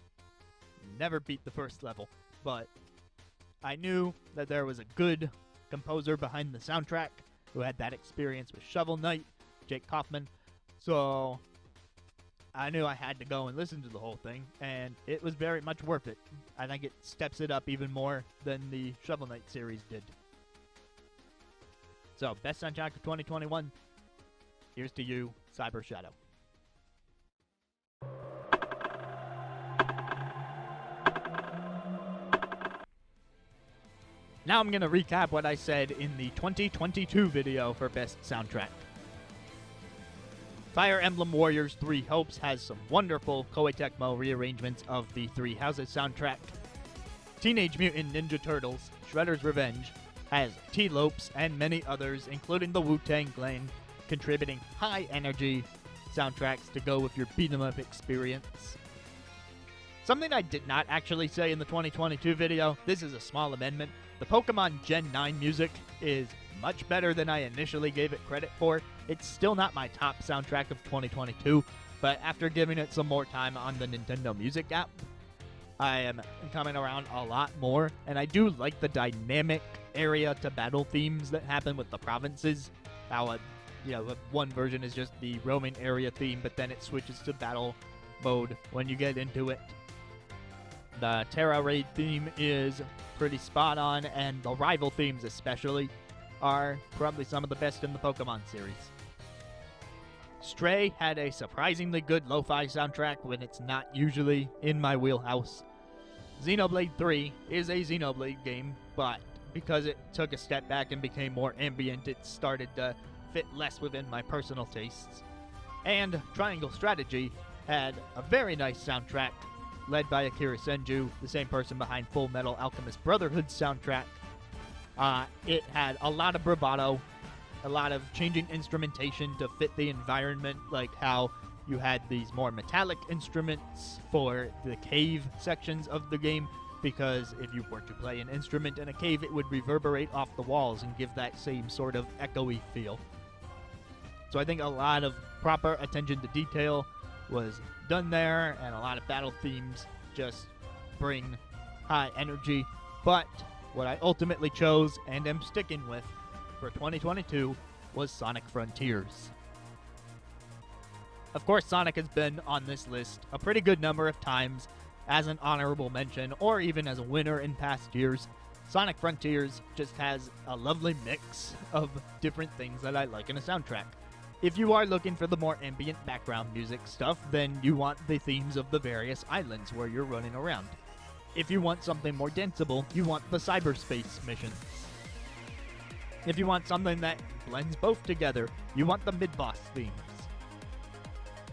Never beat the first level. But I knew that there was a good composer behind the soundtrack who had that experience with Shovel Knight, Jake Kaufman. So I knew I had to go and listen to the whole thing, and it was very much worth it. I think it steps it up even more than the Shovel Knight series did. So, best soundtrack of 2021, here's to you, Cyber Shadow. Now I'm going to recap what I said in the 2022 video for best soundtrack. Fire Emblem Warriors 3 Hopes has some wonderful Koei Tecmo rearrangements of the Three Houses soundtrack. Teenage Mutant Ninja Turtles Shredder's Revenge has T-Lopes and many others, including the Wu-Tang Clan, contributing high-energy soundtracks to go with your beat-em-up experience. Something I did not actually say in the 2022 video, this is a small amendment. The Pokemon Gen 9 music is much better than I initially gave it credit for. It's still not my top soundtrack of 2022, but after giving it some more time on the Nintendo Music app, I am coming around a lot more, and I do like the dynamic area to battle themes that happen with the provinces. How, one version is just the roaming area theme, but then it switches to battle mode when you get into it. The Terra Raid theme is pretty spot on, and the rival themes especially are probably some of the best in the Pokemon series. Stray had a surprisingly good lo-fi soundtrack when it's not usually in my wheelhouse. Xenoblade 3 is a Xenoblade game, but because it took a step back and became more ambient, it started to fit less within my personal tastes. And Triangle Strategy had a very nice soundtrack, led by Akira Senju, the same person behind Full Metal Alchemist Brotherhood's soundtrack. It had a lot of bravado, a lot of changing instrumentation to fit the environment, like how you had these more metallic instruments for the cave sections of the game, because if you were to play an instrument in a cave, it would reverberate off the walls and give that same sort of echoey feel. So I think a lot of proper attention to detail was done there, and a lot of battle themes just bring high energy. But what I ultimately chose and am sticking with for 2022 was Sonic Frontiers. Of course, Sonic has been on this list a pretty good number of times as an honorable mention or even as a winner in past years. Sonic Frontiers just has a lovely mix of different things that I like in a soundtrack. If you are looking for the more ambient background music stuff, then you want the themes of the various islands where you're running around. If you want something more danceable, you want the cyberspace missions. If you want something that blends both together, you want the mid-boss themes.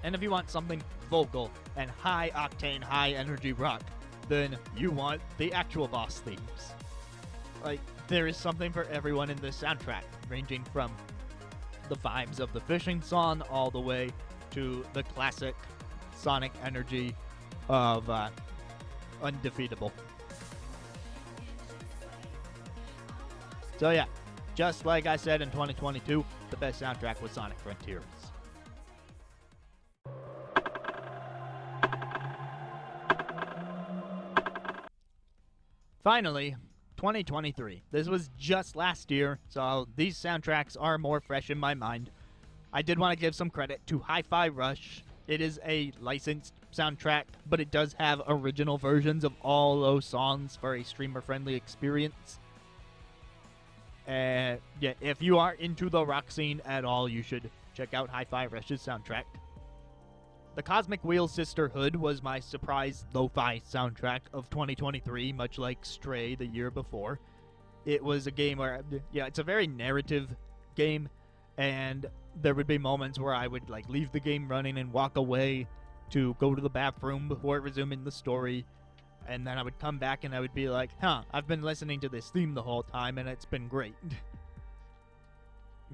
And if you want something vocal and high-octane, high-energy rock, then you want the actual boss themes. Like, there is something for everyone in this soundtrack, ranging from the vibes of the fishing song all the way to the classic Sonic energy of Undefeatable. So yeah, just like I said in 2022, the best soundtrack was Sonic Frontiers. Finally, 2023. This was just last year, so these soundtracks are more fresh in my mind. I did want to give some credit to Hi-Fi Rush. It is a licensed soundtrack, but it does have original versions of all those songs for a streamer-friendly experience. Yeah, if you are into the rock scene at all, you should check out Hi-Fi Rush's soundtrack. The Cosmic Wheel Sisterhood was my surprise lo-fi soundtrack of 2023, much like Stray the year before. It was a game where, yeah, it's a very narrative game, and there would be moments where I would like leave the game running and walk away to go to the bathroom before resuming the story, and then I would come back and I would be like, I've been listening to this theme the whole time and it's been great.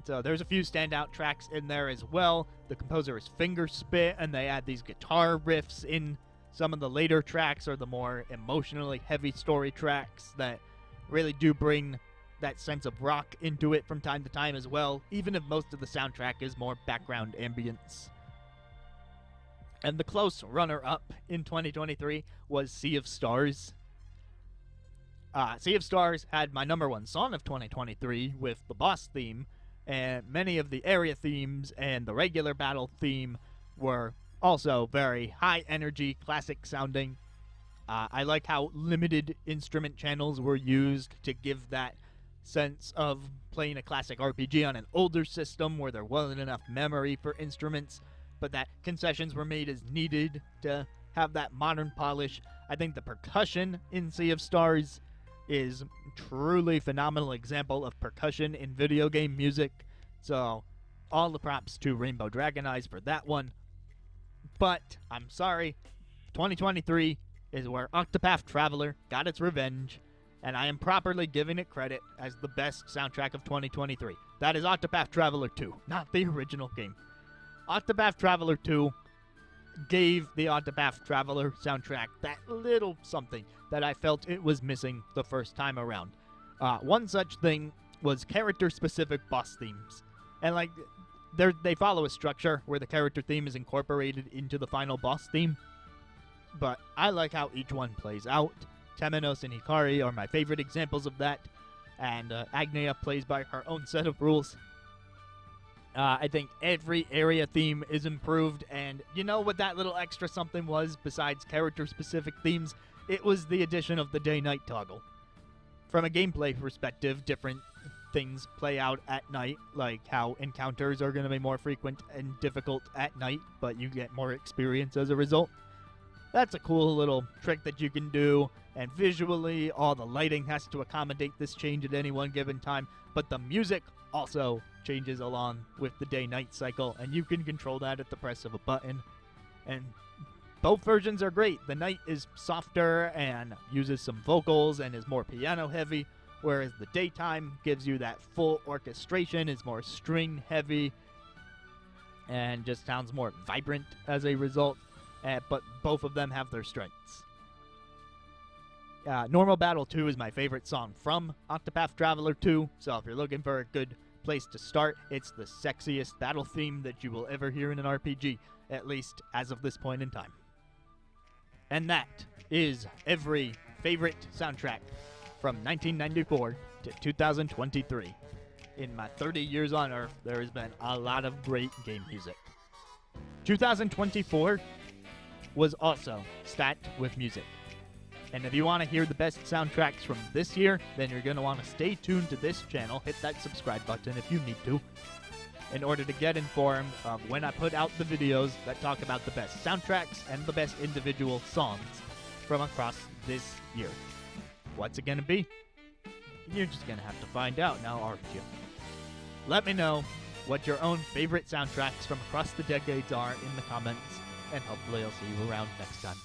So there's a few standout tracks in there as well. The composer is Fingerspit, and they add these guitar riffs in some of the later tracks or the more emotionally heavy story tracks that really do bring that sense of rock into it from time to time as well, even if most of the soundtrack is more background ambience. And the close runner-up in 2023 was Sea of Stars. Sea of Stars had my number one song of 2023 with the boss theme, and many of the area themes and the regular battle theme were also very high energy, classic sounding. I like how limited instrument channels were used to give that sense of playing a classic RPG on an older system where there wasn't enough memory for instruments, but that concessions were made as needed to have that modern polish. I think the percussion in Sea of Stars is truly phenomenal example of percussion in video game music, so all the props to Rainbow Dragon Eyes for that one. But I'm sorry, 2023 is where Octopath Traveler got its revenge, and I am properly giving it credit as the best soundtrack of 2023. That is Octopath Traveler 2, not the original game. Octopath Traveler 2 gave the Octopath Traveler soundtrack that little something that I felt it was missing the first time around. One such thing was character-specific boss themes. And like, they follow a structure where the character theme is incorporated into the final boss theme. But I like how each one plays out. Temenos and Hikari are my favorite examples of that. And Agnia plays by her own set of rules. I think every area theme is improved, and you know what that little extra something was besides character-specific themes? It was the addition of the day-night toggle. From a gameplay perspective, different things play out at night, like how encounters are going to be more frequent and difficult at night, but you get more experience as a result. That's a cool little trick that you can do, and visually, all the lighting has to accommodate this change at any one given time, but the music also changes along with the day-night cycle, and you can control that at the press of a button. And both versions are great. The night is softer and uses some vocals and is more piano-heavy, whereas the daytime gives you that full orchestration, is more string-heavy, and just sounds more vibrant as a result. But both of them have their strengths. Normal Battle 2 is my favorite song from Octopath Traveler 2, so if you're looking for a good place to start, it's the sexiest battle theme that you will ever hear in an RPG, at least as of this point in time. And that is every favorite soundtrack from 1994 to 2023. In my 30 years on Earth, there has been a lot of great game music. 2024 was also stacked with music. And if you want to hear the best soundtracks from this year, then you're going to want to stay tuned to this channel. Hit that subscribe button if you need to, in order to get informed of when I put out the videos that talk about the best soundtracks and the best individual songs from across this year. What's it going to be? You're just going to have to find out now, aren't you? Let me know what your own favorite soundtracks from across the decades are in the comments, and hopefully I'll see you around next time.